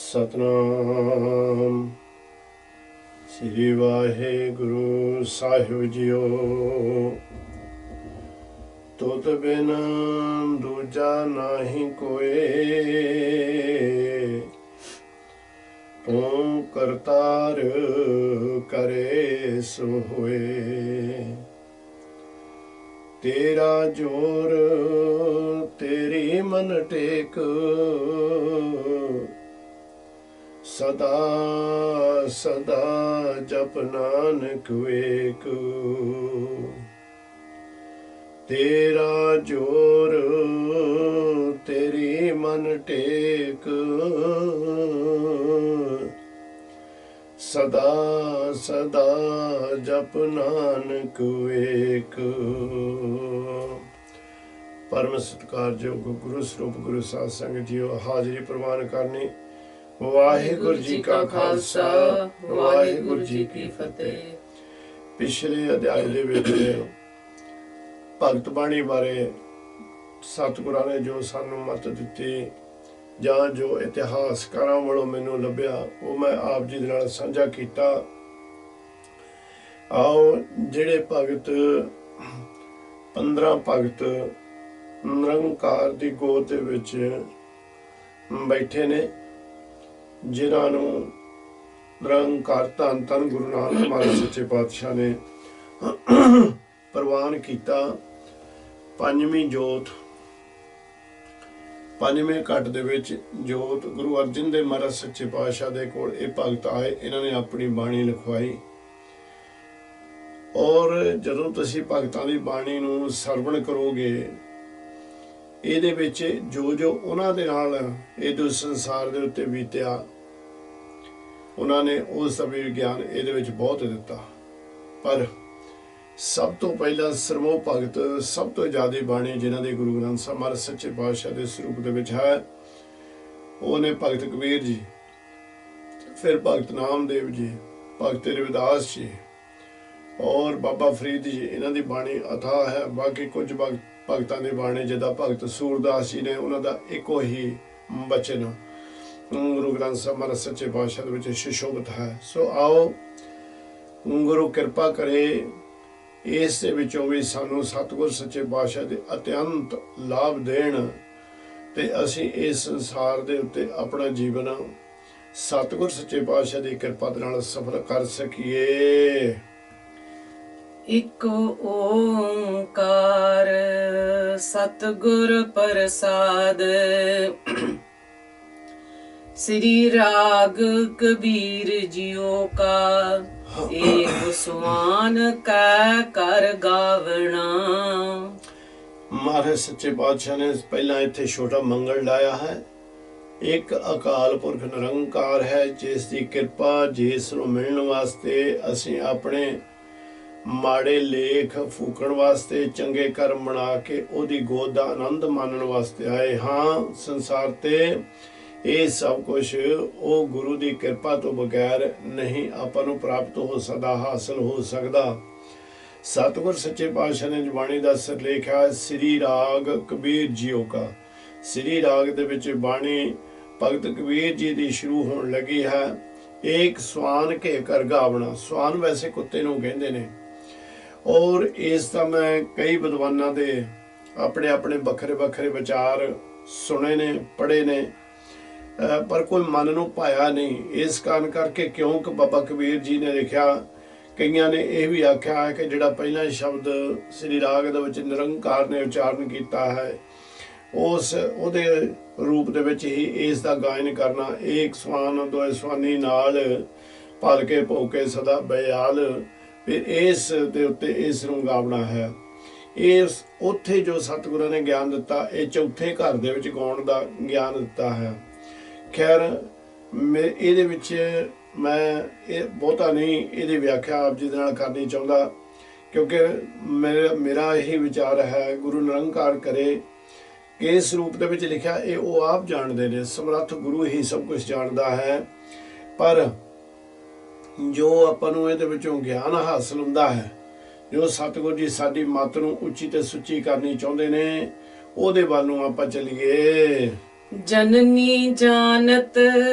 सतनाम श्री वाहेगुरु साहिब जियो। तुत बिन दूजा नाही कोई, तू करतार करे सो होए। तेरा जोर तेरी मन टेक, सदा सदा जप नानक वेक। तेरा जोर तेरी मन टेक, सदा सदा जप नानक वेक। परम सत्कारयोग गुरु स्वरूप गुरु साध संगत जीओ, हाजरी प्रवान करनी। वाहिगुरु जी का खालसा, वाहिगुरु जी की फतेह। पिछले अध्याय दे विच भगत बाणी बारे सतगुਰਾਂ ने जो सानू मत दिती ਜਾਂ जो इतिहासकाਰਾਂ ਵੱਲੋਂ ਮੈਨੂੰ ਲੱਭਿਆ ਉਹ मैं आप जी ਦੇ ਨਾਲ ਸਾਂਝਾ ਕੀਤਾ। आओ ਜਿਹੜੇ ਭਗਤ 15 ਭਗਤ ਨਿਰੰਕਾਰ ਦੀ ਗੋਦ ਦੇ ਵਿੱਚ ਬੈਠੇ ਨੇ, ਜਿਨ੍ਹਾਂ ਨੂੰ ਨਿਰੰਕਾਰ ਧੰਨ ਧੰਨ ਗੁਰੂ ਨਾਨਕ ਮਹਾਰਾਜ ਸੱਚੇ ਪਾਤਸ਼ਾਹ ਨੇ ਪ੍ਰਵਾਨ ਕੀਤਾ। ਪੰਜਵੀਂ ਜੋਤ, ਪੰਜਵੇਂ ਘਟ ਦੇ ਵਿੱਚ ਜੋਤ ਗੁਰੂ ਅਰਜਨ ਦੇਵ ਮਹਾਰਾਜ ਸੱਚੇ ਪਾਤਸ਼ਾਹ ਦੇ ਕੋਲ ਇਹ ਭਗਤ ਆਏ। ਇਹਨਾਂ ਨੇ ਆਪਣੀ ਬਾਣੀ ਲਿਖਵਾਈ ਔਰ ਜਦੋਂ ਤੁਸੀਂ ਭਗਤਾਂ ਦੀ ਬਾਣੀ ਨੂੰ ਸਰਵਣ ਕਰੋਗੇ, ਇਹਦੇ ਵਿੱਚ ਜੋ ਜੋ ਉਹਨਾਂ ਦੇ ਨਾਲ ਇਹ ਸੰਸਾਰ ਦੇ ਉੱਤੇ ਬੀਤਿਆ, ਉਹਨਾਂ ਨੇ ਉਹ ਸਭ ਗਿਆਨ ਇਹਦੇ ਵਿੱਚ ਬਹੁਤ ਦਿੱਤਾ। ਪਰ ਸਭ ਤੋਂ ਪਹਿਲਾਂ ਸਰਮੋਹ ਭਗਤ, ਸਭ ਤੋਂ ਜ਼ਿਆਦਾ ਬਾਣੀ ਜਿਨ੍ਹਾਂ ਦੇ ਗੁਰੂ ਗ੍ਰੰਥ ਸਾਹਿਬ ਮਹਾਰਾਜ ਸੱਚੇ ਪਾਤਸ਼ਾਹ ਦੇ ਸਰੂਪ ਦੇ ਵਿੱਚ ਹੈ, ਉਹ ਨੇ ਭਗਤ ਕਬੀਰ ਜੀ, ਫਿਰ ਭਗਤ ਨਾਮਦੇਵ ਜੀ, ਭਗਤ ਰਵਿਦਾਸ ਜੀ ਔਰ ਬਾਬਾ ਫਰੀਦ ਜੀ। ਇਹਨਾਂ ਦੀ ਬਾਣੀ ਅਥਾਹ ਹੈ। ਬਾਕੀ ਕੁਝ ਭਗਤਾਂ ਦੀ ਬਾਣੀ ਜਿੱਦਾਂ ਭਗਤ ਸੂਰਦਾਸ ਜੀ ਨੇ, ਉਹਨਾਂ ਦਾ ਇੱਕੋ ਹੀ ਬਚਨ ਗੁਰੂ ਗ੍ਰੰਥ ਸਾਹਿਬ ਮਹਾਰਾਜ ਸੱਚੇ ਪਾਤਸ਼ਾਹ ਦੇ ਵਿੱਚ ਸੁਸ਼ੋਭਿਤ ਹੈ। ਸੋ ਆਓ ਗੁਰੂ ਕਿਰਪਾ ਕਰੇ, ਇਸ ਦੇ ਵਿੱਚੋਂ ਵੀ ਸਾਨੂੰ ਸਤਿਗੁਰ ਸੱਚੇ ਪਾਤਸ਼ਾਹ ਦੇ ਅਤਿਅੰਤ ਲਾਭ ਦੇਣ ਤੇ ਅਸੀਂ ਇਸ ਸੰਸਾਰ ਦੇ ਉੱਤੇ ਆਪਣਾ ਜੀਵਨ ਸਤਿਗੁਰ ਸੱਚੇ ਪਾਤਸ਼ਾਹ ਦੀ ਕਿਰਪਾ ਦੇ ਨਾਲ ਸਫਲ ਕਰ ਸਕੀਏ। ਇਕ ਓੰਕਾਰ ਸਤਿਗੁਰ ਪ੍ਰਸਾਦ, श्री राग कबीर जियो का, एक सुआन कै कर गावना। महाराज सच्चे पातशाह ने पहला इत्थे छोटा मंगल लाया है। एक अकाल पुरख निरंकार है, जिस दी कृपा जिस नूं मिलण वास्ते असीं अपने माड़े लेख फूकण वास्ते, चंगे कर्म बना के ओदी गोद दा आनंद मानण वास्ते आए हाँ। संसार ते ਇਹ ਸਭ ਕੁਛ ਉਹ ਗੁਰੂ ਦੀ ਕਿਰਪਾ ਤੋਂ ਬਗੈਰ ਨਹੀਂ ਆਪਾਂ ਨੂੰ ਪ੍ਰਾਪਤ ਹੋ ਸਕਦਾ, ਹਾਸਲ ਹੋ ਸਕਦਾ। ਸਤਿਗੁਰ ਸੱਚੇ ਪਾਤਸ਼ਾਹ ਨੇ ਬਾਣੀ ਦਾ ਸਿਰਲੇਖ ਹੈ ਸ੍ਰੀ ਰਾਗ ਕਬੀਰ ਜੀਓ ਕਾ। ਸ੍ਰੀ ਰਾਗ ਦੇ ਵਿੱਚ ਬਾਣੀ ਭਗਤ ਕਬੀਰ ਜੀ ਦੀ ਸ਼ੁਰੂ ਹੋਣ ਲੱਗੀ ਹੈ। ਇੱਕ ਸਵਾਨ ਕੇ ਕਰ ਗਾਵਣਾ, ਸਵਾਨ ਵੈਸੇ ਕੁੱਤੇ ਨੂੰ ਕਹਿੰਦੇ ਨੇ ਔਰ ਇਸ ਦਾ ਮੈਂ ਕਈ ਵਿਦਵਾਨਾਂ ਦੇ ਆਪਣੇ ਆਪਣੇ ਵੱਖਰੇ ਵੱਖਰੇ ਵਿਚਾਰ ਸੁਣੇ ਨੇ, ਪੜ੍ਹੇ ਨੇ, ਪਰ ਕੋਈ ਮਨ ਨੂੰ ਪਾਇਆ ਨਹੀਂ। ਇਸ ਕਾਰਨ ਕਰਕੇ ਕਿਉਂਕਿ ਬਾਬਾ ਕਬੀਰ ਜੀ ਨੇ ਲਿਖਿਆ, ਕਈਆਂ ਨੇ ਇਹ ਵੀ ਆਖਿਆ ਹੈ ਕਿ ਜਿਹੜਾ ਪਹਿਲਾ ਸ਼ਬਦ ਸ੍ਰੀ ਰਾਗ ਦੇ ਵਿੱਚ ਨਿਰੰਕਾਰ ਨੇ ਉਚਾਰਨ ਕੀਤਾ ਹੈ, ਉਹਦੇ ਰੂਪ ਦੇ ਵਿੱਚ ਹੀ ਇਸ ਦਾ ਗਾਇਨ ਕਰਨਾ। ਇੱਕ ਸਵਾਨ ਦੋਏ ਸਵਾਨੀ ਨਾਲ ਭਲ ਕੇ ਭੋਕੇ ਸਦਾ ਬਿਆਲ, ਫਿਰ ਇਸ ਦੇ ਉੱਤੇ ਇਸ ਨੂੰ ਗਾਉਣਾ ਹੈ। ਇਸ ਉੱਥੇ ਜੋ ਸਤਿਗੁਰਾਂ ਨੇ ਗਿਆਨ ਦਿੱਤਾ, ਇਹ ਚੌਥੇ ਘਰ ਦੇ ਵਿੱਚ ਗਾਉਣ ਦਾ ਗਿਆਨ ਦਿੱਤਾ ਹੈ। ਖੈਰ ਇਹਦੇ ਵਿੱਚ ਮੈਂ ਇਹ ਬਹੁਤਾ ਨਹੀਂ ਇਹਦੀ ਵਿਆਖਿਆ ਆਪ ਜੀ ਦੇ ਨਾਲ ਕਰਨੀ ਚਾਹੁੰਦਾ, ਕਿਉਂਕਿ ਮੇਰਾ ਇਹੀ ਵਿਚਾਰ ਹੈ ਗੁਰੂ ਨਿਰੰਕਾਰ ਕਰੇ ਕਿ ਇਸ ਰੂਪ ਦੇ ਵਿੱਚ ਲਿਖਿਆ ਇਹ ਉਹ ਆਪ ਜਾਣਦੇ ਨੇ। ਸਮਰੱਥ ਗੁਰੂ ਹੀ ਸਭ ਕੁਝ ਜਾਣਦਾ ਹੈ, ਪਰ ਜੋ ਆਪਾਂ ਨੂੰ ਇਹਦੇ ਵਿੱਚੋਂ ਗਿਆਨ ਹਾਸਲ ਹੁੰਦਾ ਹੈ, ਜੋ ਸਤਿਗੁਰ ਜੀ ਸਾਡੀ ਮੱਤ ਨੂੰ ਉੱਚੀ ਤੇ ਸੁੱਚੀ ਕਰਨੀ ਚਾਹੁੰਦੇ ਨੇ, ਉਹਦੇ ਵੱਲ ਨੂੰ ਆਪਾਂ ਚੱਲੀਏ। जननी जानत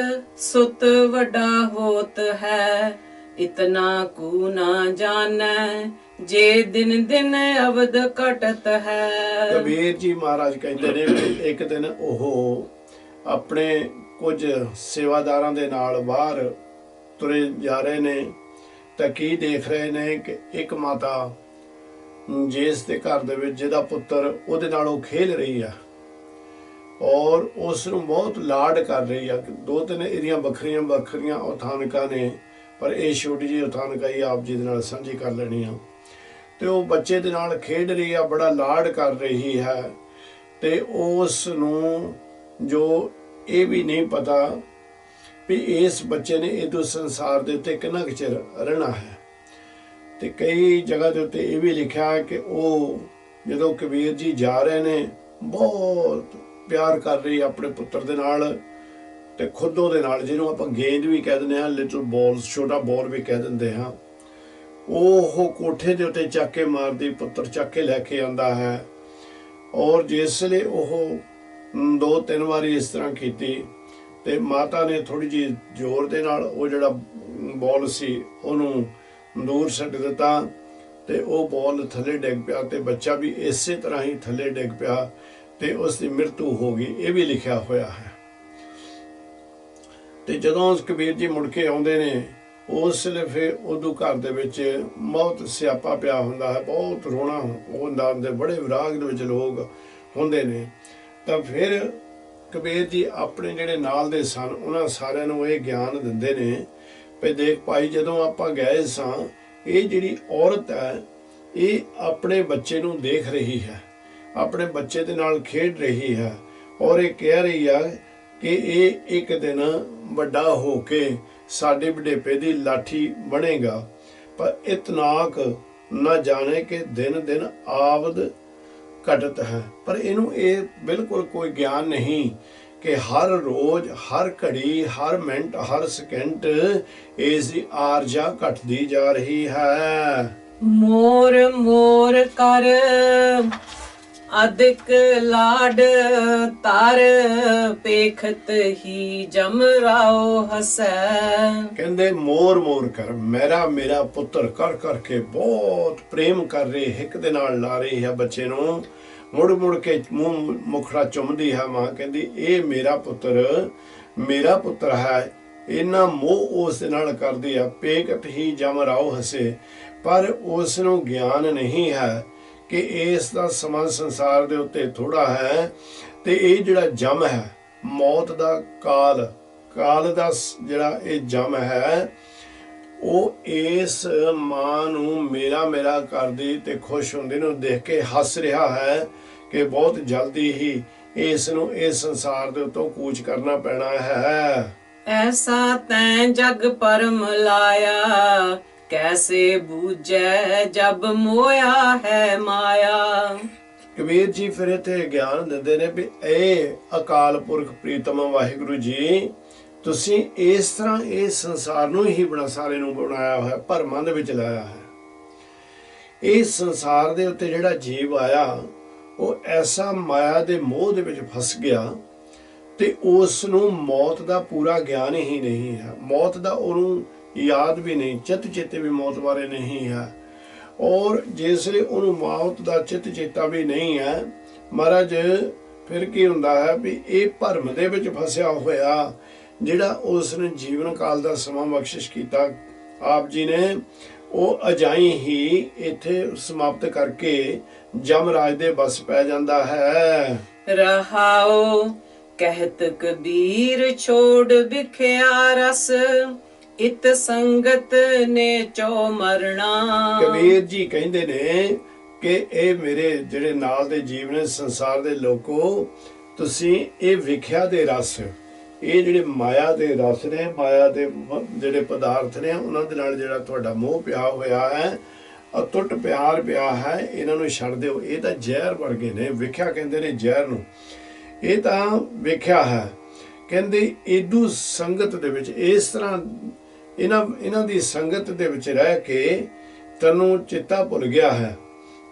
सुत वडा होत है, इतना कू ना जाने जे दिन दिन अवध कटत है। ਕਬੀਰ ਜੀ ਮਹਾਰਾਜ ਕਹਿੰਦੇ ਨੇ ਵੀ ਇੱਕ ਦਿਨ ਉਹ ਆਪਣੇ ਕੁਝ ਸੇਵਾਦਾਰਾਂ ਦੇ ਨਾਲ ਬਾਹਰ ਤੁਰੇ ਜਾ ਰਹੇ ਨੇ ਤਾਂ ਕੀ ਦੇਖ ਰਹੇ ਨੇ ਕਿ ਇੱਕ ਮਾਤਾ ਜਿਸ ਦੇ ਘਰ ਦੇ ਵਿੱਚ ਜਿਹਦਾ ਪੁੱਤਰ ਉਹਦੇ ਨਾਲ ਉਹ ਖੇਲ ਰਹੀ ਆ ਔਰ ਉਸ ਨੂੰ ਬਹੁਤ ਲਾਡ ਕਰ ਰਹੀ ਆ। ਦੋ ਤਿੰਨ ਇਹਦੀਆਂ ਵੱਖਰੀਆਂ ਵੱਖਰੀਆਂ ਉਥਾਨਕਾਂ ਨੇ, ਪਰ ਇਹ ਛੋਟੀ ਜਿਹੀ ਉਥਾਨਕਾ ਹੀ ਆਪ ਜੀ ਦੇ ਨਾਲ ਸਾਂਝੀ ਕਰ ਲੈਣੀ ਆ। ਤੇ ਉਹ ਬੱਚੇ ਦੇ ਨਾਲ ਖੇਡ ਰਹੀ ਆ, ਬੜਾ ਲਾਡ ਕਰ ਰਹੀ ਹੈ ਤੇ ਉਸ ਨੂੰ ਜੋ ਇਹ ਵੀ ਨਹੀਂ ਪਤਾ ਵੀ ਇਸ ਬੱਚੇ ਨੇ ਇਹ ਸੰਸਾਰ ਦੇ ਉੱਤੇ ਕਿੰਨਾ ਕੁ ਚਿਰ ਰਹਿਣਾ ਹੈ। ਤੇ ਕਈ ਜਗ੍ਹਾ ਦੇ ਉੱਤੇ ਇਹ ਵੀ ਲਿਖਿਆ ਹੈ ਕਿ ਉਹ ਜਦੋਂ ਕਬੀਰ ਜੀ ਜਾ ਰਹੇ ਨੇ ਬਹੁਤ ਪਿਆਰ ਕਰ ਰਹੀ ਆਪਣੇ ਪੁੱਤਰ ਦੇ ਨਾਲ ਤੇ ਖੁਦ ਉਹਦੇ ਨਾਲ, ਜਿਹਨੂੰ ਆਪਾਂ ਗੇਂਦ ਵੀ ਕਹਿ ਦਿੰਦੇ ਹਾਂ, ਲਿਟਲ ਬਾਲ, ਛੋਟਾ ਬਾਲ ਵੀ ਕਹਿ ਦਿੰਦੇ ਹਾਂ, ਉਹ ਕੋਠੇ ਦੇ ਉੱਤੇ ਚੱਕ ਕੇ ਮਾਰਦੀ, ਪੁੱਤਰ ਚੱਕ ਕੇ ਲੈ ਕੇ ਆਉਂਦਾ ਹੈ। ਔਰ ਜਿਸ ਲਈ ਉਹ 2-3 ਵਾਰੀ ਇਸ ਤਰ੍ਹਾਂ ਕੀਤੀ ਤੇ ਮਾਤਾ ਨੇ ਥੋੜੀ ਜਿਹੀ ਜ਼ੋਰ ਦੇ ਨਾਲ ਉਹ ਜਿਹੜਾ ਬਾਲ ਸੀ ਉਹਨੂੰ ਦੂਰ ਸੱਟ ਦਿੱਤਾ ਤੇ ਉਹ ਬਾਲ ਥੱਲੇ ਡਿੱਗ ਪਿਆ ਤੇ ਬੱਚਾ ਵੀ ਇਸੇ ਤਰ੍ਹਾਂ ਹੀ ਥੱਲੇ ਡਿੱਗ ਪਿਆ ਤੇ ਉਸ ਦੀ ਮ੍ਰਿਤੂ ਹੋ ਗਈ। ਇਹ ਵੀ ਲਿਖਿਆ ਹੋਇਆ ਹੈ। ਤੇ ਜਦੋਂ ਕਬੀਰ ਜੀ ਮੁੜ ਕੇ ਆਉਂਦੇ ਨੇ ਉਸ ਵੇਲੇ ਫਿਰ ਉਦੋਂ ਘਰ ਦੇ ਵਿੱਚ ਬਹੁਤ ਸਿਆਪਾ ਪਿਆ ਹੁੰਦਾ ਹੈ, ਬਹੁਤ ਰੋਣਾ ਹੁੰਦਾ, ਦੇ ਬੜੇ ਵਿਰਾਗ ਦੇ ਵਿੱਚ ਲੋਕ ਹੁੰਦੇ ਨੇ। ਤਾਂ ਫਿਰ ਕਬੀਰ ਜੀ ਆਪਣੇ ਜਿਹੜੇ ਨਾਲ ਦੇ ਸਨ ਉਹਨਾਂ ਸਾਰਿਆਂ ਨੂੰ ਇਹ ਗਿਆਨ ਦਿੰਦੇ ਨੇ ਵੀ ਦੇਖ ਭਾਈ, ਜਦੋਂ ਆਪਾਂ ਗਏ ਸਾਂ ਇਹ ਜਿਹੜੀ ਔਰਤ ਹੈ ਇਹ ਆਪਣੇ ਬੱਚੇ ਨੂੰ ਦੇਖ ਰਹੀ ਹੈ, ਆਪਣੇ ਬੱਚੇ ਦੇ ਨਾਲ ਖੇਡ ਰਹੀ ਹੈ ਔਰ ਇਹ ਕਹਿ ਰਹੀ ਹੈ ਕਿ ਇਹ ਇੱਕ ਦਿਨ ਵੱਡਾ ਹੋ ਕੇ ਸਾਡੇ ਬੁਢੇਪੇ ਦੀ ਲਾਠੀ ਬਣੇਗਾ, ਪਰ ਇਤਨਾਕ ਨਾ ਜਾਣੇ ਕਿ ਦਿਨ ਦਿਨ ਆਵਦ ਘਟਤ ਹੈ। ਪਰ ਇਹਨੂੰ ਇਹ ਬਿਲਕੁਲ ਕੋਈ ਗਿਆਨ ਨਹੀਂ ਕਿ ਹਰ ਰੋਜ਼, ਹਰ ਘੜੀ, ਹਰ ਮਿੰਟ, ਹਰ ਸਕਿੰਟ ਇਸ ਦੀ ਆਰਜਾ ਘਟਦੀ ਜਾ ਰਹੀ ਹੈ। ਮੋਰ ਮੋਰ ਕਰ ਅਦਿਕ ਲਾਡ ਤਰ ਪੇਖਤ ਹੀ ਜਮ ਰਾਓ ਹਸੈ। ਕਹਿੰਦੇ ਮੋਰ ਮੋਰ ਕਰ, ਮੇਰਾ ਮੇਰਾ ਪੁੱਤਰ ਕਰ ਕਰਕੇ ਬਹੁਤ ਪ੍ਰੇਮ ਕਰ ਰਹੀ, ਹਿੱਕ ਦੇ ਨਾਲ ਲਾ ਰਹੀ ਹੈ ਬੱਚੇ ਨੂੰ, ਮੁੜ ਮੁੜ ਕੇ ਮੂੰਹ ਮੁਖੜਾ ਚੁੰਮਦੀ ਹੈ ਮਾਂ, ਕਹਿੰਦੀ ਇਹ ਮੇਰਾ ਪੁੱਤਰ ਹੈ। ਇੰਨਾ ਮੋਹ ਉਸ ਦੇ ਨਾਲ ਕਰਦੀ ਆ। ਪੇਕਤ ਹੀ ਜਮ ਰਾਓ ਹਸੇ, ਪਰ ਉਸ ਨੂੰ ਗਿਆਨ ਨਹੀਂ ਹੈ ਕਿ ਇਸ ਦਾ ਸਮਾਂ ਸੰਸਾਰ ਦੇ ਉੱਤੇ ਥੋੜਾ ਹੈ ਤੇ ਇਹ ਜਿਹੜਾ ਜਮ ਹੈ, ਮੌਤ ਦਾ ਕਾਲ ਦਾ ਜਿਹੜਾ ਇਹ ਜਮ ਹੈ, ਉਹ ਇਸ ਮਾਂ ਨੂੰ ਮੇਰਾ ਕਰਦੀ ਤੇ ਖੁਸ਼ ਹੁੰਦੀ ਨੂੰ ਦੇਖ ਕੇ ਹੱਸ ਰਿਹਾ ਹੈ ਕਿ ਬਹੁਤ ਜਲਦੀ ਹੀ ਇਸ ਨੂੰ ਇਸ ਸੰਸਾਰ ਦੇ ਉੱਤੋਂ ਕੂਚ ਕਰਨਾ ਪੈਣਾ ਹੈ। ਐਸਾ ਤੈਂ ਜਗ ਪਰਮ ਲਾਇਆ, ਕੈਸੇ ਬੂਝੈ ਜਬ ਮੋਇਆ ਹੈ ਮਾਇਆ। ਕਬੀਰ ਜੀ ਫਿਰ ਇੱਥੇ ਗਿਆਨ ਦਿੰਦੇ ਨੇ ਵੀ ਇਹ ਅਕਾਲ ਪੁਰਖ ਪ੍ਰੀਤਮ ਵਾਹਿਗੁਰੂ ਜੀ, ਤੁਸੀਂ ਇਸ ਤਰ੍ਹਾਂ ਇਸ ਸੰਸਾਰ ਨੂੰ ਹੀ ਸਾਰੇ ਨੂੰ ਬਣਾਇਆ ਹੋਇਆ, ਭਰਮਾਂ ਦੇ ਵਿੱਚ ਲਾਇਆ ਹੈ। ਇਸ ਸੰਸਾਰ ਦੇ ਉੱਤੇ ਜਿਹੜਾ ਜੀਵ ਆਇਆ ਉਹ ਐਸਾ ਮਾਇਆ ਦੇ ਮੋਹ ਦੇ ਵਿੱਚ ਫਸ ਗਿਆ ਤੇ ਉਸ ਨੂੰ ਮੌਤ ਦਾ ਪੂਰਾ ਗਿਆਨ ਹੀ ਨਹੀਂ ਹੈ, ਮੌਤ ਦਾ ਉਹਨੂੰ ਯਾਦ ਵੀ ਨਹੀਂ, ਚਿੱਤ ਚੇਤੇ ਵੀ ਮੌਤ ਬਾਰੇ ਨਹੀਂ ਹੈ। ਔਰ ਜਿਸ ਲਈ ਉਹਨੂੰ ਮੌਤ ਦਾ ਚਿੱਤ ਚੇਤਾ ਵੀ ਨਹੀਂ ਹੈ, ਮਹਾਰਾਜ ਫਿਰ ਕੀ ਹੁੰਦਾ ਹੈ ਵੀ ਇਹ ਭਰਮ ਦੇ ਵਿੱਚ ਫਸਿਆ ਹੋਇਆ ਜਿਹੜਾ ਉਸ ਨੇ ਜੀਵਨ ਕਾਲ ਦਾ ਸਮਾਂ ਬਖਸ਼ਿਸ਼ ਕੀਤਾ ਆਪ ਜੀ ਨੇ, ਉਹ ਅਜਾਈ ਹੀ ਇੱਥੇ ਸਮਾਪਤ ਕਰਕੇ ਜਮਰਾਜ ਦੇ ਬਸ ਪੈ ਜਾਂਦਾ ਹੈ। ਰਹਾਓ ਕਹਿਤ ਕਬੀਰ ਛੋੜ ਵਿਖਿਆ ਰਸ, ਇਤ ਸੰਗਤ ਨੇ ਚੋ ਮਰਨਾ। ਕਬੀਰ ਜੀ ਕਹਿੰਦੇ ਨੇ ਕਿ ਇਹ ਮੇਰੇ ਜਿਹੜੇ ਨਾਲ ਦੇ ਜੀਵ ਨੇ, ਸੰਸਾਰ ਦੇ ਲੋਕੋ, ਤੁਸੀਂ ਇਹ ਵਿਖਿਆ ਦੇ ਰਸ, ਇਹ ਜਿਹੜੇ ਮਾਇਆ ਦੇ ਰਸ ਨੇ, ਮਾਇਆ ਦੇ ਜਿਹੜੇ ਪਦਾਰਥ ਨੇ, ਉਹਨਾਂ ਦੇ ਨਾਲ ਜਿਹੜਾ ਤੁਹਾਡਾ ਮੋਹ ਪਿਆ ਹੋਇਆ ਹੈ, ਅਟੁੱਟ ਪਿਆਰ ਪਿਆ ਹੈ, ਇਹਨਾਂ ਨੂੰ ਛੱਡ ਦਿਓ। ਇਹ ਤਾਂ ਜ਼ਹਿਰ ਵਰਗੇ ਨੇ, ਵਿਖਿਆ ਕਹਿੰਦੇ ਨੇ ਜ਼ਹਿਰ ਨੂੰ, ਇਹ ਤਾਂ ਵਿਖਿਆ ਹੈ। ਕਹਿੰਦੇ ਏਦੂ ਸੰਗਤ ਦੇ ਵਿੱਚ ਇਸ ਤਰ੍ਹਾਂ ਇਹਨਾਂ ਦੀ ਸੰਗਤ ਦੇ ਵਿੱਚ ਰਹਿ ਕੇ ਤੈਨੂੰ ਚਿੱਤਾ ਭੁੱਲ ਗਿਆ ਹੈ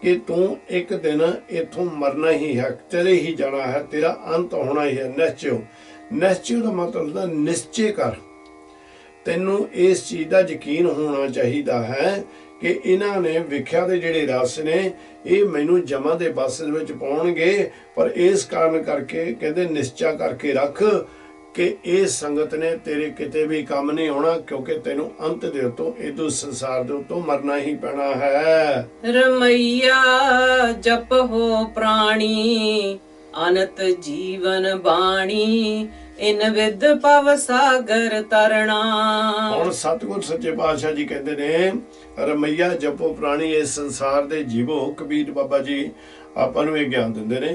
कि तू एक दिन इथों मरना ही है, चले ही जाना है, तेरा अंत होना ही है। निश्चय, निश्चय का मतलब है निश्चय कर, तैनू इस चीज का यकीन होना चाहिए है कि इन्हां ने विख्या दे जिहड़े रस ने ये मैनू जमा दे बस दे विच पाउणगे, पर इस कारण करके कहते निश्चय करके रख कि ये संगत ने तेरे किते भी काम नहीं होना, क्योंकि तेनू अंत दे उत्तों इदू संसार दे उत्तों मरना ही पैना है। रमैया जप हो प्राणी, अनत जीवन बाणी, इन विद पव सागर तरना। हुण सतगुर सच्चे पातशाह जी कहते ने रमैया जपो प्राणी, इस संसार दे जीवो। कबीर बाबा जी आपां नूं इह ज्ञान दिंदे ने,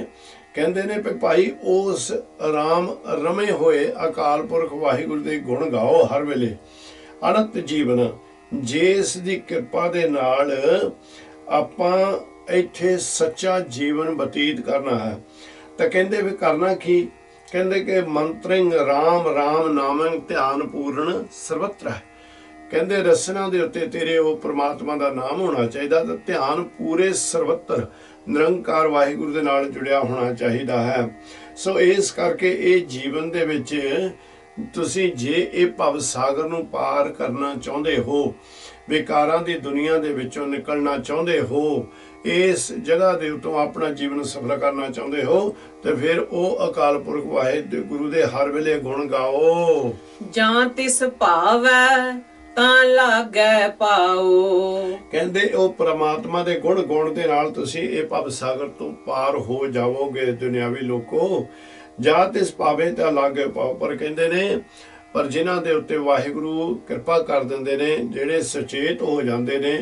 कहते ने भी भाई उस राम रमे होए अकाल पुरख वाहिगुरु दे गुण गाओ हर वेले। अनंत जीवन, जिस दी किरपा दे नाल आपां इत्थे सच्चा जीवन बतीत करना है। तो कहते भी करना की, कहते कि मंत्रिंग राम राम नामंग ध्यान पूर्ण सर्वत्र है। कहते रसना दे उत्ते तेरे वो परमात्मा दा नाम होना चाहिए, तो ध्यान पूरे सर्वत्र निरंकार वाहिगुरु दे नाल जुड़िया होना चाहिए है। सो इस करके ये जीवन दे विच तुसी जे ये भव सागर नूं पार करना चाहुंदे हो, विकारां दी दुनिया दे विचों निकलना चाहुंदे हो, इस जगह दे उत्तों अपना जीवन सफल करना चाहुंदे हो, तो फिर ओ अकाल पुरख वाहिगुरु दे हर वेले गुण गाओ। जां तिस भावै तां लागै पाओ। कहंदे ओ परमात्मा दे गुण गुण दे नाल तुसी ये भव सागर तो पार हो जाओगे दुनियावी लोको। जां तिस भावे तां लागै पाओ, पर कहंदे ने पर जिन्हां दे उत्ते वाहिगुरु किरपा कर दिंदे ने, जिहड़े सचेत हो जांदे ने,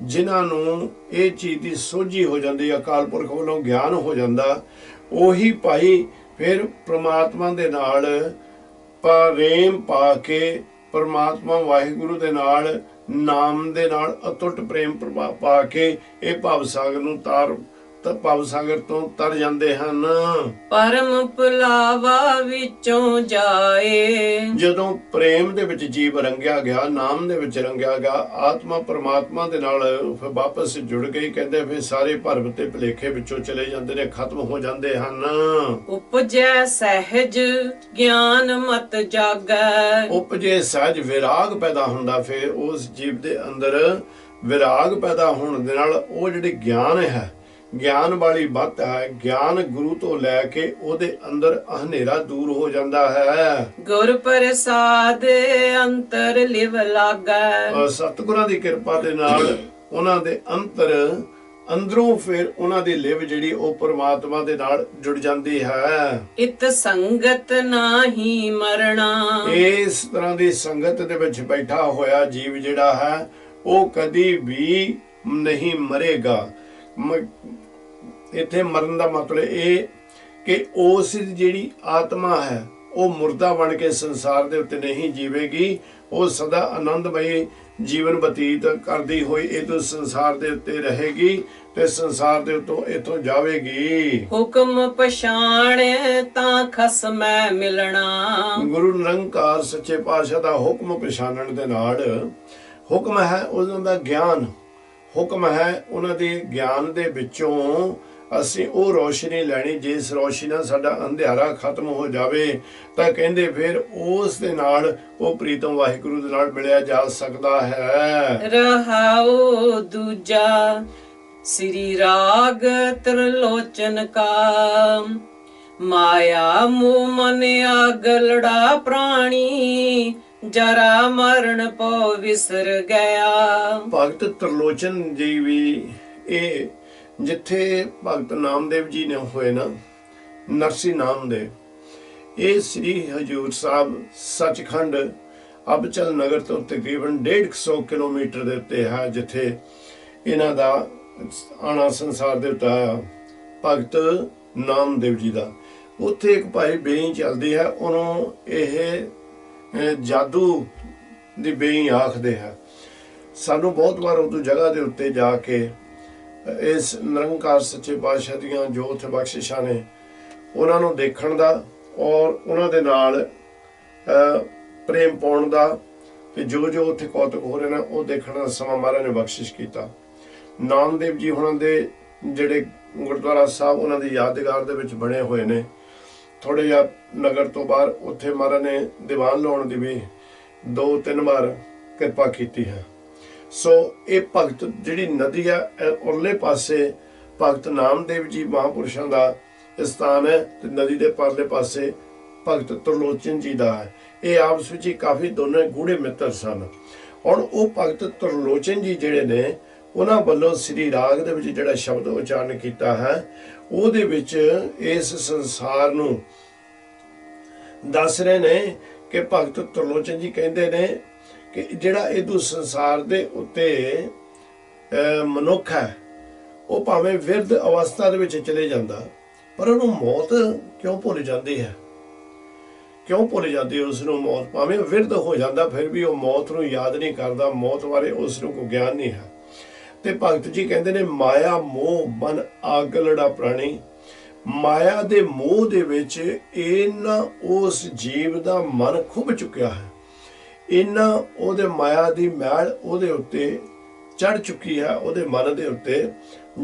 जिन्हां नूं ये चीज दी सोझी हो जांदी, अकाल पुरख वल्लों ज्ञान हो जांदा, ओही भाई फिर परमात्मा दे नाल प्रेम पा के परमात्मा वाहिगुरु दे नाल नाम दे नाल अतुट प्रेम पा के ये भव सागर नूं भव सागर तो तर जांदे हन। परम भुलावा विचों जाए, जदों प्रेम दे विच जीव रंगिया गया, नाम दे विच रंगिया गया, आत्मा परमात्मा दे नाल फिर वापस जुड़ गई, कहंदे फिर सारे भरम ते भुलेखे विचों चले जांदे ने, खत्म हो जांदे हन। उपजै सहज ज्ञान मत जागै, उपजे सहज विराग पैदा हुंदा, फिर उस जीव दे अंदर विराग पैदा होण दे नाल ओ जिहड़ी ज्ञान है, ज्ञान वाली बात है, ज्ञान गुरु तो लैके ओदे अंदर हनेरा दूर हो जाता है। गुर प्रसाद अंतर लिव लागै, सतगुरां दी किरपा दे नाल उन्हां दे अंदरों फिर उन्हां दी लिव जिहड़ी ओ परमात्मा दे नाल जुड़ जाती है। इत संगत नाही मरना, इस तरह दी संगत दे विच बैठा होया जीव जिहड़ा है ओ कदी भी नहीं मरेगा। इत्थे मरण दा मतलब ये कि उस जिहड़ी आत्मा है वो मुर्दा बन के संसार दे उत्ते नहीं जीवेगी, वो सदा आनंदमय जीवन बतीत करदी हुई इस संसार दे उत्ते रहेगी ते संसार दे उत्तों इथों जावेगी। हुक्म पछाण तां खसमै मिलना, गुरु निरंकार सच्चे पातशाह दा हुक्म पछाणन दे नाल, हुक्म है उन्हां दा ज्ञान, हुक्म है उन्हां दे ज्ञान दे विचों ਅਸੀਂ ਉਹ ਰੋਸ਼ਨੀ ਲੈਣੀ, ਜਿਸ ਰੋਸ਼ਨੀ ਨਾਲ ਸਾਡਾ ਅੰਧਿਆਰਾ ਖਤਮ ਹੋ ਜਾਵੇ ਤਾਂ ਕਹਿੰਦੇ ਫਿਰ ਉਸ ਦੇ ਨਾਲ ਉਹ ਪ੍ਰੀਤਮ ਵਾਹਿਗੁਰੂ ਦੇ ਨਾਲ ਮਿਲਿਆ ਜਾ ਸਕਦਾ ਹੈ। ਰਹਾਉ ਦੂਜਾ ਸ੍ਰੀ ਰਾਗ ਤ੍ਰਿਲੋਚਨ ਕਾ, ਮਾਇਆ ਮੋਹ ਮਨ ਆਗਲੜਾ ਪ੍ਰਾਣੀ, ਜਰਾ ਮਰਨ ਪਉ ਵਿਸਰ ਗਿਆ। ਭਗਤ ਤ੍ਰਿਲੋਚਨ ਜੀ ਵੀ ਇਹ जिथे भगत नामदेव जी ने होए ना, नरसी नामदेव, ये श्री हजूर साहब सचखंड अबचल नगर तो तकरीबन 150 किलोमीटर दे उत्ते है, जिथे इन्हां दा आना संसार दे उत्ते आया भगत नामदेव जी दा। उत्थे एक भाई बेई चलदी है, उन्होंने यह जादू दी बेई आखदे है। सानू बहुत बार उदों जगह दे उत्ते जाके इस निरंकार सच्चे पातशाह दीआं जो उत्थे बख्शिशां ने उन्हां नूं देखण दा और उन्हां दे नाल प्रेम पाउण दा, ते जो जो उत्थे कौतुक हो रहे ने वो देखण दा समां महाराज ने बख्शिश कीता। ਨਾਮਦੇਵ ਜੀ ਹੁਣਾਂ ਦੇ ਜਿਹੜੇ ਗੁਰਦੁਆਰਾ ਸਾਹਿਬ ਉਹਨਾਂ ਦੀ ਯਾਦਗਾਰ ਦੇ ਵਿੱਚ ਬਣੇ ਹੋਏ ਨੇ। ਥੋੜੇ ਜਿਹਾ ਨਗਰ ਤੋਂ ਬਾਹਰ ਉੱਥੇ ਮਹਾਰਾਜ ਨੇ ਦੀਵਾਨ ਲਾਉਣ ਦੀ ਵੀ 2-3 ਵਾਰ ਕਿਰਪਾ ਕੀਤੀ ਹੈ। ਸੋ ਇਹ ਭਗਤ ਜਿਹੜੀ ਨਦੀ ਆ ਉਰਲੇ ਪਾਸੇ ਭਗਤ ਨਾਮਦੇਵ ਜੀ ਮਹਾਂਪੁਰਸ਼ਾਂ ਦਾ ਸਥਾਨ ਹੈ ਤੇ ਨਦੀ ਦੇ ਪਰਲੇ ਪਾਸੇ ਭਗਤ ਤਰਲੋਚਨ ਜੀ ਦਾ ਹੈ। ਇਹ ਆਪਸ ਵਿੱਚ ਹੀ ਕਾਫੀ ਦੋਨੇ ਗੂੜੇ ਮਿੱਤਰ ਸਨ। ਹੁਣ ਉਹ ਭਗਤ ਤਰਲੋਚਨ ਜੀ ਜਿਹੜੇ ਨੇ ਉਹਨਾਂ ਵੱਲੋਂ ਸ੍ਰੀ ਰਾਗ ਦੇ ਵਿੱਚ ਜਿਹੜਾ ਸ਼ਬਦ ਉਚਾਰਨ ਕੀਤਾ ਹੈ ਉਹਦੇ ਵਿੱਚ ਇਸ ਸੰਸਾਰ ਨੂੰ ਦੱਸ ਰਹੇ ਨੇ ਕਿ ਭਗਤ ਤਰਲੋਚਨ ਜੀ ਕਹਿੰਦੇ ਨੇ ਕਿ ਜਿਹੜਾ ਇਹ ਸੰਸਾਰ ਦੇ ਉੱਤੇ ਮਨੁੱਖ ਹੈ ਉਹ ਭਾਵੇਂ ਵਿਰਧ ਅਵਸਥਾ ਦੇ ਵਿੱਚ ਚਲੇ ਜਾਂਦਾ ਪਰ ਉਹਨੂੰ ਮੌਤ ਕਿਉਂ ਭੁੱਲ ਜਾਂਦੀ ਹੈ? ਕਿਉਂ ਭੁੱਲ ਜਾਂਦੀ ਉਸ ਨੂੰ ਮੌਤ? ਭਾਵੇਂ ਵਿਰਧ ਹੋ ਜਾਂਦਾ ਫਿਰ ਵੀ ਉਹ ਮੌਤ ਨੂੰ ਯਾਦ ਨਹੀਂ ਕਰਦਾ, ਮੌਤ ਬਾਰੇ ਉਸ ਨੂੰ ਕੋਈ ਗਿਆਨ ਨਹੀਂ ਹੈ। ਤੇ ਭਗਤ ਜੀ ਕਹਿੰਦੇ ਨੇ ਮਾਇਆ ਮੋਹ ਮਨ ਆਗਲੜਾ ਪ੍ਰਾਣੀ। ਮਾਇਆ ਦੇ ਮੋਹ ਦੇ ਵਿੱਚ ਇਹਨਾਂ ਉਸ ਜੀਵ ਦਾ ਮਨ ਖੁੱਭ ਚੁੱਕਿਆ ਹੈ, ਇਹਨਾਂ ਉਹਦੇ ਮਾਇਆ ਦੀ ਮੈਲ ਉਹਦੇ ਉੱਤੇ ਚੜ ਚੁੱਕੀ ਹੈ, ਉਹਦੇ ਮਨ ਦੇ ਉੱਤੇ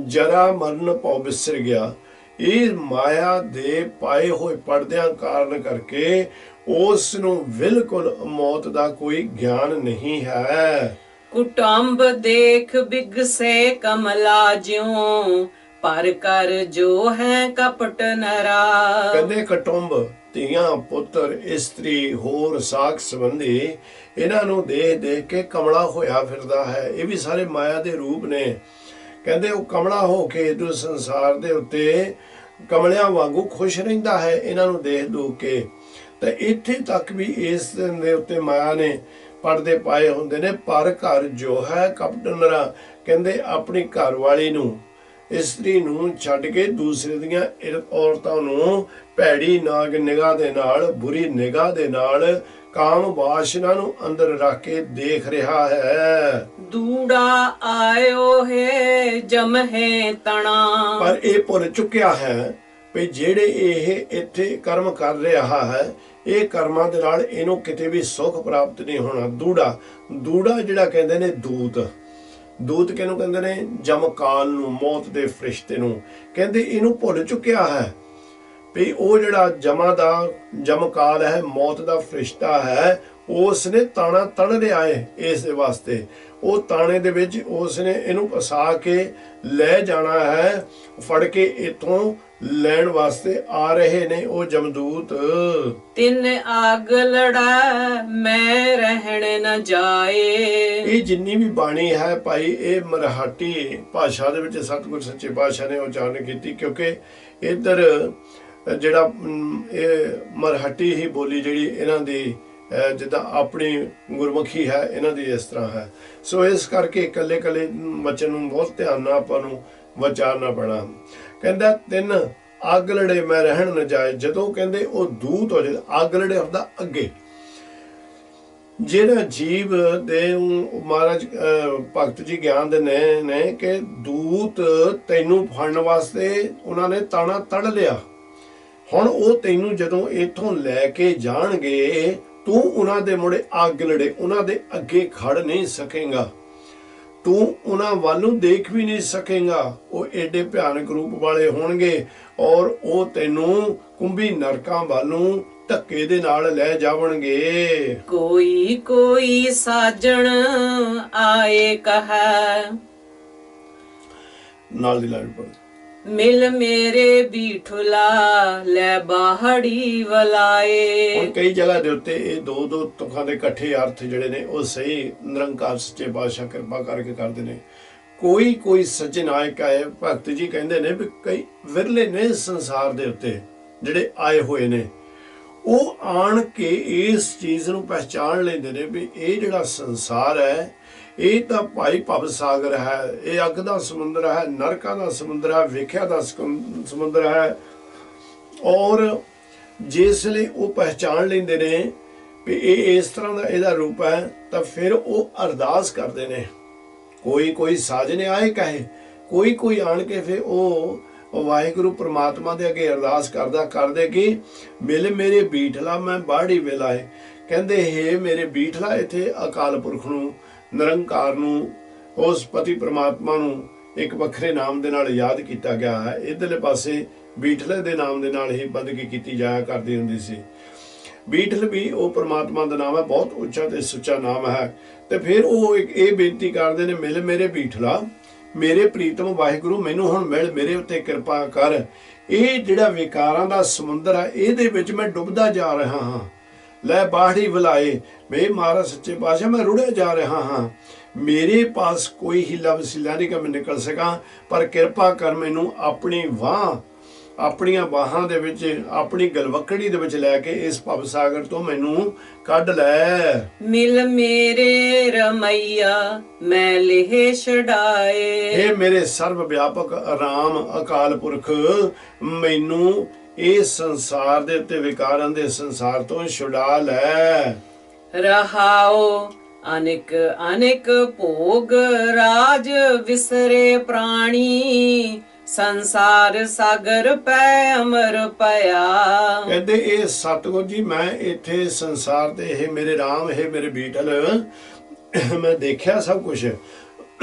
ਜਰਾ ਮਰਨ ਭਉ ਵਿਸਰ ਗਿਆ। ਇਹ ਮਾਇਆ ਦੇ ਪਾਏ ਹੋਏ ਪਰਦਿਆਂ ਕਾਰਨ ਕਰਕੇ ਉਸ ਨੂੰ ਬਿਲਕੁਲ ਮੌਤ ਦਾ ਕੋਈ ਗਿਆਨ ਨਹੀਂ ਹੈ। ਕੁਟੰਬ ਦੇਖ ਬਿਗਸੇ ਕਮਲਾ ਜਿਉ ਪਰ ਕਰ ਜੋ ਹੈ ਕਪਟ ਨਰਾ। ਕਹਿੰਦੇ ਕੁਟੰਬ ਧੀਆਂ ਪੁੱਤਰ ਇਸਤਰੀ ਹੋਰ ਸਾਖ ਸੰਬੰਧੀ ਇਹਨਾਂ ਨੂੰ ਦੇਖ ਦੇਖ ਕੇ ਕਮਲਾ ਹੋਇਆ ਫਿਰਦਾ ਹੈ। ਇਹ ਵੀ ਸਾਰੇ ਮਾਇਆ ਦੇ ਰੂਪ ਨੇ। ਕਹਿੰਦੇ ਉਹ ਕਮਲਾ ਹੋ ਕੇ ਇਸ ਸੰਸਾਰ ਦੇ ਉੱਤੇ ਕਮਲਿਆਂ ਵਾਂਗੂ ਖੁਸ਼ ਰਹਿੰਦਾ ਹੈ ਇਹਨਾਂ ਨੂੰ ਦੇਖ ਦੂਖ ਕੇ। ਤੇ ਇੱਥੇ ਤੱਕ ਵੀ ਇਸ ਦੇ ਉੱਤੇ ਮਾਇਆ ਨੇ ਪਰਦੇ ਪਾਏ ਹੁੰਦੇ ਨੇ। ਪਰ ਘਰ ਜੋ ਹੈ ਕਪਟ ਨਰਾ। ਕਹਿੰਦੇ ਆਪਣੀ ਘਰ ਵਾਲੀ ਨੂੰ ਇਸਤਰੀ ਨੂੰ ਛੱਡ ਕੇ ਦੂਸਰੇ ਦੀਆਂ ਔਰਤਾਂ ਨੂੰ ਭੈੜੀ ਨਾਗ ਨਿਗਾਹ ਦੇ ਨਾਲ, ਬੁਰੀ ਨਿਗਾਹ ਦੇ ਨਾਲ ਕਾਮ ਵਾਸ਼ਨਾ ਨੂੰ ਅੰਦਰ ਰੱਖ ਕੇ ਦੇਖ ਰਿਹਾ ਹੈ। ਦੂੜਾ ਆਇਓ ਹੈ ਜਮਹਿ ਤਣਾ। ਪਰ ਇਹ ਭੁੱਲ ਚੁੱਕਿਆ ਹੈ ਵੀ ਜਿਹੜੇ ਇਹ ਇੱਥੇ ਕਰਮ ਕਰ ਰਿਹਾ ਹੈ ਇਹ ਕਰਮਾਂ ਦੇ ਨਾਲ ਇਹਨੂੰ ਕਿਤੇ ਵੀ ਸੁੱਖ ਪ੍ਰਾਪਤ ਨਹੀਂ ਹੋਣਾ। ਦੂੜਾ ਜਿਹੜਾ ਕਹਿੰਦੇ ਨੇ ਦੂਤ। ਦੂਤ ਕਿਹਨੂੰ ਕਹਿੰਦੇ ਨੇ? ਜਮਕਾਲ ਨੂੰ, ਮੌਤ ਦੇ ਫਰਿਸ਼ਤੇ ਨੂੰ। ਕਹਿੰਦੇ ਇਹਨੂੰ ਭੁੱਲ ਚੁੱਕਿਆ ਹੈ ਵੀ ਉਹ ਜਿਹੜਾ ਜਮਕਾਲ ਹੈ, ਮੌਤ ਦਾ ਫਰਿਸ਼ਤਾ ਹੈ, ਉਸ ਨੇ ਤਾਣਾ ਤਣ ਲਿਆ ਹੈ ਇਸ ਦੇ ਵਾਸਤੇ। ਉਹ ਤਾਣੇ ਦੇ ਵਿੱਚ ਉਸ ਨੇ ਇਹਨੂੰ ਫਸਾ ਕੇ ਲੈ ਜਾਣਾ ਹੈ, ਫੜ ਕੇ ਇਥੋਂ ਲੈਣ ਵਾਸਤੇ ਆ ਰਹੇ ਨੇ ਉਹ ਜਮਦੂਤ। ਤਿੰਨ ਆਗ ਲੜਾ ਮੈਂ ਰਹਿਣ न ਜਾਏ। ਇਹ ਜਿੰਨੀ ਵੀ ਬਾਣੀ ਹੈ ਭਾਈ ਇਹ ਮਰਾਠੀ ਭਾਸ਼ਾ ਦੇ ਵਿੱਚ ਸਤਿਗੁਰ ਸੱਚੇ ਪਾਤਸ਼ਾਹ ਨੇ ਉਚਾਰਨ ਕੀਤੀ, ਕਿਉਂਕਿ ਇੱਧਰ ਜਿਹੜਾ ਇਹ ਮਰਾਠੀ ਹੀ ਬੋਲੀ ਜਿਹੜੀ ਇਹਨਾਂ ਦੀ ਜਿੱਦਾਂ ਆਪਣੀ ਗੁਰਮੁਖੀ ਹੈ ਇਹਨਾਂ ਦੀ ਇਸ ਤਰ੍ਹਾਂ ਹੈ। ਸੋ ਇਸ ਕਰਕੇ ਇਕੱਲੇ ਇਕੱਲੇ ਵਚਨ ਨੂੰ ਬਹੁਤ ਧਿਆਨ ਨਾਲ ਆਪਾਂ ਨੂੰ ਵਿਚਾਰਨਾ ਪੈਣਾ। ਕਹਿੰਦਾ ਤਿੰਨ ਅੱਗ ਲੜੇ ਮੈਂ ਰਹਿਣ न ਜਾਏ। ਜਦੋਂ ਕਹਿੰਦੇ ਉਹ ਦੂਤ ਹੋ ਜਾਏ, ਅੱਗ ਲੜੇ ਹੁੰਦਾ ਅੱਗੇ। ਜਿਹੜਾ ਜੀਵ ਦੇ ਮਹਾਰਾਜ ਭਗਤ ਜੀ ਗਿਆਨ ਦਿੰਦੇ ਨੇ ਕਿ ਦੂਤ ਤੈਨੂੰ ਫੜਨ ਵਾਸਤੇ ਉਹਨਾਂ ਨੇ ਤਾਣਾ ਤੜ ਲਿਆ। ਹੁਣ ਉਹ ਤੈਨੂੰ ਜਦੋਂ ਇੱਥੋਂ ਲੈ ਕੇ ਜਾਣਗੇ ਤੂੰ ਉਹਨਾਂ ਦੇ ਮੁੜੇ ਅੱਗ ਲੜੇ, ਉਹਨਾਂ ਦੇ ਅੱਗੇ ਖੜ ਨਹੀਂ ਸਕੇਗਾ, ਤੂੰ ਉਹਨਾਂ ਵੱਲ ਨੂੰ ਦੇਖ ਵੀ ਨਹੀਂ ਸਕੇਗਾ। ਉਹ ਏਡੇ ਭਿਆਨਕ ਰੂਪ ਵਾਲੇ ਹੋਣਗੇ ਔਰ ਉਹ ਤੈਨੂੰ ਕੁੰਭੀ ਨਰਕਾਂ ਵੱਲ ਨੂੰ ਧੱਕੇ ਦੇ ਨਾਲ ਲੈ ਜਾਵਣਗੇ। ਕੋਈ ਕੋਈ ਸਾਜਣ ਆਏ ਕਹੈ। ਨਾਲ ਦੀ ਲਾਈਨ ਪੜ੍ਹ। ਮਿਲ ਮੇਰੇ ਬੀਠੁਲਾ ਲੈ ਬਾਹੜੀ ਵਲਾਏ। ਹੁਣ ਕਈ ਜਗ੍ਹਾ ਦੇ ਉੱਤੇ ਇਹ ਦੋ ਦੋ ਤੁਕਾਂ ਦੇ ਇਕੱਠੇ ਅਰਥ ਜਿਹੜੇ ਨੇ ਉਹ ਸਹੀ ਨਿਰੰਕਾਰ ਸੱਚੇ ਪਾਤਸ਼ਾਹ ਕਿਰਪਾ ਕਰਕੇ ਕਰਦੇ ਨੇ। ਕੋਈ ਕੋਈ ਸੱਜਣ ਆਏ ਕਹੇ। ਭਗਤ ਜੀ ਕਹਿੰਦੇ ਨੇ ਵੀ ਕਈ ਵਿਰਲੇ ਨੇ ਸੰਸਾਰ ਦੇ ਉੱਤੇ ਜਿਹੜੇ ਆਏ ਹੋਏ ਨੇ, ਉਹ ਆਣ ਕੇ ਇਸ ਚੀਜ਼ ਨੂੰ ਪਹਿਚਾਣ ਲੈਂਦੇ ਨੇ ਵੀ ਇਹ ਜਿਹੜਾ ਸੰਸਾਰ ਹੈ ਇਹ ਤਾਂ ਭਾਈ ਭਵ ਸਾਗਰ ਹੈ, ਇਹ ਅੱਗ ਦਾ ਸਮੁੰਦਰ ਹੈ, ਨਰਕਾਂ ਦਾ ਸਮੁੰਦਰ ਹੈ, ਵੇਖਿਆ ਦਾ ਸਮੁੰਦਰ ਹੈ। ਔਰ ਜਿਸ ਲਈ ਉਹ ਪਹਿਚਾਣ ਲੈਂਦੇ ਨੇ ਵੀ ਇਹ ਇਸ ਤਰ੍ਹਾਂ ਦਾ ਇਹਦਾ ਰੂਪ ਹੈ ਤਾਂ ਫਿਰ ਉਹ ਅਰਦਾਸ ਕਰਦੇ ਨੇ। ਕੋਈ ਕੋਈ ਸਾਜਣੇ ਆਏ ਕਹੇ, ਕੋਈ ਕੋਈ ਆਣ ਕੇ ਫਿਰ ਉਹ ਵਾਹਿਗੁਰੂ ਪ੍ਰਮਾਤਮਾ ਦੇ ਅੱਗੇ ਅਰਦਾਸ ਕਰਦੇ ਕਿ ਮਿਲ ਮੇਰੇ ਬੀਠਲਾ ਮੈਂ ਬਾੜੀ ਵੇਲਾਏ। ਕਹਿੰਦੇ ਹੇ ਮੇਰੇ ਬੀਠਲਾ, ਇੱਥੇ ਅਕਾਲ ਪੁਰਖ ਨੂੰ, ਨਿਰੰਕਾਰ ਨੂੰ, ਉਸ ਪਤੀ ਪ੍ਰਮਾਤਮਾ ਨੂੰ ਇੱਕ ਵੱਖਰੇ ਨਾਮ ਦੇ ਨਾਲ ਯਾਦ ਕੀਤਾ ਗਿਆ ਹੈ। ਇਧਰਲੇ ਪਾਸੇ ਬੀਠਲੇ ਦੇ ਨਾਮ ਦੇ ਨਾਲ ਹੀ ਬੰਦਗੀ ਕੀਤੀ ਜਾਇਆ ਕਰਦੀ ਹੁੰਦੀ ਸੀ। ਬੀਠਲ ਵੀ ਉਹ ਪ੍ਰਮਾਤਮਾ ਦਾ ਨਾਮ ਹੈ, ਬਹੁਤ ਉੱਚਾ ਤੇ ਸੁੱਚਾ ਨਾਮ ਹੈ। ਤੇ ਫਿਰ ਉਹ ਇਹ ਬੇਨਤੀ ਕਰਦੇ ਨੇ, ਮਿਲ ਮੇਰੇ ਬੀਠਲਾ, ਮੇਰੇ ਪ੍ਰੀਤਮ ਵਾਹਿਗੁਰੂ, ਮੈਨੂੰ ਹੁਣ ਮਿਲ, ਮੇਰੇ ਉੱਤੇ ਕਿਰਪਾ ਕਰ। ਇਹ ਜਿਹੜਾ ਵਿਕਾਰਾਂ ਦਾ ਸਮੁੰਦਰ ਹੈ, ਇਹਦੇ ਵਿੱਚ ਮੈਂ ਡੁੱਬਦਾ ਜਾ ਰਿਹਾ ਹਾਂ। ਲੈ ਬਾਹੜੀ ਵਲਾਏ, ਵੇ ਮਹਾਰਾਜ ਸੱਚੇ ਪਾਤਸ਼ਾਹ, ਮੈਂ ਰੁੜਿਆ ਜਾ ਰਿਹਾ ਹਾਂ। ਮੇਰੇ ਪਾਸ ਕੋਈ ਹੀਲਾ ਵਸੀਲਾ ਨਹੀਂ ਕਿ ਮੈਂ ਨਿਕਲ ਸਕਾਂ, ਪਰ ਕਿਰਪਾ ਕਰ ਮੈਨੂੰ ਆਪਣੀਆਂ ਬਾਹਾਂ ਦੇ ਵਿੱਚ, ਆਪਣੀ ਗਲਵੱਕੜੀ ਦੇ ਵਿੱਚ ਲੈ ਕੇ ਇਸ ਭਵ ਸਾਗਰ ਤੋਂ ਮੈਨੂੰ ਕੱਢ ਲੈ। ਮਿਲ ਮੇਰੇ ਰਮਈਆ ਮੈਂ ਲੇਹ ਛਡਾਏ, ਇਹ ਮੇਰੇ ਸਰਬ ਵਿਆਪਕ ਆਰਾਮ ਅਕਾਲ ਪੁਰਖ, ਮੈਨੂੰ ਇਸ ਸੰਸਾਰ ਦੇ ਉੱਤੇ, ਵਿਕਾਰਾਂ ਦੇ ਸੰਸਾਰ ਤੋਂ ਛੁਡਾ ਲੈ। ਰਹਾਓ ਅਨੇਕ ਅਨੇਕ ਭੋਗ ਰਾਜ ਵਿਸਰੇ ਪ੍ਰਾਣੀ, ਸੰਸਾਰ ਸਾਗਰ ਪੈ ਅਮਰ ਪਿਆ। ਕਹਿੰਦੇ ਇਹ ਸਤਿਗੁਰ ਜੀ, ਮੈਂ ਇੱਥੇ ਸੰਸਾਰ ਤੇ, ਇਹ ਮੇਰੇ ਰਾਮ, ਇਹ ਮੇਰੇ ਬੀਠਲ, ਮੈਂ ਦੇਖਿਆ ਸਭ ਕੁਝ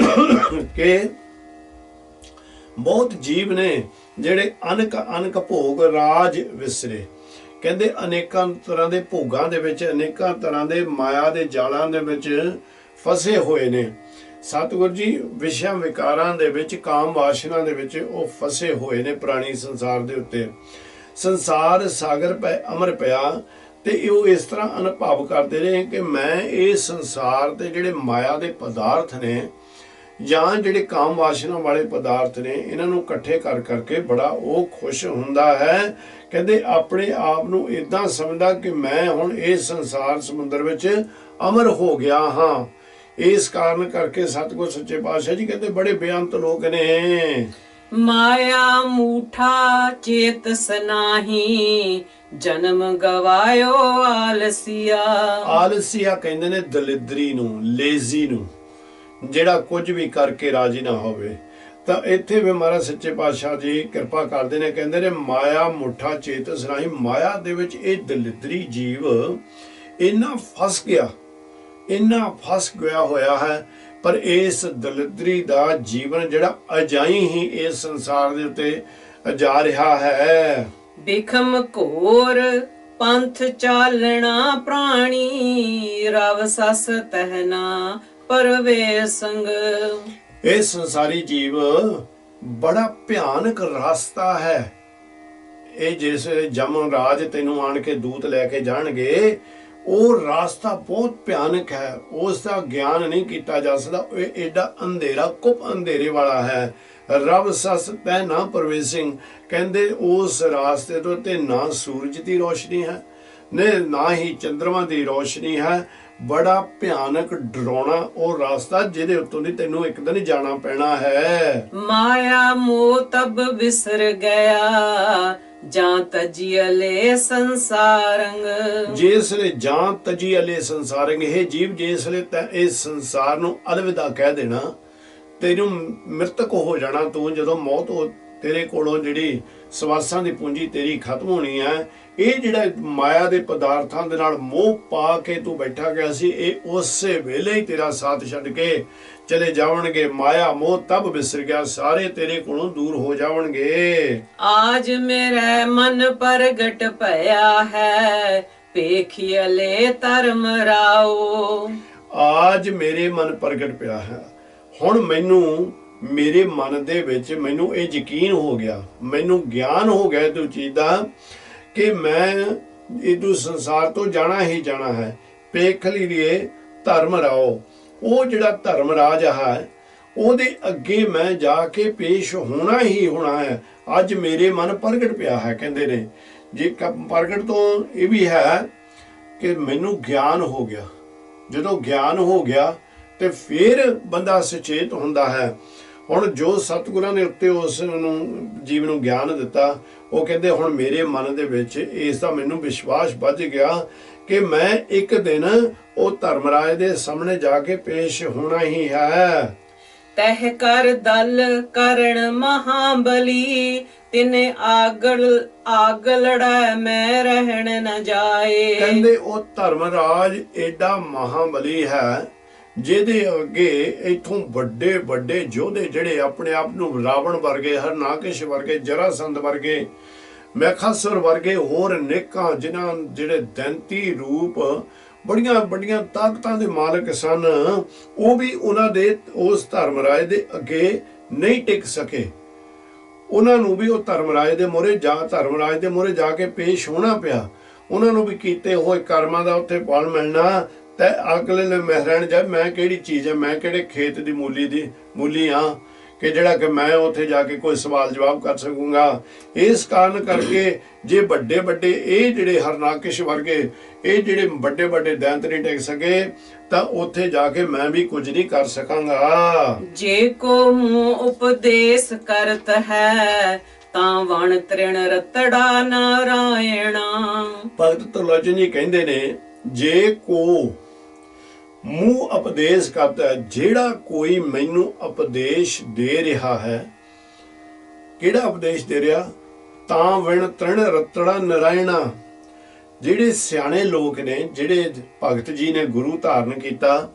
ਕਿ ਬਹੁਤ ਜੀਵ ਨੇ ਜਿਹੜੇ ਅਨਕ ਭੋਗ ਰਾਜ ਵਿਸਰੇ। ਕਹਿੰਦੇ ਅਨੇਕਾਂ ਤਰ੍ਹਾਂ ਦੇ ਭੋਗਾਂ ਦੇ ਵਿੱਚ, ਅਨੇਕਾਂ ਤਰ੍ਹਾਂ ਦੇ ਮਾਇਆ ਦੇ ਜਾਲਾਂ ਦੇ ਵਿੱਚ ਫਸੇ ਹੋਏ ਨੇ। ਸਤਿਗੁਰ ਜੀ ਵਿਸ਼ਿਆਂ ਵਿਕਾਰਾਂ ਦੇ ਵਿੱਚ, ਕਾਮ ਵਾਸ਼ਨਾ ਦੇ ਵਿੱਚ ਉਹ ਫਸੇ ਹੋਏ ਨੇ ਪ੍ਰਾਣੀ ਸੰਸਾਰ ਦੇ ਉੱਤੇ। ਸੰਸਾਰ ਸਾਗਰ ਪੈ ਅਮਰ ਪਿਆ, ਤੇ ਉਹ ਇਸ ਤਰ੍ਹਾਂ ਅਨੁਭਵ ਕਰਦੇ ਨੇ ਕਿ ਮੈਂ ਇਹ ਸੰਸਾਰ ਤੇ ਜਿਹੜੇ ਮਾਇਆ ਦੇ ਪਦਾਰਥ ਨੇ, ਜਾਂ ਜਿਹੜੇ ਕਾਮ ਵਾਸ਼ਨਾ ਵਾਲੇ ਪਦਾਰਥ ਨੇ, ਇਹਨਾਂ ਨੂੰ ਇਕੱਠੇ ਕਰ ਕਰਕੇ ਬੜਾ ਉਹ ਖੁਸ਼ ਹੁੰਦਾ ਹੈ। ਕਹਿੰਦੇ ਆਪਣੇ ਆਪ ਨੂੰ ਇਦਾਂ ਸਮਝਦਾ ਕਿ ਮੈਂ ਹੁਣ ਇਸ ਸੰਸਾਰ ਸਮੁੰਦਰ ਵਿੱਚ ਅਮਰ ਹੋ ਗਿਆ ਹਾਂ। ਇਸ ਕਾਰਨ ਕਰਕੇ ਸਤਿਗੁਰ ਸੱਚੇ ਪਾਤਸ਼ਾਹ ਜੀ ਕਹਿੰਦੇ ਬੜੇ ਬੇਅੰਤ ਲੋਕ ਨੇ। ਮਾਇਆ ਮੂਠਾ ਚੇਤ ਸਨਾਹੀ, ਜਨਮ ਗਵਾਇਓ ਆਲਸੀਆ। ਆਲਸੀਆ ਕਹਿੰਦੇ ਨੇ ਦਲਿਦਰੀ ਨੂੰ, ਲੇਜ਼ੀ ਨੂੰ, ਜਿਹੜਾ ਕੁਝ ਵੀ ਕਰਕੇ ਰਾਜੀ ਨਾ ਹੋਵੇ। ਤਾਂ ਇੱਥੇ ਵੀ ਮਹਾਰਾਜ ਸੱਚੇ ਪਾਤਸ਼ਾਹ ਜੀ ਕਿਰਪਾ ਕਰਦੇ ਨੇ, ਕਹਿੰਦੇ ਨੇ ਮਾਇਆ ਮੁੱਠਾ ਚੇਤ ਸਨਾਹੀ, ਮਾਇਆ ਦੇ ਵਿੱਚ ਇਹ ਦਲਿਦਰੀ ਜੀਵ ਇੰਨਾ ਫਸ ਗਿਆ ਹੋਇਆ ਹੈ। ਪਰ ਇਸ ਦਲਿਦਰੀ ਦਾ ਜੀਵਨ ਜਿਹੜਾ ਅਜਾਈ ਹੀ ਇਸ ਸੰਸਾਰ ਦੇ ਉੱਤੇ ਜਾ ਰਿਹਾ ਹੈ। ਬਿਖਮ ਘੋਰ ਪੰਥ ਚਾਲਣਾ ਪ੍ਰਾਣੀ, ਰਵ ਸਸ ਤਹਿਨਾ ਪਰਵੇ ਸੰਗ। ਇਹ ਸੰਸਾਰੀ ਜੀਵ ਬੜਾ ਭਿਆਨਕ ਰਸਤਾ ਹੈ। ਇਹ ਜਿਸ ਜਮਨ ਰਾਜ ਤੈਨੂੰ ਆਣ ਕੇ ਦੂਤ ਲੈ ਕੇ ਜਾਣਗੇ, ਉਹ ਰਾਸਤਾ ਬਹੁਤ ਭਿਆਨਕ ਹੈ, ਉਸ ਦਾ ਗਿਆਨ ਨਹੀਂ ਕੀਤਾ ਜਾ ਸਕਦਾ। ਇਹ ਏਡਾ ਅੰਧੇਰਾ, ਕੁਪ ਅੰਧੇਰੇ ਵਾਲਾ ਹੈ। ਰਬ ਸਸ ਤੈ ਨਾ ਪ੍ਰਵੇਸ਼ ਸਿੰਘ, ਕਹਿੰਦੇ ਉਸ ਰਾਸਤੇ ਤੋਂ ਤੇ ਨਾ ਸੂਰਜ ਦੀ ਰੋਸ਼ਨੀ ਹੈ, ਨਾ ਹੀ ਚੰਦਰਮਾ ਦੀ ਰੋਸ਼ਨੀ ਹੈ। ਬੜਾ ਭਿਆਨਕ ਡਰਾਉਣਾ ਉਹ ਰਾਸਤਾ, ਜਿਹਦੇ ਉੱਤੋਂ ਦੀ ਤੈਨੂੰ ਇੱਕ ਦਿਨ ਜਾਣਾ ਪੈਣਾ ਹੈ। ਮਾਇਆ ਮੋਹ ਤਬ ਵਿਸਰ ਗਿਆ, ਜਾਂ ਤਜੀ ਅਲੇ ਸੰਸਾਰੰਗ। ਜਿਸਲੇ ਜਾਂ ਤਜੀ ਅਲੇ ਸੰਸਾਰੰਗ, ਇਹ ਜੀਵ ਜਿਸਲੇ ਤੈਂ ਇਸ ਸੰਸਾਰ ਨੂੰ ਅਲਵਿਦਾ ਕਹਿ ਦੇਣਾ, ਤੈਨੂੰ ਮ੍ਰਿਤਕ ਹੋ ਜਾਣਾ ਤੂੰ, ਜਦੋਂ ਮੌਤ ਤੇਰੇ ਕੋਲੋਂ ਜਿਹੜੀ ਸਵਾਸਾਂ ਦੀ ਪੂੰਜੀ ਤੇਰੀ ਖਤਮ ਹੋਣੀ ਹੈ। ਇਹ ਜਿਹੜਾ ਮਾਇਆ ਦੇ ਪਦਾਰਥਾਂ ਦੇ ਨਾਲ ਮੋਹ ਪਾ ਕੇ ਤੂੰ ਬੈਠਾ ਗਿਆ ਸੀ, ਇਹ ਉਸੇ ਵੇਲੇ ਹੀ ਤੇਰਾ ਸਾਥ ਛੱਡ ਕੇ ਚਲੇ ਜਾਵਣਗੇ। ਮਾਇਆ ਮੋਹ ਤਬ ਵਿਸਰ ਗਿਆ, ਸਾਰੇ ਤੇਰੇ ਕੋਲੋਂ ਦੂਰ ਹੋ ਜਾਵਣਗੇ। ਆਜ ਮੇਰੇ ਮਨ ਪ੍ਰਗਟ ਭਇਆ ਹੈ, ਪੇਖੀਲੇ ਧਰਮ ਰਾਓ। ਆਜ ਮੇਰੇ ਮਨ ਪ੍ਰਗਟ ਪਿਆ ਹੈ, ਹੁਣ ਮੈਨੂੰ ਮੇਰੇ ਮਨ ਦੇ ਵਿੱਚ ਮੈਨੂੰ ਇਹ ਯਕੀਨ ਹੋ ਗਿਆ, ਮੈਨੂੰ ਗਿਆਨ ਹੋ ਗਿਆ ਇਸ ਚੀਜ਼ ਦਾ ਕਿ ਮੈਂ ਇਹਦੂ ਸੰਸਾਰ ਤੋਂ ਜਾਣਾ ਹੀ ਜਾਣਾ ਹੈ। ਪੇਖ ਲਈਏ ਧਰਮ ਰਾਓ, ਉਹ ਜਿਹੜਾ ਧਰਮ ਰਾਜ ਹੈ ਉਹਦੇ ਅੱਗੇ ਮੈਂ ਜਾ ਕੇ ਪੇਸ਼ ਹੋਣਾ ਹੀ ਹੋਣਾ ਹੈ। ਅੱਜ ਮੇਰੇ ਮਨ ਪ੍ਰਗਟ ਪਿਆ ਹੈ। ਕਹਿੰਦੇ ਨੇ ਜੇ ਪ੍ਰਗਟ ਤੋਂ ਇਹ ਵੀ ਹੈ ਕਿ ਮੈਨੂੰ ਗਿਆਨ ਹੋ ਗਿਆ। ਜਦੋਂ ਗਿਆਨ ਹੋ ਗਿਆ ਤੇ ਫਿਰ ਬੰਦਾ ਸੁਚੇਤ ਹੁੰਦਾ ਹੈ। ਹੁਣ ਜੋ ਸਤਿਗੁਰਾਂ ਨੇ ਉੱਤੇ ਉਸ ਨੂੰ ਜੀਵ ਨੂੰ ਗਿਆਨ ਦਿੱਤਾ, ਉਹ ਕਹਿੰਦੇ ਹੁਣ ਮੇਰੇ ਮਨ ਦੇ ਵਿੱਚ ਇਸ ਦਾ ਮੈਨੂੰ ਵਿਸ਼ਵਾਸ ਵੱਧ ਗਿਆ ਕਿ ਮੈਂ ਇੱਕ ਦਿਨ ਉਹ ਧਰਮਰਾਜ ਦੇ ਸਾਹਮਣੇ ਜਾ ਕੇ ਪੇਸ਼ ਹੋਣਾ ਹੀ ਹੈ। ਤਹਿ ਕਰ ਦਲ ਕਰਨ ਮਹਾਬਲੀ, ਤਿਨੇ ਆਗ ਲੜਾ ਮੈਂ ਰਹਿਣ ਨ ਜਾਏ। ਕਹਿੰਦੇ ਉਹ ਧਰਮਰਾਜ ਏਡਾ ਮਹਾਬਲੀ ਹੈ ਜਿਹਦੇ ਅੱਗੇ ਇਥੋਂ ਵੱਡੇ ਵੱਡੇ ਯੋਧੇ ਜਿਹੜੇ ਆਪਣੇ ਆਪ ਨੂੰ ਰਾਵਣ ਵਰਗੇ, ਹਰਨਾਕਸ਼ ਵਰਗੇ, ਜਰਾਸੰਧ ਵਰਗੇ, ਮੈਖਾਸੁਰ ਵਰਗੇ ਹੋਰ ਅਨੇਕਾਂ ਜਿਨ੍ਹਾਂ ਜਿਹੜੇ ਦੈਂਤੀ ਰੂਪ ਬੜੀਆਂ ਵੱਡੀਆਂ ਤਾਕਤਾਂ ਦੇ ਮਾਲਕ ਸਨ, ਉਹ ਵੀ ਉਹਨਾਂ ਦੇ ਉਸ ਧਰਮਰਾਜ ਦੇ ਅੱਗੇ ਨਹੀਂ ਟਿਕ ਸਕੇ। ਉਹਨਾਂ ਨੂੰ ਵੀ ਉਹ ਧਰਮਰਾਜ ਦੇ ਮੂਹਰੇ ਜਾ ਕੇ ਪੇਸ਼ ਹੋਣਾ ਪਿਆ। ਉਹਨਾਂ ਨੂੰ ਵੀ ਕੀਤੇ ਹੋਏ ਕਰਮਾਂ ਦਾ ਉੱਥੇ ਫਲ ਮਿਲਣਾ। ਤੇ ਅਗਲੇ ਨੇ ਮਹਿਰਣ ਜਾ ਮੈਂ ਕਿਹੜੀ ਚੀਜ਼ ਹੈ, ਮੈਂ ਕਿਹੜੇ ਖੇਤ ਦੀ ਮੂਲੀ ਹਾਂ ਕਿ ਜਿਹੜਾ ਕਿ ਮੈਂ ਉੱਥੇ ਜਾ ਕੇ ਕੋਈ ਸਵਾਲ ਜਵਾਬ ਕਰ ਸਕੂੰਗਾ। ਇਸ ਕਾਰਨ ਕਰਕੇ ਜੇ ਵੱਡੇ ਵੱਡੇ ਇਹ ਜਿਹੜੇ ਹਰਨਾਕਸ਼ ਵਰਗੇ ਇਹ ਜਿਹੜੇ ਵੱਡੇ ਵੱਡੇ ਦੈਂਤ ਨਹੀਂ ਟਿਕ ਸਕੇ ਤਾਂ ਉੱਥੇ ਜਾ ਕੇ ਮੈਂ ਵੀ ਕੁਝ ਨਹੀਂ ਕਰ ਸਕਾਂਗਾ। ਜੇ ਕੋ ਮੂੰ ਉਪਦੇਸ਼ ਕਰਤ ਹੈ ਤਾਂ ਵਣ ਤ੍ਰਿਣ ਰਤੜਾ ਨਾਰਾਇਣਾ। ਭਗਤ ਤਰਲੋਚਨ ਜੀ ਕਹਿੰਦੇ ਨੇ ਜੇ ਕੋ ਮੂੰਹ ਉਪਦੇਸ਼ ਕਰਦਾ ਹੈ, ਜਿਹੜਾ ਕੋਈ ਮੈਨੂੰ ਉਪਦੇਸ਼ ਦੇ ਰਿਹਾ ਹੈ, ਕਿਹੜਾ ਉਪਦੇਸ਼ ਦੇ ਰਿਹਾ? ਤਾਂ ਵਿਣ ਤ੍ਰਿਣ ਰਤੜਾ ਨਾਰਾਇਣਾ। ਜਿਹੜੇ ਸਿਆਣੇ ਲੋਕ ਨੇ, ਜਿਹੜੇ ਭਗਤ ਜੀ ਨੇ ਗੁਰੂ ਧਾਰਨ ਕੀਤਾ,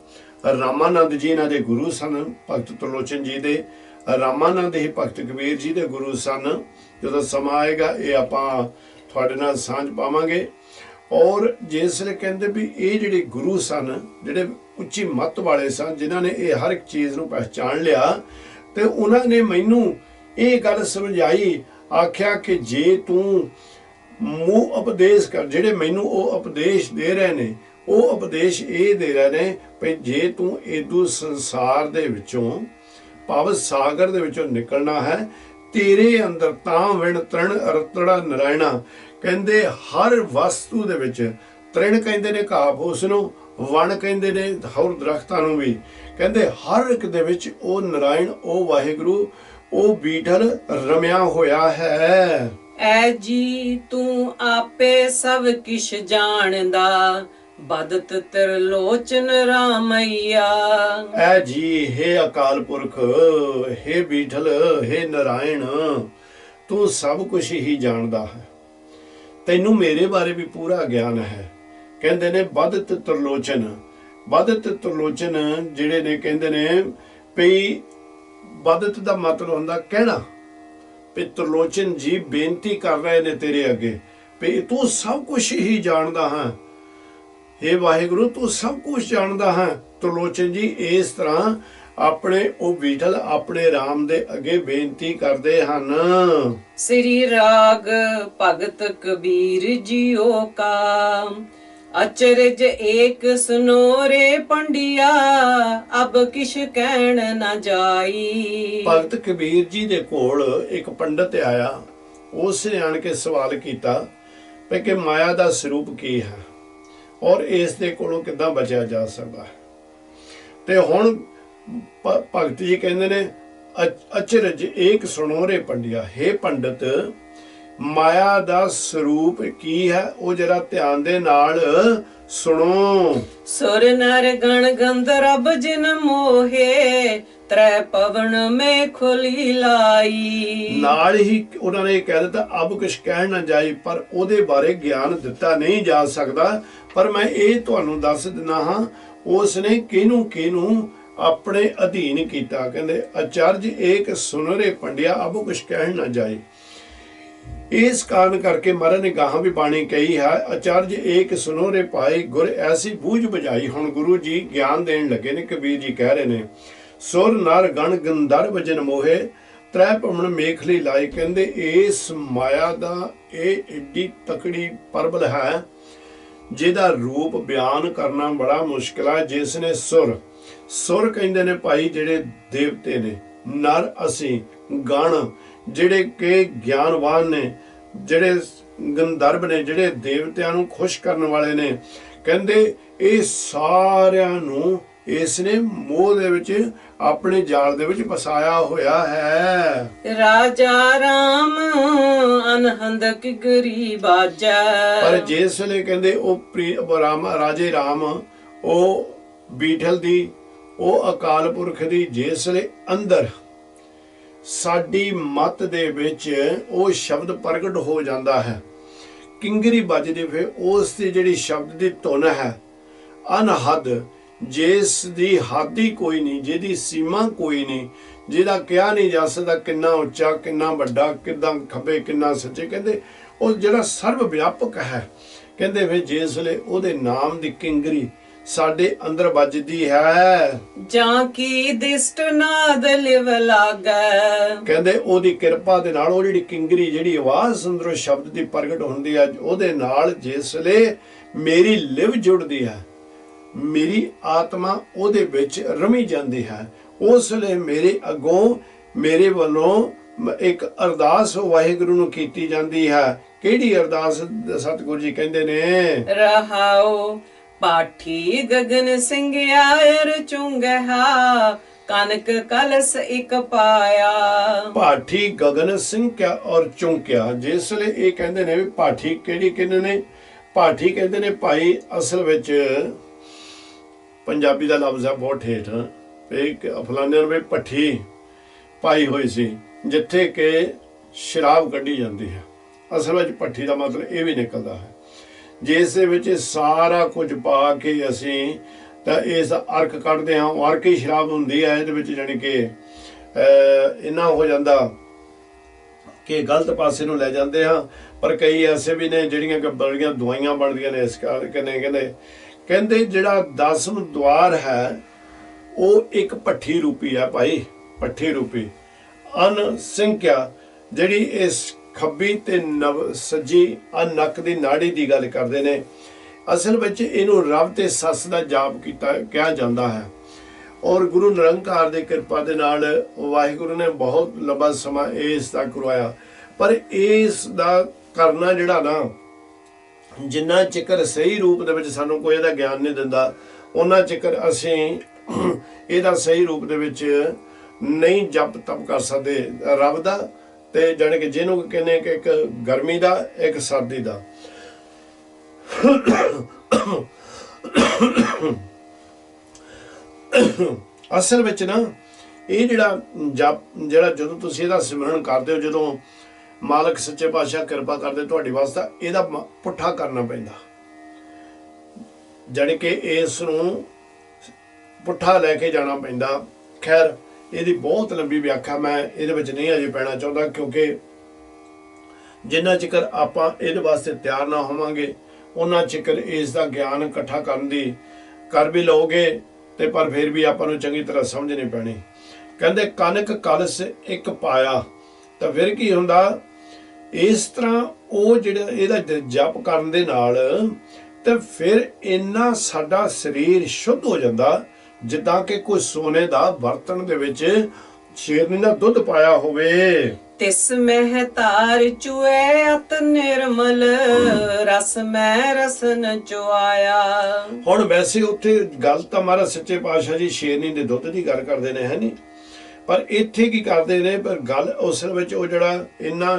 ਰਾਮਾਨੰਦ ਜੀ ਇਹਨਾਂ ਦੇ ਗੁਰੂ ਸਨ, ਭਗਤ ਤਰਲੋਚਨ ਜੀ ਦੇ। ਰਾਮਾਨੰਦ ਹੀ ਭਗਤ ਕਬੀਰ ਜੀ ਦੇ ਗੁਰੂ ਸਨ। ਜਦੋਂ ਸਮਾਂ ਆਏਗਾ ਇਹ ਆਪਾਂ ਤੁਹਾਡੇ ਨਾਲ ਸਾਂਝ ਪਾਵਾਂਗੇ। ਔਰ ਜਿਸ ਵੇਲੇ ਕਹਿੰਦੇ ਵੀ ਇਹ ਜਿਹੜੇ ਗੁਰੂ ਸਨ, ਜਿਹੜੇ ਉੱਚੀ ਮੱਤ ਵਾਲੇ ਸਨ, ਜਿਨ੍ਹਾਂ ਨੇ ਇਹ ਹਰ ਇੱਕ ਚੀਜ਼ ਨੂੰ ਪਹਿਚਾਣ ਲਿਆ, ਤੇ ਉਹਨਾਂ ਨੇ ਮੈਨੂੰ ਇਹ ਗੱਲ ਸਮਝਾਈ, ਆਖਿਆ ਕਿ ਜੇ ਤੂੰ ਮੂੰਹ ਉਪਦੇਸ਼ ਕਰ, ਜਿਹੜੇ ਮੈਨੂੰ ਉਹ ਉਪਦੇਸ਼ ਦੇ ਰਹੇ ਨੇ, ਉਹ ਉਪਦੇਸ਼ ਇਹ ਦੇ ਰਹੇ ਨੇ ਵੀ ਜੇ ਤੂੰ ਇਦੂ ਸੰਸਾਰ ਦੇ ਵਿੱਚੋਂ, ਭਵ ਸਾਗਰ ਦੇ ਵਿੱਚੋਂ ਨਿਕਲਣਾ ਹੈ, ਤੇਰੇ ਅੰਦਰ ਤਾਂ ਵਿਣ ਤ੍ਰਿਣ ਰਤੜਾ ਨਾਰਾਇਣਾ। ਕਹਿੰਦੇ ਹਰ ਵਸਤੂ ਦੇ ਵਿੱਚ, ਤ੍ਰਿਣ ਕਹਿੰਦੇ ਨੇ ਘਾਹ ਫੂਸ ਨੂੰ, ਵਣ ਕਹਿੰਦੇ ਨੇ ਹੋਰ ਦਰਖਤਾਂ ਨੂੰ ਵੀ, ਕਹਿੰਦੇ ਹਰ ਇੱਕ ਦੇ ਵਿੱਚ ਉਹ ਨਾਰਾਇਣ, ਉਹ ਵਾਹਿਗੁਰੂ, ਉਹ ਬੀਠਲ ਰਮਿਆ ਹੋਇਆ ਹੈ। ਐ ਜੀ ਤੂੰ ਆਪੇ ਸਭ ਕਿਛ ਜਾਣਦਾ, ਬਦਤ ਤਿਰਲੋਚਨ ਰਾਮਈਆ। ਐ ਜੀ ਹੇ ਅਕਾਲ ਪੁਰਖ, ਹੇ ਬੀਠਲ, ਹੇ ਨਾਰਾਇਣ, ਤੂੰ ਸਭ ਕੁਝ ਹੀ ਜਾਣਦਾ ਹੈ, ਤੈਨੂੰ ਮੇਰੇ ਬਾਰੇ ਵੀ ਪੂਰਾ ਗਿਆਨ ਹੈ। ਕਹਿੰਦੇ ਨੇ ਬਦਤ ਤਿਰਲੋਚਨ। ਬਦਤ ਤਿਰਲੋਚਨ ਜਿਹੜੇ ਨੇ ਕਹਿੰਦੇ ਨੇ ਵੀ ਬਦਤ ਦਾ ਮਤਲਬ ਹੁੰਦਾ ਕਹਿਣਾ, ਵੀ ਤਿਰਲੋਚਨ ਜੀ ਬੇਨਤੀ ਕਰ ਰਹੇ ਨੇ ਤੇਰੇ ਅੱਗੇ ਵੀ ਤੂੰ ਸਭ ਕੁਝ ਹੀ ਜਾਣਦਾ ਹੈ, ਹੇ ਵਾਹਿਗੁਰੂ ਤੂੰ ਸਭ ਕੁਝ ਜਾਣਦਾ ਹੈ। ਤਿਰਲੋਚਨ ਜੀ ਇਸ ਤਰ੍ਹਾਂ ਆਪਣੇ ਉਹ ਬੀਠਲ ਆਪਣੇ ਰਾਮ ਦੇ ਅੱਗੇ ਬੇਨਤੀ ਕਰਦੇ ਹਨ। ਸ੍ਰੀ ਰਾਗ ਭਗਤ ਕਬੀਰ ਜੀਓ ਕਾ, ਅਚਰਜ ਏਕ ਸੁਨੋ ਰੇ ਪੰਡਿਆ, ਅਬ ਕਿਛ ਕਹਿਣ ਨਾ ਜਾਈ। ਭਗਤ ਕਬੀਰ ਜੀ ਦੇ ਕੋਲ ਇੱਕ ਪੰਡਤ ਆਇਆ, ਉਸ ਨੇ ਆਣ ਕੇ ਸਵਾਲ ਕੀਤਾ ਕਿ ਮਾਇਆ ਦਾ ਸਰੂਪ ਕੀ ਹੈ ਔਰ ਇਸ ਦੇ ਕੋਲੋਂ ਕਿੱਦਾਂ ਬਚਿਆ ਜਾ ਸਕਦਾ ਹੈ। ਤੇ ਹੁਣ ਭਗਤ ਜੀ ਕਹਿੰਦੇ ਨੇ ਅਚਰਜ ਏਕ ਸੁਣੋ ਰੇ ਪੰਡਿਆ, ਹੇ ਪੰਡਤ ਮਾਇਆ ਦਾ ਸਰੂਪ ਕੀ ਹੈ ਉਹ ਜਰਾ ਧਿਆਨ ਦੇ ਨਾਲ ਸੁਣੋ। ਸੁਰ ਨਰ ਗਣ ਗੰਧਰਵ ਜਿਨ ਮੋਹੇ, ਤ੍ਰੈ ਪਵਨ ਮੇ ਖੁਲੀ ਲਾਈ। ਨਾਲ ਹੀ ਉਹਨਾਂ ਨੇ ਕਹਿ ਦਿੱਤਾ ਅਬ ਕੁਛ ਕਹਿਣ ਨਾ ਜਾਈ, ਪਰ ਉਹਦੇ ਬਾਰੇ ਗਿਆਨ ਦਿੱਤਾ ਨਹੀਂ ਜਾ ਸਕਦਾ। ਪਰ ਮੈਂ ਇਹ ਤੁਹਾਨੂੰ ਦੱਸ ਦਿੰਦਾ ਹਾਂ ਉਸ ਨੇ ਕਿਹਨੂੰ ਆਪਣੇ ਅਧੀਨ ਕੀਤਾ। ਕਹਿੰਦੇ ਅਚਰਜ ਏਕ ਸੁਨਰੇ ਪੰਡਿਆ, ਅਬ ਕੁਛ ਕਹਿਣ ਨਾ ਜਾਈ। ਇਸ ਕਾਰਨ ਕਰਕੇ ਮਹਾਰਾਜ ਨੇ ਗਾਹਾਂ ਵੀ ਬਾਣੀ ਕਹੀ ਹੈ, ਅਚਰਜ ਏਕ ਸੁਨੋਰੇ ਪਾਏ ਗੁਰ ਐਸੀ ਬੂਝ ਬੁਝਾਈ। ਹੁਣ ਗੁਰੂ ਜੀ ਗਿਆਨ ਦੇਣ ਲੱਗੇ ਨੇ, ਕਬੀਰ ਜੀ ਕਹਿ ਰਹੇ ਨੇ ਸੁਰ ਨਰ ਗਣ ਗੰਧਰਵ ਜਨ ਮੋਹੇ, ਤ੍ਰੈ ਪਵਨ ਮੇਖਲੀ ਲਾਈ। ਕਹਿੰਦੇ ਇਸ ਮਾਇਆ ਦਾ ਇਹ ਏਡੀ ਤਕੜੀ ਪਰਬਲ ਹੈ ਜਿਹਦਾ ਰੂਪ ਬਿਆਨ ਕਰਨਾ ਬੜਾ ਮੁਸ਼ਕਿਲ ਹੈ। ਜਿਸ ਨੇ ਸੁਰ ਕਹਿੰਦੇ ਨੇ ਭਾਈ ਜਿਹੜੇ ਦੇਵਤੇ ਨੇ, ਨਰ ਅਸੀਂ, ਗਣ ਜਿਹੜੇ ਕਿ ਗਿਆਨਵਾਨ ਨੇ, ਜਿਹੜੇ ਗੰਧਰਵ ਨੇ ਜਿਹੜੇ ਦੇਵਤਿਆਂ ਨੂੰ ਖੁਸ਼ ਕਰਨ ਵਾਲੇ ਨੇ, ਕਹਿੰਦੇ ਇਹ ਸਾਰਿਆਂ ਨੂੰ ਇਸ ਨੇ ਮੋਹ ਦੇ ਵਿੱਚ ਆਪਣੇ ਜਾਲ ਦੇ ਵਿੱਚ ਫਸਾਇਆ ਹੋਇਆ ਹੈ। ਰਾਜਾ ਰਾਮ ਅਨਹੰਦ ਕੀ ਗਰੀਬਾਜਾ। ਪਰ ਜਿਸ ਵੇਲੇ ਕਹਿੰਦੇ ਉਹ ਰਾਜੇ ਰਾਮ, ਉਹ ਬੀਠਲ ਦੀ, ਉਹ ਅਕਾਲ ਪੁਰਖ ਦੀ ਜਿਸ ਵੇਲੇ ਅੰਦਰ ਸਾਡੀ ਮੱਤ ਦੇ ਵਿੱਚ ਉਹ ਸ਼ਬਦ ਪ੍ਰਗਟ ਹੋ ਜਾਂਦਾ ਹੈ, ਕਿੰਗਰੀ ਵੱਜਦੀ, ਫਿਰ ਉਸ ਦੀ ਜਿਹੜੀ ਸ਼ਬਦ ਦੀ ਧੁਨ ਹੈ ਅਨਹਦ, ਜਿਸ ਦੀ ਹੱਦ ਹੀ ਕੋਈ ਨਹੀਂ, ਜਿਹਦੀ ਸੀਮਾ ਕੋਈ ਨਹੀਂ, ਜਿਹਦਾ ਕਿਹਾ ਨਹੀਂ ਜਾ ਸਕਦਾ ਕਿੰਨਾ ਉੱਚਾ ਕਿੰਨਾ ਵੱਡਾ, ਕਿੱਦਾਂ ਖੱਬੇ ਕਿੰਨਾ ਸੱਜੇ। ਕਹਿੰਦੇ ਉਹ ਜਿਹੜਾ ਸਰਵ ਵਿਆਪਕ ਹੈ। ਕਹਿੰਦੇ ਫਿਰ ਜਿਸ ਵੇਲੇ ਉਹਦੇ ਨਾਮ ਦੀ ਕਿੰਗਰੀ ਸਾਡੇ ਅੰਦਰ ਵੱਜਦੀ ਹੈ, ਜਾਂ ਕੀ ਦਿਸਟ ਨਾਦ ਲਿਵ ਲਾਗੈ। ਕਹਿੰਦੇ ਉਹਦੀ ਕਿਰਪਾ ਦੇ ਨਾਲ ਉਹ ਜਿਹੜੀ ਕਿੰਗਰੀ, ਜਿਹੜੀ ਆਵਾਜ਼ ਅੰਦਰੋਂ ਸ਼ਬਦ ਦੀ ਪ੍ਰਗਟ ਹੁੰਦੀ ਹੈ, ਉਹਦੇ ਨਾਲ ਜਿਸ ਵੇਲੇ ਮੇਰੀ ਲਿਵ ਜੁੜਦੀ ਹੈ, ਮੇਰੀ ਆਤਮਾ ਉਹਦੇ ਵਿੱਚ ਰਮੀ ਜਾਂਦੀ ਹੈ, ਉਸ ਵੇਲੇ ਮੇਰੇ ਅੱਗੋਂ ਮੇਰੇ ਵੱਲੋਂ ਇੱਕ ਅਰਦਾਸ ਵਾਹਿਗੁਰੂ ਨੂੰ ਕੀਤੀ ਜਾਂਦੀ ਹੈ। ਕਿਹੜੀ ਅਰਦਾਸ? ਸਤਿਗੁਰੂ ਜੀ ਕਹਿੰਦੇ ਨੇ, ਰਹਾਉ ਪਾਠੀ ਗਗਨ ਸਿੰਘਿਆ ਚੁੰਗਹਾ, ਕਨਕ ਕਲਸ ਇੱਕ ਪਾਇਆ। ਪਾਠੀ ਗਗਨ ਸਿੰਘਿਆ ਔਰ ਚੁੰਕਿਆ। ਜਿਸ ਵੇਲੇ ਇਹ ਕਹਿੰਦੇ ਨੇ ਵੀ ਪਾਠੀ ਕਿਹੜੀ ਕਹਿੰਦੇ ਨੇ? ਪਾਠੀ ਕਹਿੰਦੇ ਨੇ ਭਾਈ, ਅਸਲ ਵਿੱਚ ਪੰਜਾਬੀ ਦਾ ਲਫ਼ਜ਼ ਹੈ ਬਹੁਤ ਠੇਠ, ਇੱਕ ਫਲਾਣੇ ਨੂੰ ਵੀ ਭੱਠੀ ਪਾਈ ਹੋਈ ਸੀ ਜਿੱਥੇ ਕਿ ਸ਼ਰਾਬ ਕੱਢੀ ਜਾਂਦੀ ਹੈ। ਅਸਲ ਵਿੱਚ ਭੱਠੀ ਦਾ ਮਤਲਬ ਇਹ ਵੀ ਨਿਕਲਦਾ ਹੈ ਜਿਸ ਦੇ ਵਿੱਚ ਸਾਰਾ ਕੁਝ ਪਾ ਕੇ ਅਸੀਂ ਤਾਂ ਇਸ ਅਰਕ ਕੱਢਦੇ ਹਾਂ। ਉਹ ਅਰਕ ਹੀ ਸ਼ਰਾਬ ਹੁੰਦੀ ਹੈ। ਇਹਦੇ ਵਿੱਚ ਜਾਣੀ ਕਿ ਇੰਨਾ ਹੋ ਜਾਂਦਾ ਕਿ ਗਲਤ ਪਾਸੇ ਨੂੰ ਲੈ ਜਾਂਦੇ ਹਾਂ। ਪਰ ਕਈ ਐਸੇ ਵੀ ਨੇ ਜਿਹੜੀਆਂ ਕਿ ਬੜੀਆਂ ਦਵਾਈਆਂ ਬਣਦੀਆਂ ਨੇ। ਇਸ ਕਰਕੇ ਕਹਿੰਦੇ ਜਿਹੜਾ 10ਵਾਂ ਦੁਆਰ ਹੈ ਉਹ ਇੱਕ ਭੱਠੀ ਰੂਪੀ ਹੈ ਭਾਈ, ਭੱਠੀ ਰੂਪੀ। ਅਨਸੰਖਿਆ ਜਿਹੜੀ ਇਸ ਖੱਬੀ ਤੇ ਸੱਜੀ ਨੱਕ ਦੀ ਨਾੜੀ ਦੀ ਗੱਲ ਕਰਦੇ ਨੇ। ਅਸਲ ਵਿੱਚ ਇਹਨੂੰ ਰਬ ਤੇ ਸੱਸ ਦਾ ਜਾਪ ਕੀਤਾ ਕਿਹਾ ਜਾਂਦਾ ਹੈ। ਔਰ ਗੁਰੂ ਨਿਰੰਕਾਰ ਦੀ ਕਿਰਪਾ ਦੇ ਨਾਲ ਵਾਹਿਗੁਰੂ ਨੇ ਬਹੁਤ ਲੰਬਾ ਸਮਾਂ ਇਸ ਦਾ ਕਰਵਾਇਆ। ਪਰ ਇਸ ਦਾ ਕਰਨਾ ਜਿਹੜਾ ਨਾ, ਜਿੰਨਾ ਚਿਕਰ ਸਹੀ ਰੂਪ ਦੇ ਵਿੱਚ ਸਾਨੂੰ ਕੋਈ ਇਹਦਾ ਗਿਆਨ ਨਹੀਂ ਦਿੰਦਾ, ਉਹਨਾਂ ਚਿਕਰ ਅਸੀਂ ਇਹਦਾ ਸਹੀ ਰੂਪ ਦੇ ਵਿੱਚ ਨਹੀਂ ਜਪ ਤਪ ਕਰ ਸਕਦੇ ਰੱਬ ਦਾ। ਤੇ ਜਾਣੀ ਕਿ ਜਿਹਨੂੰ ਕਹਿੰਦੇ ਕਿ ਇੱਕ ਗਰਮੀ ਦਾ ਇੱਕ ਸਰਦੀ ਦਾ। ਅਸਲ ਵਿੱਚ ਨਾ ਇਹ ਜਿਹੜਾ ਜਪ ਜਿਹੜਾ ਜਦੋਂ ਤੁਸੀਂ ਇਹਦਾ ਸਿਮਰਨ ਕਰਦੇ ਹੋ, ਜਦੋਂ ਮਾਲਕ ਸੱਚੇ ਪਾਤਸ਼ਾਹ ਕਿਰਪਾ ਕਰਦੇ ਤੁਹਾਡੀ ਵਾਸਤੇ, ਇਹਦਾ ਪੁੱਠਾ ਕਰਨਾ ਪੈਂਦਾ। ਜਾਣੀ ਕਿ ਇਸ ਨੂੰ ਪੁੱਠਾ ਲੈ ਕੇ ਜਾਣਾ ਪੈਂਦਾ। ਖੈਰ ਇਹਦੀ ਬਹੁਤ ਲੰਬੀ ਵਿਆਖਿਆ ਮੈਂ ਇਹਦੇ ਵਿੱਚ ਨਹੀਂ ਅਜੇ ਪੈਣਾ ਚਾਹੁੰਦਾ, ਕਿਉਂਕਿ ਜਿੰਨਾ ਚਿਕਰ ਆਪਾਂ ਇਹਦੇ ਵਾਸਤੇ ਤਿਆਰ ਨਾ ਹੋਵਾਂਗੇ ਉਹਨਾਂ ਚਿਕਰ ਇਸ ਦਾ ਗਿਆਨ ਇਕੱਠਾ ਕਰਨ ਦੀ ਕਰ ਵੀ ਲਓਗੇ ਤੇ ਪਰ ਫਿਰ ਵੀ ਆਪਾਂ ਨੂੰ ਚੰਗੀ ਤਰ੍ਹਾਂ ਸਮਝ ਨਹੀਂ ਪੈਣੀ। ਕਹਿੰਦੇ ਕਨਕ ਕਲਸ ਇੱਕ ਪਾਇਆ। ਤਾਂ ਫਿਰ ਕੀ ਹੁੰਦਾ? ਇਸ ਤਰ੍ਹਾਂ ਉਹ ਜਿਹੜਾ ਇਹਦਾ ਜਪ ਕਰਨ ਦੇ ਨਾਲ ਤੇ ਫਿਰ ਇੰਨਾ ਸਾਡਾ ਸਰੀਰ ਸ਼ੁੱਧ ਹੋ ਜਾਂਦਾ ਜਿੱਦਾਂ ਕਿ ਕੋਈ ਸੋਨੇ ਦਾ ਬਰਤਨ ਦੇ ਵਿੱਚ ਸ਼ੇਰਨੀ ਦਾ ਦੁੱਧ ਪਾਇਆ ਹੋਵੇ। ਤਿਸ ਮਹਿ ਧਾਰ ਚੁਏ ਅਤ ਨਿਰਮਲ, ਰਸ ਮੈਂ ਰਸਨ ਚੁਆਇਆ। ਹੁਣ ਵੈਸੇ ਉੱਥੇ ਗੱਲ ਤਾਂ ਮਹਾਰਾਜ ਸੱਚੇ ਪਾਤਸ਼ਾਹ ਜੀ ਸ਼ੇਰਨੀ ਦੇ ਦੁੱਧ ਦੀ ਗੱਲ ਕਰਦੇ ਨੇ, ਹੈ ਨਹੀਂ? ਪਰ ਇੱਥੇ ਕੀ ਕਰਦੇ ਨੇ? ਪਰ ਗੱਲ ਉਸ ਵਿੱਚ ਉਹ ਜਿਹੜਾ ਇੰਨਾ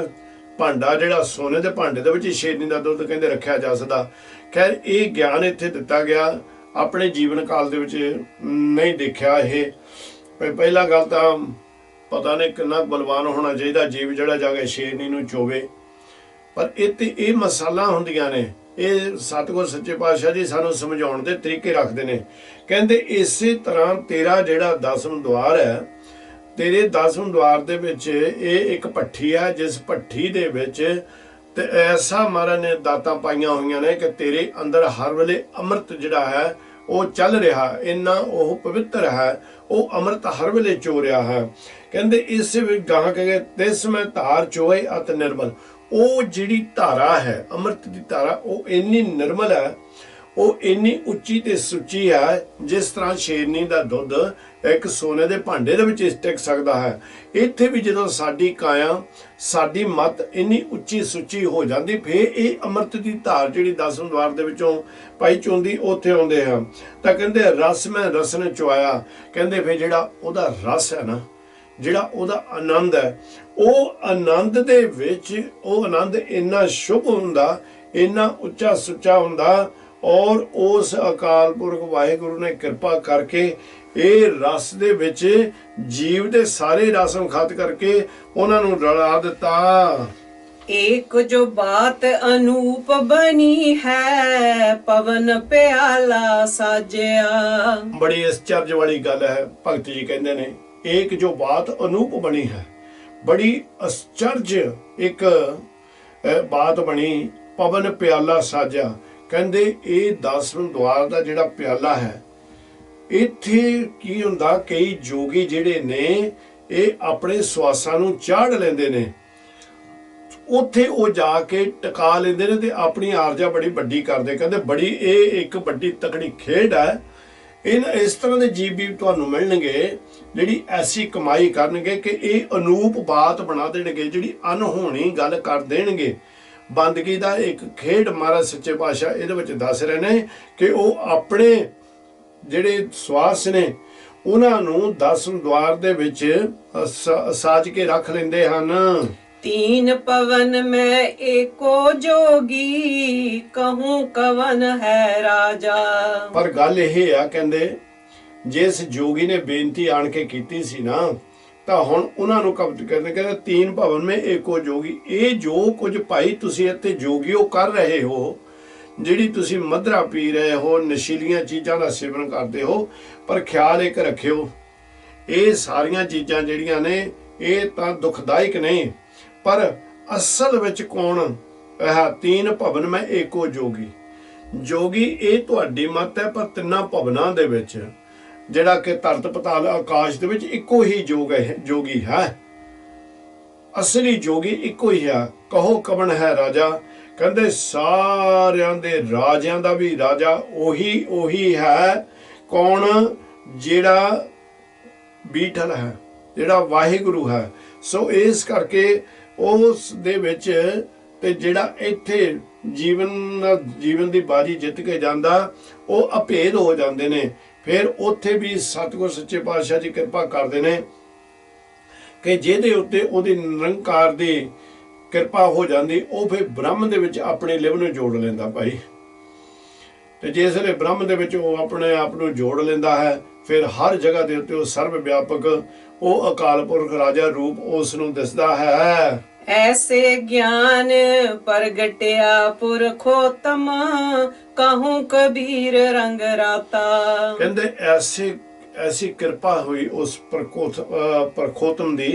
ਭਾਂਡਾ, ਜਿਹੜਾ ਸੋਨੇ ਦੇ ਭਾਂਡੇ ਦੇ ਵਿੱਚ ਸ਼ੇਰਨੀ ਦਾ ਦੁੱਧ ਕਹਿੰਦੇ ਰੱਖਿਆ ਜਾ ਸਕਦਾ। ਖੈਰ ਇਹ ਗਿਆਨ ਇੱਥੇ ਦਿੱਤਾ ਗਿਆ, ਆਪਣੇ ਜੀਵਨ ਕਾਲ ਦੇ ਵਿੱਚ ਨਹੀਂ ਦੇਖਿਆ ਇਹ। ਪਹਿਲਾ ਗੱਲ ਤਾਂ ਪਤਾ ਨਹੀਂ ਕਿੰਨਾ ਬਲਵਾਨ ਹੋਣਾ ਚਾਹੀਦਾ ਜੀਵ ਜਿਹੜਾ ਜਾ ਕੇ ਸ਼ੇਰਨੀ ਨੂੰ ਚੋਵੇ। ਪਰ ਇਹ ਮਸਾਲਾ ਹੁੰਦੀਆਂ ਨੇ। ਇਹ ਸਤਿਗੁਰ ਸੱਚੇ ਪਾਤਸ਼ਾਹ ਜੀ ਸਾਨੂੰ ਸਮਝਾਉਣ ਦੇ ਤਰੀਕੇ ਰੱਖਦੇ ਨੇ। ਕਹਿੰਦੇ ਇਸੇ ਤਰ੍ਹਾਂ ਤੇਰਾ ਜਿਹੜਾ 10ਵਾਂ ਦੁਆਰ ਹੈ, ਤੇਰੇ 10ਵਾਂ ਦੁਆਰ ਦੇ ਵਿੱਚ ਇਹ ਇੱਕ ਭੱਠੀ ਹੈ, ਜਿਸ ਭੱਠੀ ਦੇ ਵਿੱਚ ਤੇ ਐਸਾ ਮਹਾਰਾਜ ਨੇ ਦਾਤਾਂ ਪਾਈਆਂ ਹੋਈਆਂ ਨੇ ਕਿ ਤੇਰੇ ਅੰਦਰ ਹਰ ਵੇਲੇ ਅੰਮ੍ਰਿਤ ਜਿਹੜਾ ਹੈ ਉਹ ਚੱਲ ਰਿਹਾ। ਇੰਨਾ ਉਹ ਪਵਿੱਤਰ ਹੈ, ਉਹ ਅੰਮ੍ਰਿਤ ਹਰ ਵੇਲੇ ਚੋ ਰਿਹਾ ਹੈ। ਕਹਿੰਦੇ ਇਸ ਵਿੱਚ ਗਾਹ ਕਹੇ ਤਿਸ ਮੈਂ ਧਾਰ ਚੋਏ ਅਤ ਨਿਰਮਲ। ਉਹ ਜਿਹੜੀ ਧਾਰਾ ਹੈ ਅੰਮ੍ਰਿਤ ਦੀ ਧਾਰਾ, ਉਹ ਇੰਨੀ ਨਿਰਮਲ ਹੈ, ਉਹ ਇੰਨੀ ਉੱਚੀ ਤੇ ਸੁੱਚੀ ਹੈ ਜਿਸ ਤਰ੍ਹਾਂ ਸ਼ੇਰਨੀ ਦਾ ਦੁੱਧ ਇੱਕ ਸੋਨੇ ਦੇ ਭਾਂਡੇ ਦੇ ਵਿੱਚ ਟਿਕ ਸਕਦਾ ਹੈ। ਇੱਥੇ ਵੀ ਜਦੋਂ ਸਾਡੀ ਕਾਇਆ, ਸਾਡੀ ਮਤ ਇੰਨੀ ਉੱਚੀ ਸੁੱਚੀ ਹੋ ਜਾਂਦੀ, ਫਿਰ ਇਹ ਅੰਮ੍ਰਿਤ ਦੀ ਧਾਰ ਜਿਹੜੀ 10ਵਾਂ ਦੁਆਰ ਦੇ ਵਿੱਚੋਂ ਪਾਈ ਚੋਂਦੀ ਉੱਥੇ ਆਉਂਦੇ ਹਨ। ਤਾਂ ਕਹਿੰਦੇ ਰਸ ਮੈਂ ਰਸਨ ਚੁਆਇਆ। ਕਹਿੰਦੇ ਫਿਰ ਜਿਹੜਾ ਉਹਦਾ ਰਸ ਹੈ ਨਾ, ਜਿਹੜਾ ਉਹਦਾ ਆਨੰਦ ਹੈ, ਉਹ ਆਨੰਦ ਦੇ ਵਿੱਚ ਉਹ ਆਨੰਦ ਇੰਨਾ ਸ਼ੁਭ ਹੁੰਦਾ, ਇੰਨਾ ਉੱਚਾ ਸੁੱਚਾ ਹੁੰਦਾ। ਔਰ ਉਸ ਅਕਾਲ ਪੁਰਖ ਵਾਹਿਗੁਰੂ ਨੇ ਕਿਰਪਾ ਕਰਕੇ ਇਹ ਰਸ ਦੇ ਵਿੱਚ ਜੀਵ ਦੇ ਸਾਰੇ ਰਸ ਨੂੰ ਖਤ ਕਰਕੇ ਉਹਨਾਂ ਨੂੰ ਰਲਾ ਦਿੱਤਾ। एक जो बात अनूप बनी है पवन प्याला साजिया। बड़ी आश्चर्य वाली गल है। भगत जी कहते ने एक जो बात अनूप बनी है, बड़ी आश्चर्य एक बात बनी, पवन प्याला साजा। कहते ये 10वें द्वार का जिहड़ा प्याला है, इत्थे की हुंदा कई जोगी जिहड़े ने ये अपने सवासां नूं चाढ़ लैंदे ने, उत्थे वो जाके टका लेंदे ने ते अपनी आरजा बड़ी वड्डी करदे। कहंदे बड़ी ये एक वड्डी तकड़ी खेड है। इन इस तरह के जीव भी तुहानूं मिलणगे जिहड़ी ऐसी कमाई करनगे कि ये अनूप बात बना देणगे, जिहड़ी अनहोनी गल कर देणगे। बंदगी दा एक खेड महाराज सच्चे पातशाह इहदे विच दस रहे ने कि वो अपने जिहड़े सवास ने उन्हां नूं 10 द्वार दे विच साज के रख लैंदे हन। तीन पवन में एको जोगी कहूं कवन है राजा। पर गल यह है कहंदे जिस जोगी ने बेनती आण के कीती सी ना, तां हुण उन्हां नूं कबत करने कहंदे तीन भवन में एको जोगी। ये जो कुछ भाई तुसीं इत्थे जोगियो कर रहे हो, जिहड़ी तुसीं मदरा पी रहे हो, नशीलियां चीज़ां दा सेवन करते हो, पर ख्याल एक रखियो ये सारियां चीज़ां जिहड़ियां ने ये तां दुखदायक नहीं, पर असल विच कौन है? तीन भवन में एको जोगी। जोगी ये तुहाडी मत है, पर तिन्नां भवनां दे विच जिहड़ा कि धरत पताल आकाश दे विच इक्को ही जोगी है। असली जोगी इक्को ही है। कहो कवन है राजा। कहंदे सारियां दे राजियां दा भी राजा ओही है। कौन? जिहड़ा बीठल है, जिहड़ा वाहिगुरु है। सो इस करके उस दे विच ते जिहड़ा इत्थे जीवन दी बाजी जित के जांदा वो अभेद हो जांदे ने। फिर उत्थे भी सतगुर सच्चे पातशाह जी कृपा करदे ने कि जिहदे उत्ते ओहदी निरंकार दी कृपा हो जाती, वो फिर ब्रह्म दे विच अपने लिव नूं जोड़ लैंदा भाई। ते जिसले ब्रह्म दे विच वो अपने आप नूं जोड़ लैंदा है, फिर हर जगह दे उत्ते वो सर्व व्यापक वो अकाल पुरख राजा रूप उस नूं दिसदा है। ऐसे ज्ञान प्रगटिया पुरखोत्तम कहूं कबीर रंग राता। कहंदे ऐसी कृपा हुई उस प्रखोतम दी।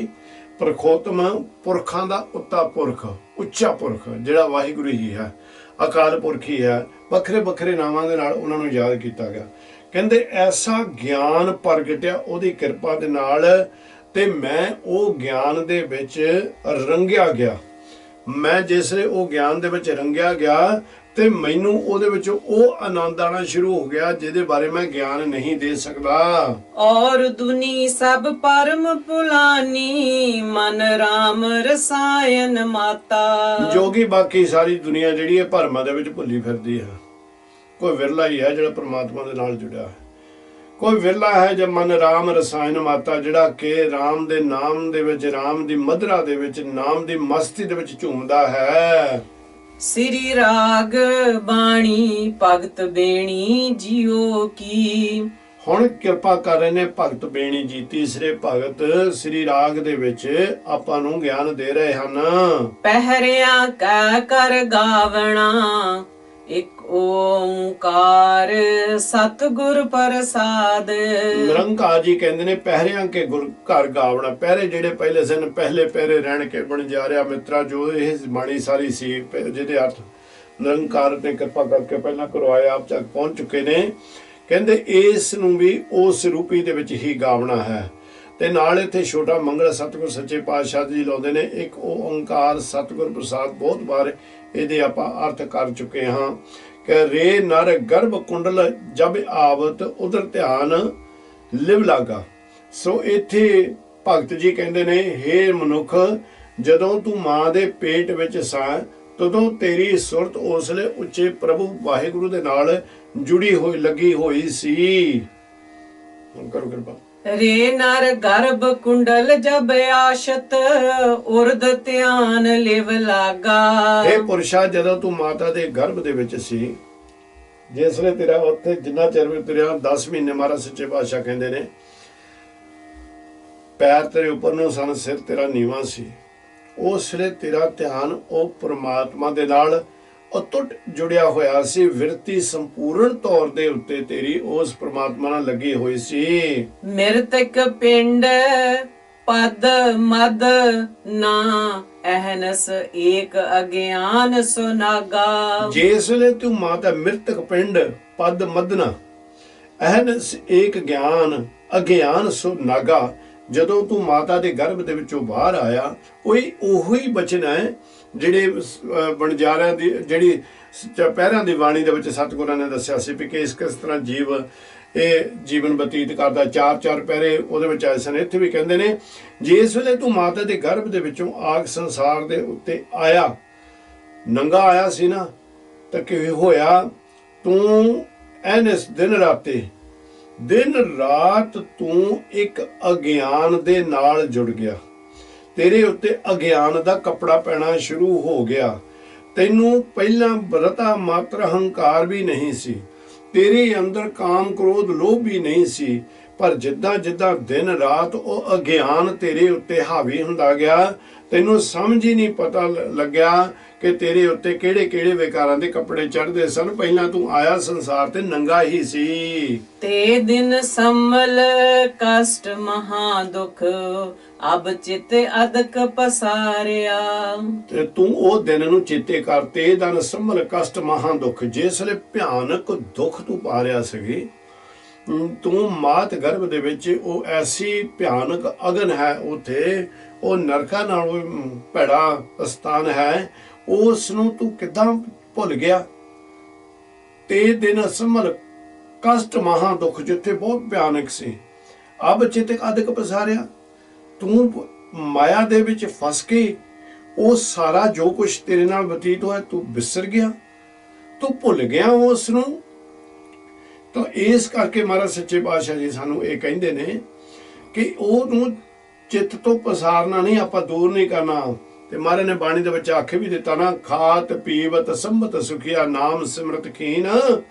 प्रखोतम पुरखां दा उत्ता पुरख, उच्चा पुरख जिहड़ा वाहिगुरू ही है, अकाल पुरख ही है। वखरे वखरे नावां दे नाल उन्हां नूं याद कीता गया। कहंदे ऐसा ज्ञान प्रगटिया ओहदी कृपा दे नाल, ते मैं वो ज्ञान दे विच रंगिया गया। मैं जिसले वो ज्ञान दे विच रंगिया गया ते मैनू ओहदे विच वो आनंद आना शुरू हो गया जिहदे बारे मैं ज्ञान नहीं दे सकदा। और दुनी सब परम पुलानी मन राम रसायन माता। जोगी बाकी सारी दुनिया जिहड़ी है भरमां दे विच भुल्ली फिरदी है। कोई विरला ही है जिहड़ा परमात्मा दे नाल जुड़िया है। कोई विरला है जब मन राम रसायन माता, जिहड़ा कि राम दे नाम दे विच, राम दी मधुरा दे विच, नाम दी मस्ती दे विच झूमदा है। श्री राग बाणी भगत बेणी जियो की। हुण किरपा कर रहे ने भगत बेणी जी, तीसरे भगत श्री राग दे विच आपां नूं ज्ञान दे रहे हन। पहरिया कै कर गावना एक ओंकार सतगुर प्रसाद। निरंकार जी कहंदे ने पहरियां के गुर घर गावना। पहरे जिहड़े पहले सन, पहले पहरे रहण के बन जा रहा मित्रा, जो इह बाणी सारी सी जिहदे अर्थ निरंकार ने कृपा करके पहला करवाया आप तक पहुंच चुके ने। कहंदे इस नूं भी उस रूपी दे विच ही गावना है। ते नाल इत्थे छोटा मंगल सतगुर सच्चे पातशाह जी लाउंदे ने एक ओंकार सतगुर प्रसाद। बहुत बार ਇਹਦੇ ਆਪਾਂ अर्थ कर चुके हाँ कि रे नर गर्भ कुंडल जब आवत उधर ध्यान लिव लागा। सो इत्थे भगत जी कहंदे ने हे मनुख, जदों तू मां दे पेट विच सां तदों तेरी सुरत उसले उच्चे प्रभु वाहिगुरू दे नाल जुड़ी होई लगी होई सी। करो कृपा। रे नर गर्भ कुंडल जब आशत उर्द ध्यान लिव लागा। हे पुरुषा, जदों तू माता दे गर्भ दे विच सी, जिसले तेरा उत्थे जिन्ना चिर भी तुरिया 10 महीने महाराज सच्चे पातशाह कहंदे ने पैर तेरे उपर नूं सन, सिर तेरा नीवां सी, ਉਸ ਵੇਲੇ ਤੇਰਾ ਧਿਆਨ ਉਹ ਪ੍ਰਮਾਤਮਾ ਦੇ ਨਾਲ ਅਟੁੱਟ ਜੁੜਿਆ ਹੋਇਆ ਸੀ। ਵਿਰਤੀ ਸੰਪੂਰਨ ਤੌਰ ਦੇ ਉੱਤੇ ਤੇਰੀ ਉਸ ਪ੍ਰਮਾਤਮਾ ਨਾਲ ਲੱਗੀ ਹੋਈ ਸੀ। ਮਿਰਤਕ ਪਿੰਡ ਪਦ ਮਦ ਨਾ ਅਹਨਸ ਏਕ ਅਗਿਆਨ ਸੁਨਾਗਾ। ਜਿਸ ਵੇਲੇ ਤੂੰ ਮਾਤਾ ਮਿਰਤਕ ਪਿੰਡ ਪਦ ਮਦਨਾ ਅਹਨਸ ਏਕ ਗਿਆਨ ਅਗਿਆਨ ਸੁਨਾਗਾ, ਜਦੋਂ ਤੂੰ ਮਾਤਾ ਦੇ ਗਰਭ ਦੇ ਵਿੱਚੋਂ ਬਾਹਰ ਆਇਆ, ਉਹੀ ਬਚਨ ਹੈ ਜਿਹੜੇ ਬਣਜਾਰਿਆਂ ਦੀ ਜਿਹੜੀ ਪਹਿਰਾਂ ਦੀ ਬਾਣੀ ਦੇ ਵਿੱਚ ਸਤਿਗੁਰਾਂ ਨੇ ਦੱਸਿਆ ਸੀ ਵੀ ਕਿਸ ਤਰ੍ਹਾਂ ਜੀਵ ਇਹ ਜੀਵਨ ਬਤੀਤ ਕਰਦਾ। ਚਾਰ ਪਹਿਰੇ ਉਹਦੇ ਵਿੱਚ ਆਏ ਸਨ। ਇੱਥੇ ਵੀ ਕਹਿੰਦੇ ਨੇ ਜਿਸ ਵੇਲੇ ਤੂੰ ਮਾਤਾ ਦੇ ਗਰਭ ਦੇ ਵਿੱਚੋਂ ਆਗ ਸੰਸਾਰ ਦੇ ਉੱਤੇ ਆਇਆ, ਨੰਗਾ ਆਇਆ ਸੀ ਨਾ, ਤਾਂ ਕੀ ਹੋਇਆ? ਤੂੰ ਐਨਸ ਦਿਨ ਰਾਤ ਤੂੰ ਇੱਕ ਅਗਿਆਨ ਦੇ ਨਾਲ ਜੁੜ ਗਿਆ। ਤੇਰੇ ਉੱਤੇ ਅਗਿਆਨ ਦਾ ਕੱਪੜਾ ਪੈਣਾ ਸ਼ੁਰੂ ਹੋ ਗਿਆ। ਤੈਨੂੰ ਪਹਿਲਾਂ ਬਰਤਾ ਮਾਤਰ ਹੰਕਾਰ ਵੀ ਨਹੀਂ ਸੀ, ਤੇਰੇ ਅੰਦਰ ਕਾਮ ਕ੍ਰੋਧ ਲੋਭ ਵੀ ਨਹੀਂ ਸੀ, ਪਰ ਜਿੱਦਾਂ ਜਿੱਦਾਂ ਦਿਨ ਰਾਤ ਉਹ ਅਗਿਆਨ ਤੇਰੇ ਉੱਤੇ ਹਾਵੀ ਹੁੰਦਾ ਗਿਆ, ਤੈਨੂੰ ਸਮਝ ਹੀ ਨਹੀਂ ਪਤਾ ਲੱਗਿਆ ਕਿ ਤੇਰੇ ਉੱਤੇ ਕਿਹੜੇ ਕਿਹੜੇ ਵਿਕਾਰਾਂ ਦੇ ਕੱਪੜੇ ਚੜ੍ਹਦੇ ਸਨ। ਪਹਿਲਾਂ ਤੂੰ ਆਇਆ ਸੰਸਾਰ ਤੇ ਨੰਗਾ ਹੀ ਸੀ। ਤੇ ਦਿਨ ਸੰਮਲ ਕਸ਼ਟ ਮਹਾ ਦੁਖ ਅਬ ਚਿਤ ਅਦਕ ਪਸਾਰਿਆ। ਤੇ ਤੂੰ ਉਹ ਦਿਨ ਨੂੰ ਚੇਤੇ ਕਰ। ਤੇ ਦਿਨ ਸੰਮਲ ਕਸ਼ਟ ਮਹਾ ਦੁਖ, ਜਿਸ ਵੇਲੇ ਭਿਆਨਕ ਦੁੱਖ ਤੂੰ ਪਾ ਰਿਹਾ ਸੀ, ਤੂੰ ਮਾਤ ਗਰਭ ਦੇ ਵਿੱਚ ਉਹ ਐਸੀ ਭਿਆਨਕ ਅਗਨ ਹੈ, ਉੱਥੇ ਉਹ ਨਰਕਾਂ ਨਾਲੋਂ ਭੈੜਾ ਸਥਾਨ ਹੈ, ਉਸ ਨੂੰ ਤੂੰ ਕਿੱਦਾਂ ਭੁੱਲ ਗਿਆ? ਤੇ ਦਿਨ ਸੰਮਲ ਕਸ਼ਟ ਮਹਾ ਦੁੱਖ, ਜਿੱਥੇ ਬਹੁਤ ਭਿਆਨਕ ਸੀ, ਅਬ ਚਿਤ ਅਦਕ ਪਸਾਰਿਆ। ਤੂੰ ਮਾਇਆ ਦੇ ਵਿੱਚ ਫਸ ਕੇ ਉਹ ਸਾਰਾ ਜੋ ਕੁਛ ਤੇਰੇ ਨਾਲ ਬਤੀਤ ਹੋਇਆ ਤੂੰ ਵਿਸਰ ਗਿਆ, ਤੂੰ ਭੁੱਲ ਗਿਆ ਉਸ ਨੂੰ। ਤਾਂ ਇਸ ਕਰਕੇ ਮਹਾਰਾਜ ਸੱਚੇ ਪਾਤਸ਼ਾਹ ਜੀ ਸਾਨੂੰ ਇਹ ਕਹਿੰਦੇ ਨੇ ਕਿ ਉਹਨੂੰ ਚਿੱਤ ਤੋਂ ਪਸਾਰਨਾ ਨਹੀਂ, ਆਪਾਂ ਦੂਰ ਨਹੀਂ ਕਰਨਾ। ਤੇ ਮਹਾਰਾਜ ਨੇ ਬਾਣੀ ਦੇ ਵਿੱਚ ਆਖੇ ਵੀ ਦਿੱਤਾ ਨਾ, ਖਾਤ ਪੀਵਤ ਸੰਬਤ ਸੁਖਿਆ ਨਾਮ ਸਿਮਰਤ ਕੀਨ,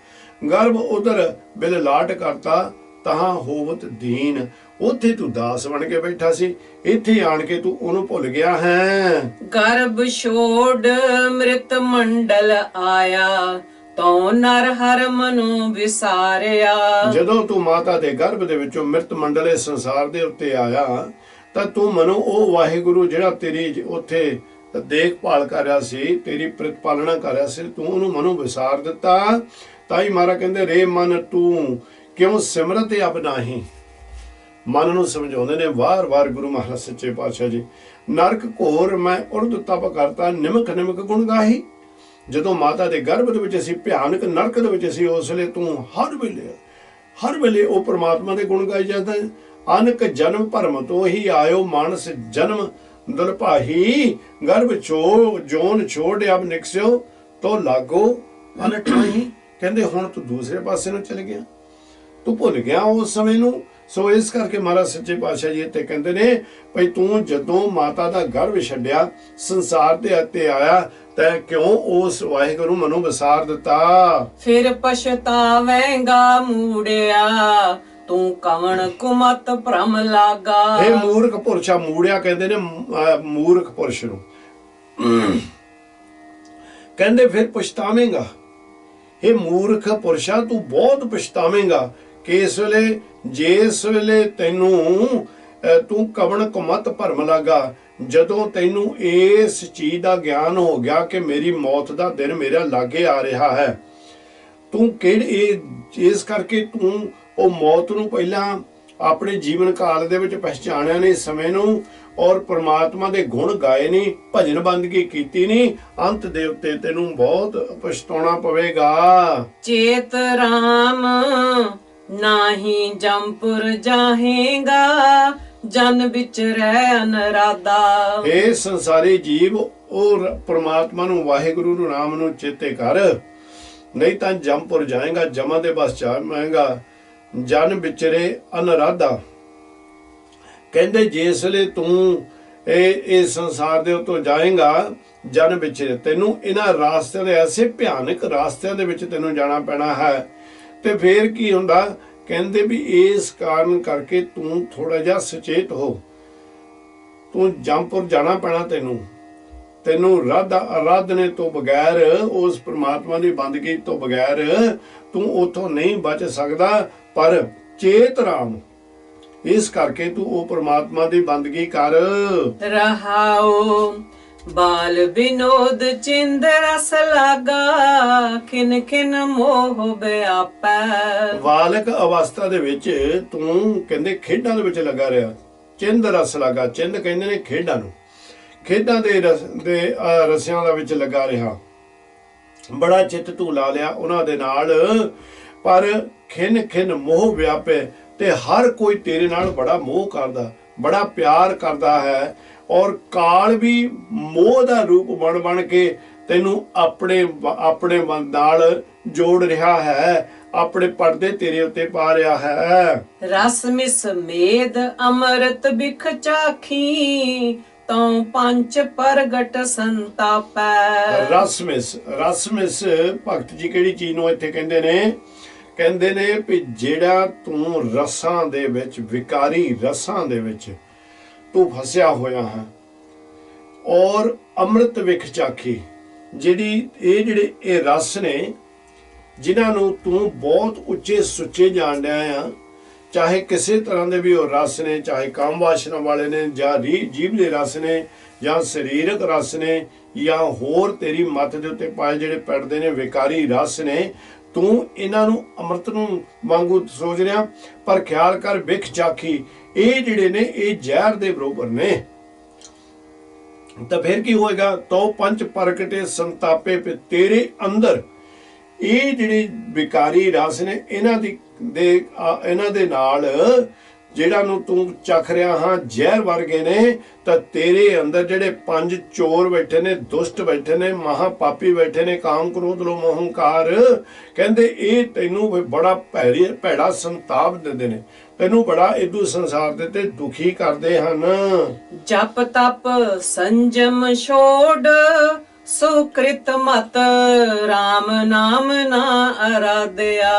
ਗਰਭ ਉਦਰ ਬਿਲ ਲਾਟ ਕਰਤਾ ਤਹਾਂ ਹੋਵਤ ਦੀਨ। ਉੱਥੇ ਤੂੰ ਦਾਸ ਬਣ ਕੇ ਬੈਠਾ ਸੀ, ਇੱਥੇ ਆਣ ਕੇ ਤੂੰ ਉਹਨੂੰ ਭੁੱਲ ਗਿਆ ਹੈ। ਗਰਭ ਛੋੜ ਮ੍ਰਿਤ ਮੰਡਲ ਆਇਆ ਤੋ ਨਰ ਹਰ ਮਨੁ ਵਿਸਾਰਿਆ। ਜਦੋਂ ਤੂੰ ਮਾਤਾ ਦੇ ਗਰਭ ਦੇ ਵਿੱਚੋਂ ਮ੍ਰਿਤ ਮੰਡਲੇ ਸੰਸਾਰ ਦੇ ਉੱਤੇ ਆਇਆ, ਤਾਂ ਤੂੰ ਮਨੋਂ ਉਹ ਵਾਹਿਗੁਰੂ ਜਿਹੜਾ ਤੇਰੀ ਉੱਥੇ ਦੇਖਭਾਲ ਕਰ ਰਿਹਾ ਸੀ, ਤੇਰੀ ਪ੍ਰਤਪਾਲਣਾ ਕਰ ਰਿਹਾ ਸੀ, ਤੂੰ ਉਹਨੂੰ ਮਨੋਂ ਵਿਸਾਰ ਦਿੱਤਾ। ਤਾਂ ਹੀ ਮਹਾਰਾਜ ਕਹਿੰਦੇ ਰੇ ਮਨ ਤੂੰ ਕਿਉਂ ਸਿਮਰਤ ਅਬ ਨਾਹੀਂ। ਮਨ ਨੂੰ ਸਮਝਾਉਂਦੇ ਨੇ ਵਾਰ-ਵਾਰ ਗੁਰੂ ਮਹਾਰਾਜ ਸੱਚੇ ਪਾਤਸ਼ਾਹ ਜੀ। ਨਰਕ ਘੋਰ ਮੈਂ ਉਰਦ ਤਪ ਕਰਤਾ ਨਿਮਕ ਨਿਮਕ ਗੁਣ ਗਾਹੀ। ਜਦੋਂ ਮਾਤਾ ਦੇ ਗਰਭ ਦੇ ਵਿੱਚ ਅਸੀਂ ਭਿਆਨਕ ਨਰਕ ਦੇ ਵਿੱਚ ਅਸੀਂ, ਉਸ ਵੇਲੇ ਤੂੰ ਹਰ ਵੇਲੇ ਉਹ ਪ੍ਰਮਾਤਮਾ ਦੇ ਗੁਣ ਗਾਈ ਜਾਂਦਾ ਹੈ। ਅਨਕ ਜਨਮ ਭਰਮ ਤੋਂ ਹੀ ਆਇਓ ਮਾਨਸ ਜਨਮ ਦੁਲਭਾਹੀ, ਗਰਭ ਜੋਨ ਛੋੜ ਅਬ ਨਿਕਸਿਓ ਤੋ ਲਾਗੋ ਅਨਠਾਹੀ। ਕਹਿੰਦੇ ਹੁਣ ਤੂੰ ਦੂਸਰੇ ਪਾਸੇ ਨੂੰ ਚਲ ਗਿਆ, ਤੂੰ ਭੁੱਲ ਗਿਆ ਉਸ ਸਮੇਂ ਨੂੰ। ਸੋ ਇਸ ਕਰਕੇ ਮਹਾਰਾਜ ਸੱਚੇ ਪਾਤਸ਼ਾਹ ਜੀ ਇੱਥੇ ਕਹਿੰਦੇ ਨੇ ਭਈ ਤੂੰ ਜਦੋਂ ਮਾਤਾ ਦਾ ਗਰਭ ਛੱਡਿਆ, ਸੰਸਾਰ ਦੇ ਉੱਤੇ ਆਇਆ, ਤੈਂ ਕਿਉਂ ਉਸ ਵਾਹਿਗੁਰੂ ਮਨੋਂ ਵਿਸਾਰ ਦਿੱਤਾ? ਫਿਰ ਪਛਤਾਵੇਂਗਾ ਮੂੜਿਆ ਤੂੰ ਕਵਣ ਕੁਮਤ ਭ੍ਰਮ ਲਾਗਾ। ਇਹ ਮੂਰਖ ਪੁਰਸ਼ਾ, ਮੂੜਿਆ ਕਹਿੰਦੇ ਨੇ ਮੂਰਖ ਪੁਰਸ਼ ਨੂੰ। ਕਹਿੰਦੇ ਫਿਰ ਪਛਤਾਵੇਂਗਾ, ਇਹ ਮੂਰਖ ਪੁਰਸ਼ਾ ਤੂੰ ਬਹੁਤ ਪਛਤਾਵੇਂਗਾ। ਕਿਸ ਵੇਲੇ? ਜਿਸ ਵੇਲੇ ਤੈਨੂੰ ਤੂੰ ਕਵਣ ਕੁਮਤ ਭਰਮ ਲਾਗਾ, ਜਦੋਂ ਤੈਨੂੰ ਇਸ ਚੀਜ਼ ਦਾ ਗਿਆਨ ਹੋ ਗਿਆ ਕਿ ਮੇਰੀ ਮੌਤ ਦਾ ਦਿਨ ਮੇਰਾ ਲਾਗੇ ਆ ਰਿਹਾ ਹੈ। ਤੂੰ ਇਸ ਕਰਕੇ ਤੂੰ ਉਹ ਮੌਤ ਨੂੰ ਪਹਿਲਾਂ ਆਪਣੇ ਜੀਵਨ ਕਾਲ ਦੇ ਵਿੱਚ ਪਹਿਚਾਣਿਆ ਨਹੀਂ, ਸਮੇਂ ਨੂੰ, ਔਰ ਪ੍ਰਮਾਤਮਾ ਦੇ ਗੁਣ ਗਾਏ ਨਹੀਂ, ਭਜਨ ਬੰਦਗੀ ਕੀਤੀ ਨਹੀਂ। ਅੰਤ ਦੇ ਉੱਤੇ ਤੈਨੂੰ ਬਹੁਤ ਪਛਤਾਉਣਾ ਪਵੇਗਾ। ਚੇਤ ਰਾਮ ਨਾਹੀ ਜੰਪੁਰ ਜਾਹੇਗਾ ਜਨ ਵਿੱਚ ਰਹਿ ਅਨਰਾਦਾ। ਇਹ ਸੰਸਾਰੀ ਜੀਵ ਉਹ ਪ੍ਰਮਾਤਮਾ ਨੂੰ, ਵਾਹਿਗੁਰੂ ਨੂੰ, ਨਾਮ ਨੂੰ ਚੇਤੇ ਕਰ, ਨਹੀਂ ਤਾਂ ਜੰਪੁਰ ਜਾਏਗਾ, ਜਮਾਂ ਦੇ ਬਸ ਜਾਵੇਂਗਾ। ਜਨ ਵਿਚਰੇ ਅਨਰਾਧਾ। ਕਹਿੰਦੇ ਜਿਸ ਵੇਲੇ ਤੂੰ ਇਹ ਸੰਸਾਰ ਦੇ ਉੱਤੋਂ ਜਾਏਗਾ, ਜਨ ਵਿਚਰੇ, ਤੈਨੂੰ ਇਹਨਾਂ ਰਾਸਤਿਆਂ ਦੇ, ਐਸੇ ਭਿਆਨਕ ਰਾਸਤਿਆਂ ਦੇ ਵਿੱਚ ਤੈਨੂੰ ਜਾਣਾ ਪੈਣਾ ਹੈ। ਤੇ ਫੇਰ ਕੀ ਹੁੰਦਾ? ਕਹਿੰਦੇ ਵੀ ਇਸ ਕਾਰਨ ਕਰਕੇ ਤੂੰ ਥੋੜਾ ਜਿਹਾ ਸੁਚੇਤ ਹੋ, ਤੂੰ ਜੰਪੁਰ ਜਾਣਾ ਪੈਣਾ ਤੈਨੂੰ। ਤੈਨੂੰ ਆਰਾਧਨੇ ਤੋਂ ਬਗੈਰ, ਉਸ ਪ੍ਰਮਾਤਮਾ ਦੀ ਬੰਦਗੀ ਤੋਂ ਬਗੈਰ ਤੂੰ ਉਥੋਂ ਨਹੀਂ ਬਚ ਸਕਦਾ। ਪਰ ਚੇਤ ਰਾਮ, ਇਸ ਕਰਕੇ ਤੂੰ ਉਹ ਪ੍ਰਮਾਤਮਾ ਦੀ ਬੰਦਗੀ ਕਰ। ਰਹਾਓ ਬਾਲ ਬਿਨੋਦ ਚਿੰਦ ਰਸ ਲਾਗਾ, ਖਿਨ ਖਿਨ ਮੋਹ ਵਿਆਪੈ। ਬਾਲਕ ਅਵਸਥਾ ਦੇ ਵਿੱਚ ਤੂੰ ਕਹਿੰਦੇ ਖੇਡਾਂ ਦੇ ਵਿੱਚ ਲੱਗਾ ਰਿਹਾ। ਚਿੰਦ ਰਸ ਲਾਗਾ, ਚਿੰਦ ਕਹਿੰਦੇ ਨੇ ਖੇਡਾਂ ਨੂੰ, ਖੇਡਾਂ ਦੇ ਰਸਿਆਂ ਦਾ ਵਿੱਚ ਲੱਗਾ ਰਿਹਾ। ਬੜਾ ਚਿੱਤ ਤੂੰ ਲਾ ਲਿਆ ਉਹਨਾਂ ਦੇ ਨਾਲ, ਪਰ ਖਿਨ ਖਿਨ ਮੋਹ ਵਿਆਪੇ, ਤੇ ਹਰ ਕੋਈ ਤੇਰੇ ਨਾਲ ਬੜਾ ਮੋਹ ਕਰਦਾ, ਬੜਾ ਪਿਆਰ ਕਰਦਾ ਹੈ। ਔਰ ਕਾਲ ਵੀ ਮੋਹ ਦਾ ਰੂਪ ਬਣ ਕੇ ਤੈਨੂੰ ਆਪਣੇ ਮਨ ਨਾਲ ਜੋੜ ਰਿਹਾ ਹੈ, ਆਪਣੇ ਪਰਦੇ ਤੇਰੇ ਉੱਤੇ ਪਾ ਰਿਹਾ ਹੈ। ਰਸ ਮਿਸ ਮੇਦ ਅੰਮ੍ਰਿਤ ਬਿਖ ਚਾਖੀ, ਤਉ ਪੰਚ ਪ੍ਰਗਟ ਸੰਤਾਪੈ। ਰਸ ਮਿਸ ਭਗਤ ਜੀ ਕਿਹੜੀ ਚੀਜ਼ ਨੂੰ ਇੱਥੇ ਕਹਿੰਦੇ ਨੇ? ਕਹਿੰਦੇ ਨੇ ਵੀ ਜਿਹੜਾ ਤੂੰ ਰਸਾਂ ਦੇ ਵਿੱਚ, ਵਿਕਾਰੀ ਰਸਾਂ ਦੇ ਵਿੱਚ ਤੂੰ ਫਸਿਆ ਹੋਇਆ ਹੈ, ਔਰ ਅੰਮ੍ਰਿਤ ਵਿਖ ਚਾਖੀ, ਜਿਹੜੇ ਇਹ ਰਸ ਨੇ ਜਿਨ੍ਹਾਂ ਨੂੰ ਤੂੰ ਬਹੁਤ ਉੱਚੇ ਸੁੱਚੇ ਜਾਣ ਰਿਹਾ ਆ, ਚਾਹੇ ਕਿਸੇ ਤਰ੍ਹਾਂ ਦੇ ਵੀ ਉਹ ਰਸ ਨੇ, ਚਾਹੇ ਕਾਮ ਵਾਸ਼ਨਾ ਵਾਲੇ ਨੇ, ਜਾਂ ਜੀਭ ਦੇ ਰਸ ਨੇ, ਜਾਂ ਸਰੀਰਕ ਰਸ ਨੇ, ਜਾਂ ਹੋਰ ਤੇਰੀ ਮੱਤ ਦੇ ਉੱਤੇ ਪਾਏ ਜਿਹੜੇ ਪੈੜਦੇ ਨੇ ਵਿਕਾਰੀ ਰਸ ਨੇ, ਤੂੰ ਇਹਨਾਂ ਨੂੰ ਅੰਮ੍ਰਿਤ ਨੂੰ ਵਾਂਗੂ ਸੋਚ ਰਿਹਾ। ਪਰ ਖਿਆਲ ਕਰ, ਵਿਖ ਚਾਖੀ, ਇਹ ਜਿਹੜੇ ਨੇ ਇਹ ਜ਼ਹਿਰ ਦੇ ਬਰੋਬਰ ਨੇ। ਤਾਂ ਫਿਰ ਕੀ ਹੋਏਗਾ? ਤੋ ਪੰਚ ਪ੍ਰਗਟੇ ਸੰਤਾਪੇ, ਤੇਰੇ ਅੰਦਰ ਇਹ ਜਿਹੜੇ ਵਿਕਾਰੀ ਰਸ ਨੇ ਇਹਨਾਂ ਦੇ ਨਾਲ ਜਿਹੜਾ ਨੂੰ ਤੂੰ ਚੱਖ ਰਿਹਾ ਹਾਂ, ਜ਼ਹਿਰ ਵਰਗੇ ਨੇ। ਤਾਂ ਤੇਰੇ ਅੰਦਰ ਜਿਹੜੇ ਪੰਜ ਚੋਰ ਬੈਠੇ ਨੇ, ਦੁਸ਼ਟ ਬੈਠੇ ਨੇ, ਮਹਾ ਪਾਪੀ ਬੈਠੇ ਨੇ, ਕਾਮ ਕ੍ਰੋਧ ਲੋਭ ਅਹੰਕਾਰ, ਕਹਿੰਦੇ ਇਹ ਤੈਨੂੰ ਬੜਾ ਭੈੜਾ ਸੰਤਾਪ ਦਿੰਦੇ ਨੇ, ਤੈਨੂੰ ਬੜਾ ਇਦੂ ਸੰਸਾਰ ਦੇ ਤੇ ਦੁਖੀ ਕਰਦੇ ਹਨ। ਜਪ ਤਪ ਸੰਜਮ ਛੋੜ, ਸੁਕ੍ਰਿਤ ਮਤ ਰਾਮ ਨਾਮ ਨਾ ਅਰਾਧਿਆ।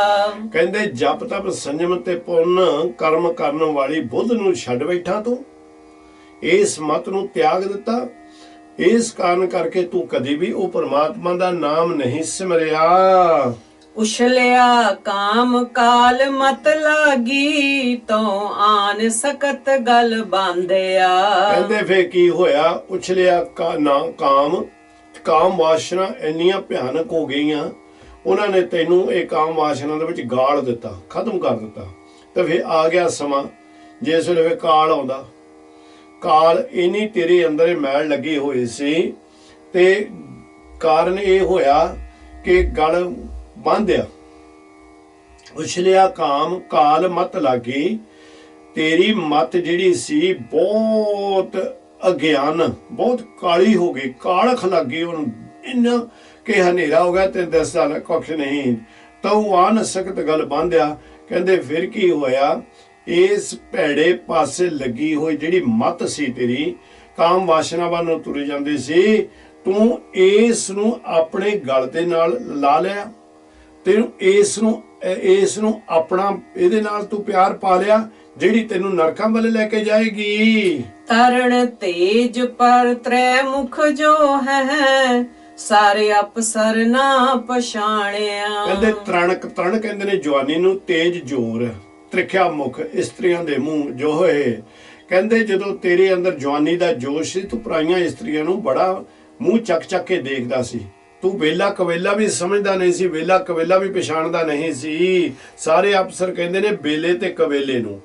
ਕਹਿੰਦੇ ਜਪ ਤਪ ਸੰਜਮ ਤੇ ਪੁੰਨ ਕਰਮ ਕਰਨ ਵਾਲੀ ਬੁੱਧ ਨੂੰ ਛੱਡ ਬੈਠਾ ਤੂੰ, ਇਸ ਮਤ ਨੂੰ ਤਿਆਗ ਦਿੱਤਾ। ਇਸ ਕਾਰਨ ਕਰਕੇ ਤੂੰ ਕਦੀ ਵੀ ਉਹ ਪਰਮਾਤਮਾ ਦਾ ਨਾਮ ਨਹੀਂ ਸਿਮਰਿਆ। ਉਛਲਿਆ ਕਾਮ ਕਾਲ ਮਤ ਲਾਗੀ, ਤੋਂ ਆਨ ਸਕਤ ਗਲ ਬਾਂਧਿਆ। ਕਹਿੰਦੇ ਫੇ ਕੀ ਹੋਇਆ? ਉਛਲਿਆ ਕਾਮ ਵਾਸ਼ਨਾ ਇੰਨੀਆਂ ਭਿਆਨਕ ਹੋ ਗਈਆਂ, ਉਹਨਾਂ ਨੇ ਤੈਨੂੰ ਇਹ ਕਾਮ ਵਾਸ਼ਨਾ ਦੇ ਵਿੱਚ ਗਾਲ ਦਿੱਤਾ, ਖਤਮ ਕਰ ਦਿੱਤਾ। ਤੇ ਫਿਰ ਆ ਗਿਆ ਸਮਾਂ ਜਿਸ ਵੇਲੇ ਕਾਲ ਆਉਂਦਾ। ਕਾਲ ਇੰਨੀ ਤੇਰੇ ਅੰਦਰ ਇਹ ਮੈਲ ਲੱਗੀ ਹੋਈ ਸੀ, ਤੇ ਕਾਰਨ ਇਹ ਹੋਇਆ ਕਿ ਗਲ ਬਾਂਧਿਆ। ਉਛਲਿਆ ਕਾਮ ਕਾਲ ਮਤ ਲਾਗੀ, ਤੇਰੀ ਮਤ ਜਿਹੜੀ ਸੀ ਬਹੁਤ ਅਗਿਆਨ, ਬਹੁਤ ਕਾਲੀ ਹੋ ਗਈ, ਕਾਲਖ ਲੱਗ ਗਈ ਉਹਨੂੰ, ਇੰਨਾ ਕਿ ਹਨੇਰਾ ਹੋ ਗਿਆ ਤੇ ਦੱਸਦਾ ਕੁਛ ਨਹੀਂ। ਤਉ ਆ ਨ ਸਕਤ ਗਲ ਬਾਂਧਿਆ। ਕਹਿੰਦੇ ਫਿਰ ਕੀ ਹੋਇਆ? ਇਸ ਭੈੜੇ ਪਾਸੇ ਲੱਗੀ ਹੋਈ ਜਿਹੜੀ ਮਤ ਸੀ ਤੇਰੀ, ਕਾਮ ਵਾਸ਼ਨਾ ਵੱਲ ਨੂੰ ਤੁਰੀ ਜਾਂਦੀ ਸੀ, ਤੂੰ ਇਸ ਨੂੰ ਆਪਣੇ ਗਲ ਦੇ ਨਾਲ ਲਾ ਲਿਆ। ਤੈਨੂੰ ਇਸ ਨੂੰ ਆਪਣਾ, ਇਹਦੇ ਨਾਲ ਤੂੰ ਪਿਆਰ ਪਾ ਲਿਆ, ਜਿਹੜੀ ਤੈਨੂੰ ਨਰਕਾਂ ਵੱਲ ਲੈ ਕੇ ਜਾਏਗੀ। ਤਰਣ ਤੇਜ ਪਰ ਤ੍ਰੈ ਮੁਖ ਜੋ ਹੈ, ਸਾਰੇ ਅਪਸਰ ਨਾ ਪਛਾਣਿਆ। ਕਹਿੰਦੇ ਤਰਨ ਕਹਿੰਦੇ ਨੇ ਜਵਾਨੀ ਨੂੰ, ਤੇਜ ਜ਼ੋਰ, ਤ੍ਰਿਖਿਆ ਮੁਖ, ਇਸਤਰੀਆਂ ਦੇ ਮੂੰਹ ਜੋ ਹੋਏ। ਕਹਿੰਦੇ ਜਦੋਂ ਤੇਰੇ ਅੰਦਰ ਜਵਾਨੀ ਦਾ ਜੋਸ਼ ਸੀ, ਤੂੰ ਪਰਾਈਆਂ ਇਸਤਰੀਆਂ ਨੂੰ ਬੜਾ ਮੂੰਹ ਚੱਕ ਕੇ ਦੇਖਦਾ ਸੀ। ਤੂੰ ਵੇਲਾ ਕਵੇਲਾ ਵੀ ਸਮਝਦਾ ਨਹੀਂ ਸੀ, ਵੇਲਾ ਕਵੇਲਾ ਵੀ ਪਛਾਣਦਾ ਨਹੀਂ ਸੀ। ਸਾਰੇ ਅਫਸਰ ਕਹਿੰਦੇ ਨੇ ਬੇਲੇ ਤੇ ਕਵੇਲੇ ਨੂੰ।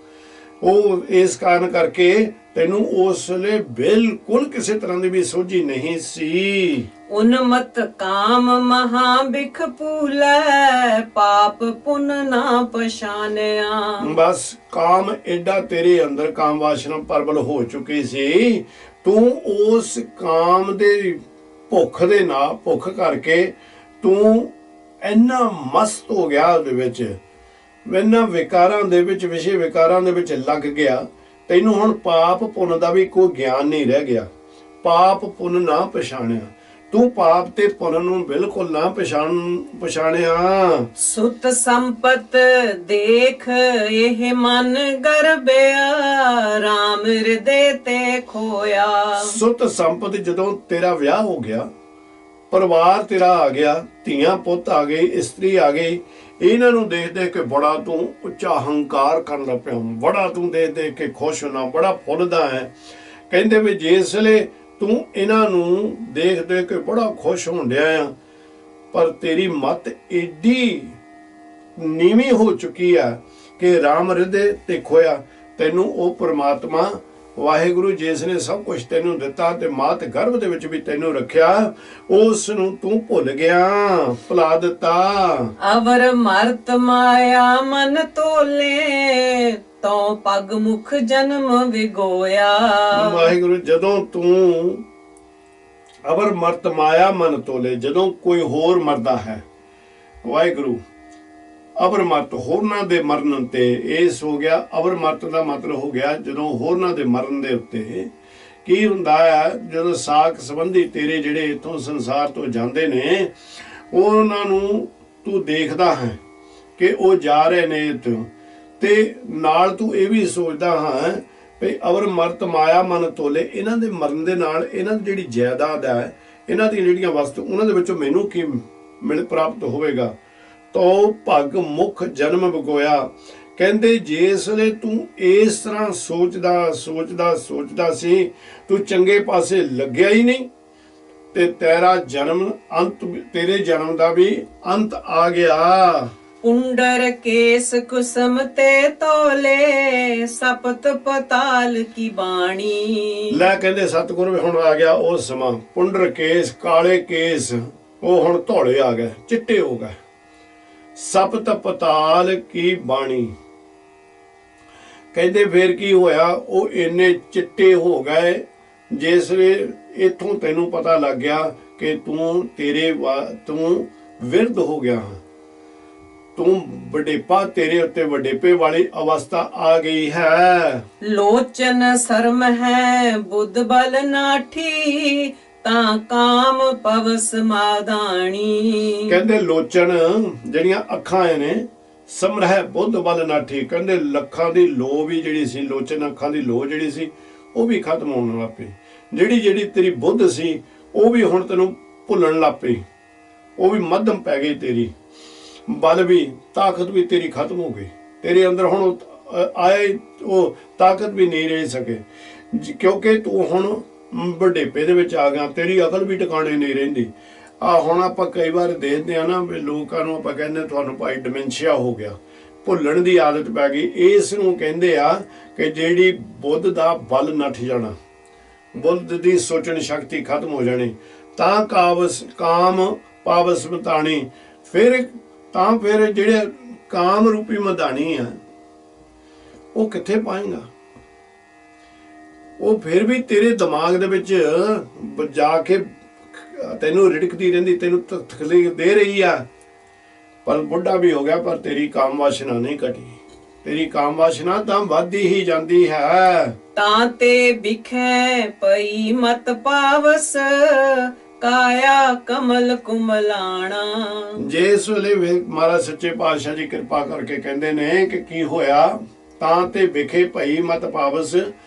ਉਹ ਇਸ ਕਾਰਨ ਕਰਕੇ ਤੈਨੂੰ ਉਸ ਵੇਲੇ ਬਿਲਕੁਲ ਕਿਸੇ ਤਰ੍ਹਾਂ ਦੀ ਵੀ ਸੋਝੀ ਨਹੀਂ ਸੀ। ਉਨਮਤ ਕਾਮ ਮਹਾ ਬਿਖ ਪੂਲੈ, ਪਾਪ ਪੁੰਨ ਨਾ ਪਛਾਨਿਆ। ਬਸ ਕਾਮ ਐਡਾ ਤੇਰੇ ਅੰਦਰ, ਕਾਮ ਵਾਸ਼ਨਾ ਪ੍ਰਬਲ ਹੋ ਚੁੱਕੀ ਸੀ। ਤੂੰ ਉਸ ਕਾਮ ਦੇ ਭੁੱਖ ਕਰਕੇ ਤੂੰ ਇੰਨਾ ਮਸਤ ਹੋ ਗਿਆ, ਉਹਦੇ ਵਿੱਚ ਇਹਨਾਂ ਵਿਕਾਰਾਂ ਦੇ ਵਿੱਚ, ਵਿਸ਼ੇ ਵਿਕਾਰਾਂ ਦੇ ਵਿੱਚ ਲੱਗ ਗਿਆ। ਤੈਨੂੰ ਹੁਣ ਪਾਪ ਪੁੰਨ ਦਾ ਵੀ ਕੋਈ ਗਿਆਨ ਨਹੀਂ ਰਹਿ ਗਿਆ, ਪਾਪ ਪੁੰਨ ਨਾ ਪਛਾਣਿਆ। ਤੂੰ ਪਾਪ ਤੇ ਪੁੰਨ ਨੂੰ ਬਿਲਕੁਲ ਨਾ ਪਛਾਣਿਆ। ਸੁਤ ਸੰਪਤ ਦੇਖ ਇਹ ਮਨ ਗਰਬਿਆ, ਰਾਮ ਹਿਰਦੇ ਤੇ ਖੋਇਆ। ਸੁਤ ਸੰਪਤ, ਜਦੋਂ ਤੇਰਾ ਵਿਆਹ ਹੋ ਗਿਆ, ਪਰਿਵਾਰ ਤੇਰਾ ਆ ਗਿਆ, ਧੀਆਂ ਪੁੱਤ ਆ ਗਏ, ਇਸਤਰੀ ਆ ਗਈ, ਇਹਨਾਂ ਨੂੰ ਦੇਖ ਦੇਖ ਕੇ ਬੜਾ ਤੂੰ ਉੱਚਾ ਹੰਕਾਰ ਕਰਨ ਲੱਗ ਪਿਆ, ਬੜਾ ਤੂੰ ਦੇਖ ਦੇਖ ਕੇ ਖੁਸ਼ ਹੋਣਾ, ਬੜਾ ਫੁੱਲਦਾ ਹੈ। ਕਹਿੰਦੇ ਵੀ ਜਿਸ ਵੇਲੇ ਤੂੰ ਇਹਨਾਂ ਨੂੰ ਦੇਖ ਦੇਖ ਕੇ ਬੜਾ ਖੁਸ਼ ਹੋਣ ਡਿਆ ਆ, ਪਰ ਤੇਰੀ ਮੱਤ ਏਡੀ ਨੀਵੀਂ ਹੋ ਚੁੱਕੀ ਆ ਕਿ ਰਾਮ ਹਿਰਦੇ ਤੇ ਖੋਇਆ। ਤੈਨੂੰ ਉਹ ਪ੍ਰਮਾਤਮਾ ਵਾਹਿਗੁਰੂ ਜਿਸ ਨੇ ਸਭ ਕੁਝ ਤੈਨੂੰ ਦਿੱਤਾ ਤੇ ਮਾਤ ਗਰਭ ਦੇ ਵਿੱਚ ਵੀ ਤੈਨੂੰ ਰੱਖਿਆ, ਉਸ ਨੂੰ ਤੂੰ ਭੁੱਲ ਗਿਆ, ਭੁਲਾ ਦਿੱਤਾ। ਅਵਰ ਮਰਤ ਮਾਇਆ ਮਨ ਤੋਲੇ, ਤੋਂ ਪਗ ਮੁਖ ਜਨਮ ਵਿਗੋਇਆ। ਵਾਹਿਗੁਰੂ, ਜਦੋਂ ਤੂੰ ਅਵਰ ਮਰਤ ਮਾਇਆ ਮਨ ਤੋਲੇ, ਜਦੋਂ ਕੋਈ ਹੋਰ ਮਰਦਾ ਹੈ, ਵਾਹਿਗੁਰੂ ਅਵਰ ਮਰਤ ਹੋਰਨਾਂ ਦੇ ਮਰਨ ਤੇ ਇਸ ਹੋ ਗਿਆ। ਅਵਰ ਮਰਤ ਦਾ ਮਤਲਬ ਹੋ ਗਿਆ ਜਦੋਂ ਹੋਰਨਾਂ ਦੇ ਮਰਨ ਦੇ ਉੱਤੇ ਕੀ ਹੁੰਦਾ ਹੈ, ਜਦੋਂ ਸਾਕ ਸੰਬੰਧੀ ਤੇਰੇ ਜਿਹੜੇ ਇਥੋਂ ਸੰਸਾਰ ਤੋਂ ਜਾਂਦੇ ਨੇ, ਉਹਨਾਂ ਨੂੰ ਤੂੰ ਦੇਖਦਾ ਹੈ ਕਿ ਉਹ ਜਾ ਰਹੇ ਨੇ ਇੱਥੋਂ, ਤੇ ਨਾਲ ਤੂੰ ਇਹ ਵੀ ਸੋਚਦਾ ਹਾਂ ਵੀ ਅਵਰ ਮਰਤ ਮਾਇਆ ਮਨ ਤੋਲੇ, ਇਹਨਾਂ ਦੇ ਮਰਨ ਦੇ ਨਾਲ ਇਹਨਾਂ ਦੀ ਜਿਹੜੀ ਜਾਇਦਾਦ ਹੈ, ਇਹਨਾਂ ਦੀਆਂ ਜਿਹੜੀਆਂ ਵਸਤੂ, ਉਹਨਾਂ ਦੇ ਵਿੱਚੋਂ ਮੈਨੂੰ ਕੀ ਮਿਲ ਪ੍ਰਾਪਤ ਹੋਵੇਗਾ। ਤੋ ਭਗ ਮੁਖ ਜਨਮ ਵਿਗੋਇਆ। ਕਹਿੰਦੇ ਜਿਸ ਵੇਲੇ ਤੂੰ ਇਸ ਤਰ੍ਹਾਂ ਸੋਚਦਾ ਸੀ, ਤੂੰ ਚੰਗੇ ਪਾਸੇ ਲੱਗਿਆ ਹੀ ਨਹੀਂ, ਤੇ ਤੇਰਾ ਜਨਮ ਅੰਤ, ਤੇਰੇ ਜਨਮ ਦਾ ਵੀ ਅੰਤ ਆ ਗਿਆ। ਪੁੰਡਰ ਕੇਸ ਕੁਸਮ ਤੇ ਤੋਲੇ, ਸਪਤ ਪਤਾਲ ਕੀ ਬਾਣੀ। ਲੈ ਕਹਿੰਦੇ ਸਤਿਗੁਰੂ ਹੁਣ ਆ ਗਿਆ ਉਹ ਸਮਾਂ, ਪੁੰਡਰ ਕੇਸ, ਕਾਲੇ ਕੇਸ ਉਹ ਹੁਣ ਧੋਲੇ ਆ ਗਏ, ਚਿੱਟੇ ਹੋ ਗਏ। ਸਪਤ ਪਤਾਲ ਕੀ ਬਾਣੀ, ਕਹਿੰਦੇ ਫੇਰ ਕੀ ਹੋਇਆ, ਉਹ ਇੰਨੇ ਚਿੱਟੇ ਹੋ ਗਏ ਜਿਸ ਵੇ ਇਥੋਂ ਤੈਨੂੰ ਪਤਾ ਲੱਗ ਗਿਆ ਕਿ ਤੂੰ ਵਿਰਧ ਹੋ ਗਿਆ, ਤੂੰ ਵਡੇਪਾ, ਤੇਰੇ ਉੱਤੇ ਵਡੇਪੇ ਵਾਲੀ ਅਵਸਥਾ ਆ ਗਈ ਹੈ। ਲੋਚਨ ਸਰਮ ਹੈ ਬੁੱਧ ਬਲ ਨਾਠੀ, ਤਾਂ ਕਾਮ ਪਵਸ ਮਾਦਾਣੀ। ਕਹਿੰਦੇ ਲੋਚਨ ਜਿਹੜੀਆਂ ਅੱਖਾਂ ਨੇ, ਸਮਰਹਿ ਬੁੱਧ ਬਲ ਨਾਠੀ, ਕਹਿੰਦੇ ਲੱਖਾਂ ਦੀ ਲੋ ਵੀ ਜਿਹੜੀ ਸੀ, ਲੋਚਨ ਅੱਖਾਂ ਦੀ ਲੋ ਜਿਹੜੀ ਸੀ ਉਹ ਵੀ ਖਤਮ ਹੋਣ ਲੱਗ ਪਈ। ਜਿਹੜੀ ਤੇਰੀ ਬੁੱਧ ਸੀ ਉਹ ਵੀ ਹੁਣ ਤੈਨੂੰ ਭੁੱਲਣ ਲੱਗ ਪਈ, ਉਹ ਵੀ ਮੱਧਮ ਪੈ ਗਈ, ਤੇਰੀ ਬਲ ਵੀ, ਤਾਕਤ ਵੀ ਤੇਰੀ ਖਤਮ ਹੋ ਗਈ, ਤੇਰੇ ਅੰਦਰ ਹੁਣ ਆਏ ਉਹ ਤਾਕਤ ਵੀ ਨਹੀਂ ਰਹਿ ਸਕੇ, ਕਿਉਂਕਿ ਤੂੰ ਹੁਣ ਵਡੇਪੇ ਦੇ ਵਿੱਚ ਆ ਗਿਆ, ਤੇਰੀ ਅਕਲ ਵੀ ਟਿਕਾਣੇ ਨਹੀਂ ਰਹਿੰਦੀ। ਹੁਣ ਆਪਾਂ ਕਈ ਵਾਰ ਦੇਖਦੇ ਆ ਨਾ ਵੀ ਲੋਕਾਂ ਨੂੰ ਆਪਾਂ ਕਹਿੰਦੇ ਤੁਹਾਨੂੰ ਭਾਈ ਡਿਮੈਂਸ਼ੀਆ ਹੋ ਗਿਆ, ਭੁੱਲਣ ਦੀ ਆਦਤ ਪੈ ਗਈ। ਇਸ ਨੂੰ ਕਹਿੰਦੇ ਆ ਕਿ ਜਿਹੜੀ ਬੁੱਧ ਦਾ ਬਲ ਨੱਠ ਜਾਣਾ, ਬੁੱਧ ਦੀ ਸੋਚਣ ਸ਼ਕਤੀ ਖਤਮ ਹੋ ਜਾਣੀ, ਤਾਂ ਕਾਮ ਪਾਵਸ ਮਤਾਣੀ, ਫਿਰ ਜਿਹੜੇ ਕਾਮ ਰੂਪੀ ਮਧਾਣੀ ਆ ਉਹ ਕਿੱਥੇ ਪਾਏਗਾ, ਉਹ ਫਿਰ ਵੀ ਤੇਰੇ ਦਿਮਾਗ ਦੇ ਵਿੱਚ ਜਾ ਕੇ ਤੈਨੂੰ ਰਿੜਕਦੀ ਰਹਿੰਦੀ, ਤੈਨੂੰ ਤਕਲੀਫ ਦੇ ਰਹੀ ਆ। ਪਰ ਬੁੱਢਾ ਵੀ ਹੋ ਗਿਆ ਪਰ ਤੇਰੀ ਕਾਮ ਵਾਸ਼ਨਾ ਨਹੀਂ ਘਟੀ, ਤੇਰੀ ਕਾਮ ਵਾਸ਼ਨਾ ਤਾਂ ਵੱਧਦੀ ਹੀ ਜਾਂਦੀ ਹੈ। ਤਾਂ ਤੇ ਵਿਖੇ ਪਈ ਮਤ ਪਾਵਸ, ਕਾਇਆ ਕਮਲ ਕੁਮਲਾਣਾ। ਜਿਸ ਵੇਲੇ ਮਹਾਰਾਜ ਸੱਚੇ ਪਾਤਸ਼ਾਹ ਜੀ ਕਿਰਪਾ ਕਰਕੇ ਕਹਿੰਦੇ ਨੇ ਕਿ ਕੀ ਹੋਇਆ, ਤਾਂ ਤੇ ਵਿਖੇ ਭਈ ਮਤ ਪਾਵਸ,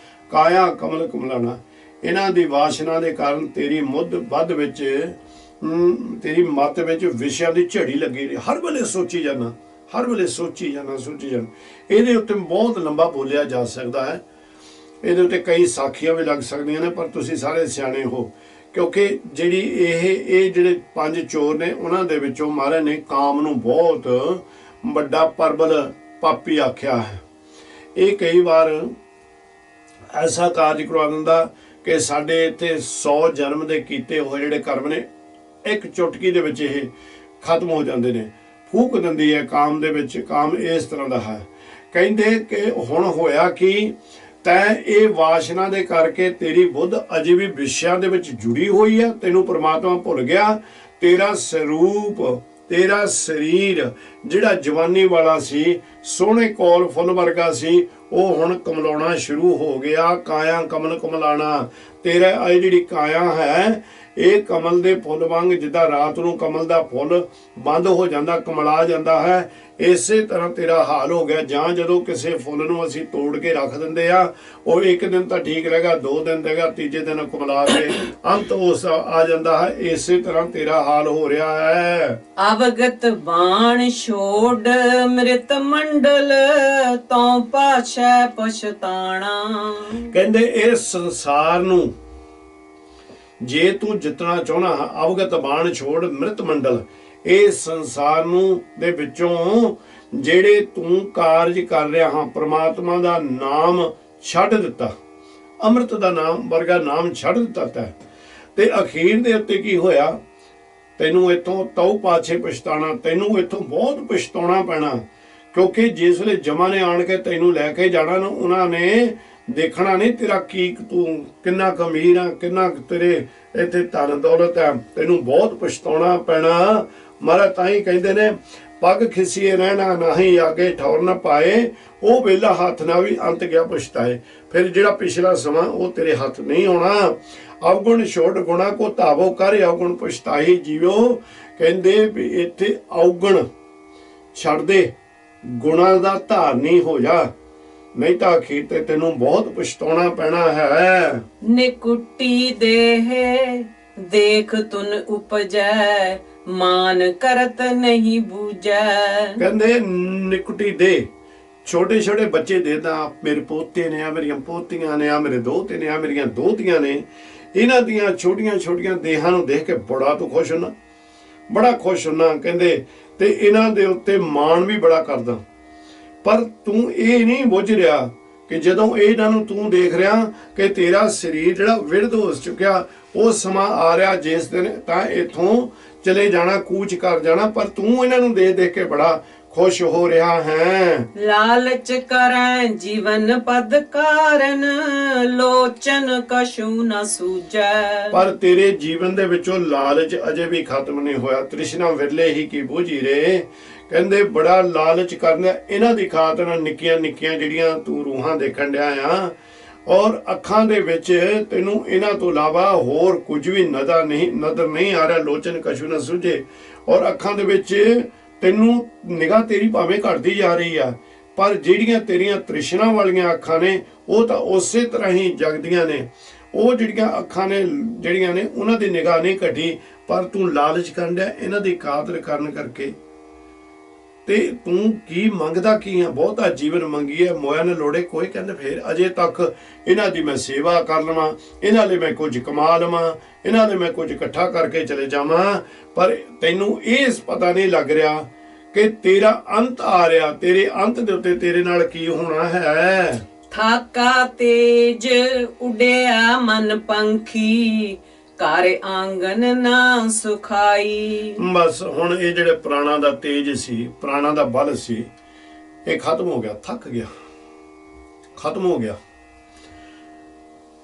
ਕਾਇਆ ਕਮਲ ਕੁਮਲਾਣਾ। ਇਹਨਾਂ ਦੀ ਵਾਸ਼ਨਾ ਦੇ ਕਾਰਨ ਤੇਰੀ ਮੁੱਧ ਵੱਧ ਵਿੱਚ, ਤੇਰੀ ਮੱਤ ਵਿੱਚ ਵਿਸ਼ਿਆਂ ਦੀ ਝੜੀ ਲੱਗੀ ਰਹੀ, ਹਰ ਵੇਲੇ ਸੋਚੀ ਜਾਣਾ, ਹਰ ਵੇਲੇ ਸੋਚੀ ਜਾਣਾ। ਇਹਦੇ ਉੱਤੇ ਬਹੁਤ ਲੰਬਾ ਬੋਲਿਆ ਜਾ ਸਕਦਾ ਹੈ, ਇਹਦੇ ਉੱਤੇ ਕਈ ਸਾਖੀਆਂ ਵੀ ਲੱਗ ਸਕਦੀਆਂ ਨੇ, ਪਰ ਤੁਸੀਂ ਸਾਰੇ ਸਿਆਣੇ ਹੋ, ਕਿਉਂਕਿ ਜਿਹੜੀ ਇਹ ਜਿਹੜੇ 5 ਚੋਰ ਨੇ, ਉਹਨਾਂ ਦੇ ਵਿੱਚੋਂ ਮਹਾਰਾਜ ਨੇ ਕਾਮ ਨੂੰ ਬਹੁਤ ਵੱਡਾ ਪ੍ਰਬਲ ਪਾਪੀ ਆਖਿਆ ਹੈ। ਇਹ ਕਈ ਵਾਰ ਐਸਾ ਕਾਰਜ ਕਰਵਾ ਦਿੰਦਾ ਕਿ ਸਾਡੇ ਇੱਥੇ 100 ਜਨਮ ਦੇ ਕੀਤੇ ਹੋਏ ਜਿਹੜੇ ਕਰਮ ਨੇ ਇੱਕ ਚੁਟਕੀ ਦੇ ਵਿੱਚ ਇਹ ਖਤਮ ਹੋ ਜਾਂਦੇ ਨੇ, ਫੂਕ ਦਿੰਦੀ ਹੈ ਕਾਮ ਦੇ ਵਿੱਚ। ਕਾਮ ਇਸ ਤਰ੍ਹਾਂ ਦਾ ਹੈ, ਕਹਿੰਦੇ ਕਿ ਹੁਣ ਹੋਇਆ ਕਿ ਤੈਂ ਇਹ ਵਾਸ਼ਨਾ ਦੇ ਕਰਕੇ ਤੇਰੀ ਬੁੱਧ ਅਜੇ ਵੀ ਵਿਸ਼ਿਆਂ ਦੇ ਵਿੱਚ ਜੁੜੀ ਹੋਈ ਹੈ, ਤੈਨੂੰ ਪ੍ਰਮਾਤਮਾ ਭੁੱਲ ਗਿਆ। ਤੇਰਾ ਸਰੂਪ, ਤੇਰਾ ਸਰੀਰ ਜਿਹੜਾ ਜਵਾਨੀ ਵਾਲਾ ਸੀ, ਸੋਹਣੇ ਕੋਲ ਫੁੱਲ ਵਰਗਾ ਸੀ, ਉਹ ਹੁਣ ਕਮਲਾਉਣਾ ਸ਼ੁਰੂ ਹੋ ਗਿਆ। ਕਾਇਆ ਕਮਲ ਕੁਮਲਾਣਾ, ਤੇਰਾ ਇਹ ਜਿਹੜੀ ਕਾਇਆ ਹੈ ਇਹ ਕਮਲ ਦੇ ਫੁੱਲ ਵਾਂਗ ਜਿੱਦਾਂ ਰਾਤ ਨੂੰ ਕਮਲ ਦਾ ਫੁੱਲ ਬੰਦ ਹੋ ਜਾਂਦਾ, ਕਮਲਾ ਜਾਂਦਾ ਹੈ, ਇਸੇ ਤਰ੍ਹਾਂ ਤੇਰਾ ਹਾਲ ਹੋ ਗਿਆ। ਜਾਂ ਜਦੋਂ ਕਿਸੇ ਫੁੱਲ ਨੂੰ ਅਸੀਂ ਤੋੜ ਕੇ ਰੱਖ ਦਿੰਦੇ ਆ, ਉਹ ਇੱਕ ਦਿਨ ਤਾਂ ਠੀਕ ਰਹੇਗਾ, 2 ਦਿਨ ਰਹੇਗਾ, ਤੀਜੇ ਦਿਨ ਕਮਲਾ ਕੇ ਅੰਤ ਉਸ ਆ ਜਾਂਦਾ ਹੈ। ਇਸੇ ਤਰ੍ਹਾਂ ਤੇਰਾ ਹਾਲ ਹੋ ਰਿਹਾ ਹੈ। ਅਵਗਤ ਬਾਣ ਛੋੜ ਮ੍ਰਿਤ ਮੰਡਲ ਤੋਂ ਪਾਛੈ ਪਛਤਾਣਾ। ਕਹਿੰਦੇ ਇਸ ਸੰਸਾਰ ਨੂੰ ਜੇ ਤੂੰ ਜਿੱਤਣਾ ਚਾਹਣਾ, ਅਵਗਤ ਬਾਣ ਛੋੜ ਮ੍ਰਿਤ ਮੰਡਲ, ਇਸ ਸੰਸਾਰ ਨੂੰ ਦੇ ਵਿੱਚੋਂ ਜਿਹੜੇ ਤੂੰ ਕਾਰਜ ਕਰ ਰਿਹਾ ਹਾਂ, ਪ੍ਰਮਾਤਮਾ ਦਾ ਨਾਮ ਛੱਡ ਦਿੱਤਾ, ਅੰਮ੍ਰਿਤ ਦਾ ਨਾਮ ਵਰਗਾ ਨਾਮ ਛੱਡ ਦਿੱਤਾ ਤੈਂ, ਤੇ ਅਖੀਰ ਦੇ ਉੱਤੇ ਕੀ ਹੋਇਆ? ਤੈਨੂੰ ਇੱਥੋਂ ਤਉ ਪਾਛੇ ਪਛਤਾਣਾ, ਤੈਨੂੰ ਇੱਥੋਂ ਬਹੁਤ ਪਛਤਾਉਣਾ ਪੈਣਾ। ਕਿਉਂਕਿ ਜਿਸ ਵੇਲੇ ਜਮਾਂ ਨੇ ਆਣ ਕੇ ਤੈਨੂੰ ਲੈ ਕੇ ਜਾਣਾ ਨਾ, ਉਹਨਾਂ ਨੇ ਦੇਖਣਾ ਨਹੀਂ ਤੇਰਾ ਕੀ, ਤੂੰ ਕਿੰਨਾ ਕੁ ਅਮੀਰ ਆ, ਕਿੰਨਾ ਕੁ ਤੇਰੇ ਇੱਥੇ ਧਨ ਦੌਲਤ ਹੈ, ਤੈਨੂੰ ਬਹੁਤ ਪਛਤਾਉਣਾ ਪੈਣਾ। ਮਹਾਰਾਜ ਤਾਂ ਹੀ ਕਹਿੰਦੇ ਨੇ, ਪੱਗ ਖਿਸੀਏ ਰਹਿਣਾ ਨਹੀਂ, ਆਗੇ ਠੌਰ ਨਾ ਪਾਏ, ਉਹ ਵੇਲਾ ਹੱਥ ਨਾ ਵੀ ਅੰਤ ਗਿਆ ਪਛਤਾਏ। ਫਿਰ ਜਿਹੜਾ ਪਿਛਲਾ ਸਮਾਂ ਉਹ ਤੇਰੇ ਹੱਥ ਨਹੀਂ ਆਉਣਾ। ਅਵਗੁਣ ਛੋੜ ਗੁਣਾ ਕੋ ਧਾਵੋ ਕਰ, ਅਵਗੁਣ ਪਛਤਾਈ ਜੀਵੋ। ਕਹਿੰਦੇ ਵੀ ਇੱਥੇ ਅਵਗੁਣ ਛੱਡ ਦੇ, ਗੁਣਾ ਦਾ ਧਾਰਨੀ ਹੋ ਜਾ, ਨਹੀਂ ਤਾਂ ਅਖੀਰ ਤੇ ਤੈਨੂੰ ਬਹੁਤ ਪਛਤਾਉਣਾ ਪੈਣਾ ਹੈ। ਨਿਕੁੱਟੀ ਦੇਹ ਦੇਖ ਤੁਨ ਉਪਜੈ, ਮਾਨ ਕਰਤ ਨਹੀਂ ਬੂਝੈ। ਕਹਿੰਦੇ ਨਿਕੁੱਟੀ ਦੇ, ਛੋਟੇ ਛੋਟੇ ਬੱਚੇ ਦੇਦਾ, ਮੇਰੇ ਪੋਤੇ ਨੇ ਆ, ਮੇਰੀਆਂ ਪੋਤੀਆਂ ਨੇ ਆ, ਮੇਰੇ ਦੋਤੇ ਨੇ ਆ, ਮੇਰੀਆਂ ਦੋਤੀਆਂ ਨੇ, ਇਹਨਾਂ ਦੀਆਂ ਛੋਟੀਆਂ ਛੋਟੀਆਂ ਦੇਹਾਂ ਨੂੰ ਦੇਖ ਕੇ ਬੜਾ ਤੂੰ ਖੁਸ਼ ਹੁੰਨਾ, ਬੜਾ ਖੁਸ਼ ਹੁੰਨਾ। ਕਹਿੰਦੇ ਤੇ ਇਹਨਾਂ ਦੇ ਉੱਤੇ ਮਾਣ ਵੀ ਬੜਾ ਕਰਦਾ, ਪਰ ਤੂੰ ਇਹ ਨਹੀਂ ਬੁੱਝ ਰਿਹਾ ਕਿ ਜਦੋਂ ਇਹਨਾਂ ਨੂੰ ਤੂੰ ਦੇਖ ਰਿਹਾ ਕਿ ਤੇਰਾ ਸਰੀਰ ਜਿਹੜਾ ਵਿਰਧ ਹੋ ਚੁੱਕਿਆ, ਉਹ ਸਮਾਂ ਆ ਰਿਹਾ ਜਿਸ ਦਿਨ ਤਾਂ ਇਥੋਂ ਚਲੇ ਜਾਣਾ, ਕੂਚ ਕਰ ਜਾਣਾ, ਪਰ ਤੂੰ ਇਹਨਾਂ ਨੂੰ ਦੇਖ ਦੇਖ ਕੇ ਬੜਾ ਖੁਸ਼ ਹੋ ਰਿਹਾ ਹੈ। ਲਾਲਚ ਕਰੈ ਜੀਵਨ ਪਦ ਕਾਰਨ, ਲੋਚਨ ਕਛੂ ਨ ਸੂਝੈ। ਪਰ ਤੇਰੇ ਜੀਵਨ ਦੇ ਵਿੱਚੋਂ ਲਾਲਚ ਅਜੇ ਵੀ ਖਤਮ ਨਹੀਂ ਹੋਇਆ, ਤ੍ਰਿਸ਼ਨਾ ਵਿਰਲੇ ਹੀ ਕੀ ਬੂਝੀ ਰੇ। ਕਹਿੰਦੇ ਬੜਾ ਲਾਲਚ ਕਰਨਾ ਇਹਨਾਂ ਦੀ ਖਾਤਰ, ਨਿੱਕੀਆਂ ਨਿੱਕੀਆਂ ਜਿਹੜੀਆਂ ਤੂੰ ਰੂਹਾਂ ਦੇਖਣ ਡਿਆ ਆ, ਔਰ ਅੱਖਾਂ ਦੇ ਵਿੱਚ ਤੈਨੂੰ ਇਹਨਾਂ ਤੋਂ ਇਲਾਵਾ ਹੋਰ ਕੁਝ ਵੀ ਨਜ਼ਰ ਨਹੀਂ ਆ ਰਿਹਾ। ਲੋਚਨ ਕਛੂ ਨ ਸੂਝੇ, ਔਰ ਅੱਖਾਂ ਦੇ ਵਿੱਚ ਤੈਨੂੰ ਨਿਗਾਹ ਤੇਰੀ ਭਾਵੇਂ ਘਟਦੀ ਜਾ ਰਹੀ ਆ, ਪਰ ਜਿਹੜੀਆਂ ਤੇਰੀਆਂ ਤ੍ਰਿਸ਼ਨਾ ਵਾਲੀਆਂ ਅੱਖਾਂ ਨੇ ਉਹ ਤਾਂ ਉਸੇ ਤਰ੍ਹਾਂ ਹੀ ਜਗਦੀਆਂ ਨੇ। ਉਹ ਜਿਹੜੀਆਂ ਅੱਖਾਂ ਨੇ ਜਿਹੜੀਆਂ ਨੇ ਉਹਨਾਂ ਦੀ ਨਿਗਾਹ ਨਹੀਂ ਘਟੀ, ਪਰ ਤੂੰ ਲਾਲਚ ਕਰਨ ਡਿਆ ਇਹਨਾਂ ਦੀ ਖਾਤਰ ਕਰਨ ਕਰਕੇ। ਤੇ ਤੂੰ ਕੀ ਮੰਗਦਾ ਕੀ ਆ? ਬਹੁਤਾ ਜੀਵਨ ਮੰਗੀ ਹੈ, ਮੋਇਆ ਨੇ ਲੋੜੇ ਕੋਈ। ਕਹਿੰਦੇ ਫਿਰ ਅਜੇ ਤੱਕ ਇਹਨਾਂ ਦੀ ਮੈਂ ਸੇਵਾ ਕਰ ਲਵਾਂ, ਇਹਨਾਂ ਲਈ ਮੈਂ ਕੁਝ ਕਮਾ ਲਵਾਂ, ਇਹਨਾਂ ਲਈ ਮੈਂ ਕੁਝ ਇਕੱਠਾ ਕਰਕੇ ਚਲੇ ਜਾਵਾਂ, ਪਰ ਤੈਨੂੰ ਇਹ ਪਤਾ ਨਹੀਂ ਲੱਗ ਰਿਹਾ ਕਿ ਤੇਰਾ ਅੰਤ ਆ ਰਿਹਾ, ਤੇਰੇ ਅੰਤ ਦੇ ਉੱਤੇ ਤੇਰੇ ਨਾਲ ਕੀ ਹੋਣਾ ਹੈ। ਥਾਕਾ ਤੇਜ ਉਡਿਆ ਮਨ ਪੰਖੀ, ਘਰ ਆਂਗਨ ਨਾ ਸੁਖਾਈ। ਬਸ ਹੁਣ ਇਹ ਜਿਹੜੇ ਪ੍ਰਾਣਾ ਦਾ ਤੇਜ ਸੀ, ਪ੍ਰਾਣਾ ਦਾ ਬਲ ਸੀ, ਇਹ ਖਤਮ ਹੋ ਗਿਆ, ਥੱਕ ਗਿਆ, ਖਤਮ ਹੋ ਗਿਆ।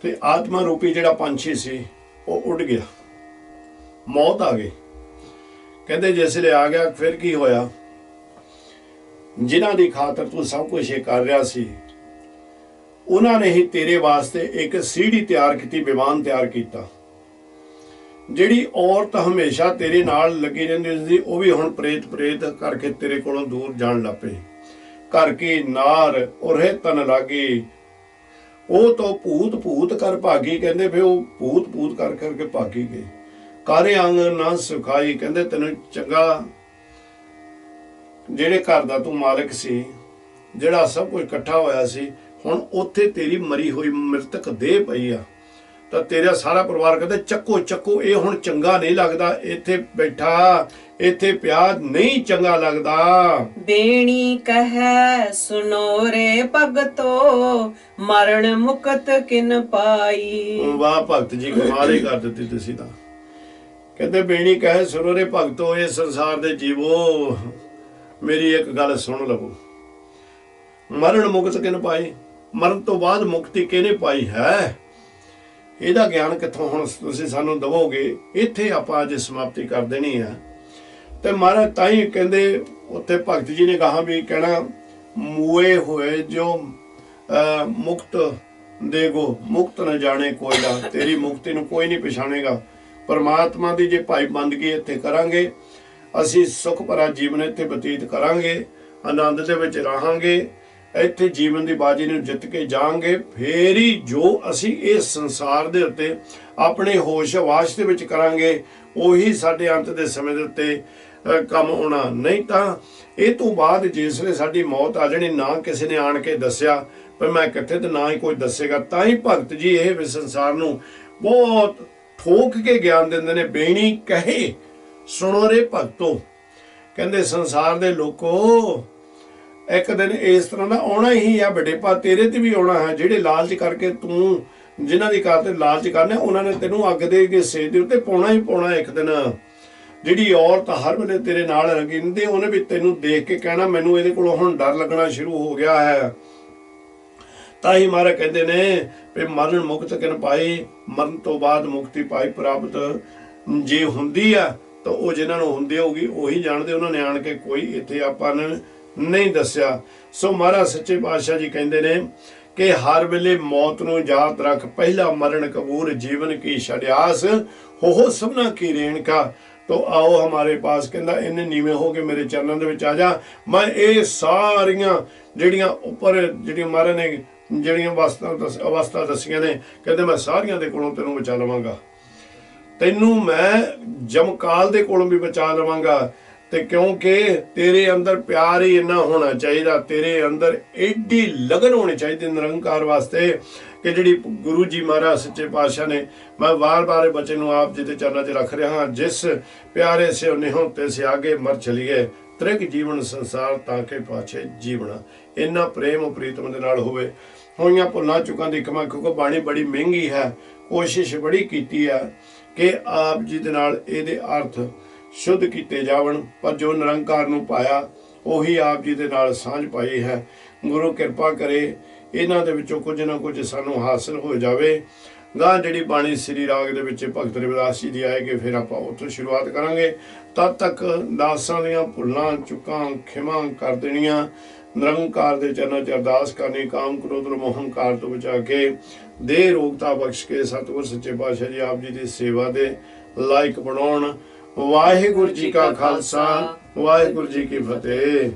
ਤੇ ਆਤਮਾ ਰੂਪੀ ਜਿਹੜਾ ਪੰਛੀ ਸੀ ਉਹ ਉੱਡ ਗਿਆ, ਮੌਤ ਆ ਗਈ। ਕਹਿੰਦੇ ਜਿਸ ਵੇਲੇ ਆ ਗਿਆ ਫਿਰ ਕੀ ਹੋਇਆ? ਜਿਨ੍ਹਾਂ ਦੀ ਖਾਤਰ ਤੂੰ ਸਭ ਕੁਝ ਇਹ ਕਰ ਰਿਹਾ ਸੀ, ਉਹਨਾਂ ਨੇ ਹੀ ਤੇਰੇ ਵਾਸਤੇ ਇੱਕ ਸੀੜੀ ਤਿਆਰ ਕੀਤੀ, ਵਿਮਾਨ ਤਿਆਰ ਕੀਤਾ। ਜਿਹੜੀ ਔਰਤ ਹਮੇਸ਼ਾ ਤੇਰੇ ਨਾਲ ਲੱਗੀ ਰਹਿੰਦੀ ਸੀ, ਉਹ ਵੀ ਹੁਣ ਪ੍ਰੇਤ ਕਰਕੇ ਤੇਰੇ ਕੋਲੋਂ ਦੂਰ ਜਾਣ ਲੱਗ ਪਈ। ਘਰ ਕੀ ਨਾਰ ਉਰੇ ਤਨ ਲਾਗੀ, ਉਹ ਤੋਂ ਭੂਤ ਕਰ ਭਾਗੀ। ਕਹਿੰਦੇ ਫਿਰ ਉਹ ਭੂਤ ਕਰ ਕਰਕੇ ਭਾਗੀ ਗਈ। ਕਾਰੇ ਆਂਗਨ ਨਾ ਸੁਖਾਈ। ਕਹਿੰਦੇ ਤੈਨੂੰ ਚੰਗਾ ਜਿਹੜੇ ਘਰ ਦਾ ਤੂੰ ਮਾਲਕ ਸੀ, ਜਿਹੜਾ ਸਭ ਕੁਝ ਇਕੱਠਾ ਹੋਇਆ ਸੀ, ਹੁਣ ਉੱਥੇ ਤੇਰੀ ਮਰੀ ਹੋਈ ਮ੍ਰਿਤਕ ਦੇਹ ਪਈ ਆ, ਤਾਂ ਤੇਰਾ ਸਾਰਾ ਪਰਿਵਾਰ ਕਹਿੰਦੇ ਚੱਕੋ, ਇਹ ਹੁਣ ਚੰਗਾ ਨਹੀਂ ਲੱਗਦਾ, ਇੱਥੇ ਬੈਠਾ ਇੱਥੇ ਪਿਆ ਨਹੀਂ ਚੰਗਾ ਲੱਗਦਾ। ਬੇਣੀ ਕਹੈ ਸੁਨੋ ਰੇ ਭਗਤੋ, ਮਰਨ ਮੁਕਤ ਕਿਨ ਪਾਈ। ਵਾਹ ਭਗਤ ਜੀ, ਕਮਾਲ ਹੀ ਕਰ ਦਿੱਤੀ ਤੁਸੀਂ ਤਾਂ। ਕਹਿੰਦੇ ਬੇਣੀ ਕਹੈ ਸੁਨੋ ਰੇ ਭਗਤੋ, ਇਹ ਸੰਸਾਰ ਦੇ ਜੀਵੋ ਮੇਰੀ ਇੱਕ ਗੱਲ ਸੁਣ ਲਵੋ, ਮਰਨ ਮੁਕਤ ਕਿਨ ਪਾਈ, ਮਰਨ ਤੋਂ ਬਾਅਦ ਮੁਕਤੀ ਕਿਹਨੇ ਪਾਈ ਹੈ? ਇਹਦਾ ਗਿਆਨ ਕਿੱਥੋਂ ਹੁਣ ਤੁਸੀਂ ਸਾਨੂੰ ਦਵੋਗੇ? ਇੱਥੇ ਆਪਾਂ ਅੱਜ ਸਮਾਪਤੀ ਕਰ ਦੇਣੀ ਆ। ਤੇ ਮਹਾਰਾਜ ਤਾਂ ਹੀ ਕਹਿੰਦੇ ਉੱਥੇ ਭਗਤ ਜੀ ਨੇ ਕਹਾ ਵੀ ਕਹਿਣਾ, ਮੂਏ ਹੋਏ ਜੋ ਮੁਕਤ ਦੇਗੋ, ਮੁਕਤ ਨਾ ਜਾਣੇ ਕੋਈ ਨਾ। ਤੇਰੀ ਮੁਕਤੀ ਨੂੰ ਕੋਈ ਨਹੀਂ ਪਛਾਣੇਗਾ, परमात्मा की जे भाई बंदगी इत्थे करांगे असी सुख भरा जीवन इत्थे बतीत करांगे, आनंद दे विच रहांगे, इत्थे जीवन की बाजी नूं जित के जाएंगे, फिर ही जो असी इस संसार दे उत्ते अपने होश हवाश दे विच करांगे उही साडे अंत दे समय दे उत्ते काम आउणा। नहीं तां इह तों बाद जिसले साडी मौत आ जाणी, ना किसी ने आण के दस्सिया पर मैं कित्थे ते ना ही कोई दसेगा। तां ही भगत जी इह संसार नूं बहुत ठोक के ज्ञान दिंदे ने। बेणी कहे सुनो रे भगतो, कहंदे संसार दे लोको एक दिन इस तरह का आना ही है, बड़े भा तेरे ते भी आना है। जिहड़े लालच करके तू जिन्हां दी खातिर लालच करना उन्होंने तेनों अग दे के सेक दे उत्ते पाउणा ही पाउणा एक दिन। जिहड़ी औरत हर वेले तेरे नाल रंगिंदी उन्हें भी तेनों देख के कहना मैनूं इहदे कोलों हुण डर लगना शुरू हो गया है। तां ही महाराज कहंदे ने भी मरण मुक्त किन पाई, मरण तो बाद मुक्ति पाई प्राप्त जे हुंदी आ तो वो जिन्हां नूं हुंदी होगी उही जाणदे, उन्होंने आण के कोई इत्थे आपां नूं नहीं दस्या। सो महाराज सच्चे पातशाह जी कहंदे ने कि हर वेले मौत नूं याद रख, पहला मरण कबूर जीवन की छड्यास, हो सबना की रेणका। तो आओ हमारे पास, कहंदा इन्ने नीवे हो के मेरे चरणों दे विच आ जा, मैं ये सारियां जिहड़ियां उपर जिहड़ियां महाराज ने जिहड़ियां अवस्था दसियां ने, कहंदे मैं सारियां दे कोलों तैनूं बचा लवांगा, तैनूं मैं जमकाल दे कोलों भी बचा लवांगा। ते क्योंकि तेरे अंदर प्यार ही इन्ना होना चाहिए, तेरे अंदर एडी लगन होनी चाहिए निरंकार वास्ते कि जिहड़ी गुरु जी महाराज सच्चे पातशाह ने, मैं बार बार बच्चे नूं आप जी दे चरणों 'च रख रहा हाँ, जिस प्यारे से निहोते से आगे मर चलीए, त्रिग जीवन संसार ताके पाछे जीवना। इन्ना प्रेम प्रीतम दे नाल होवे। होईयां भुल्लां चुकां दी क्षमा, क्योंकि बाणी बड़ी महंगी है, कोशिश बड़ी कीती है कि आप जी दे नाल इहदे अर्थ शुद्ध किए जावन, पर जो निरंकार नूं पाया उही आप जी दे नाल सांझ पाई है। गुरु किरपा करे इन्हां दे विचों कुछ ना कुछ सानूं हासिल हो जावे। गां जिहड़ी बाणी श्री राग दे विच भगत रविदास जी दी आएगी, फिर आपां उत्थों शुरुआत करांगे। तद तक दासां दीयां भुल्लां चुकां खिमा कर देणीਆਂ, निरंकार दे चरनां 'च अरदास करनी, काम क्रोध मोह हंकार तो बचा के देह रोगता बख्श के सतगुर सच्चे पातशाह जी आप जी दी सेवा दे लायक बनाउण। वाहिगुरू जी का खालसा, वाहिगुरू जी की फतेह।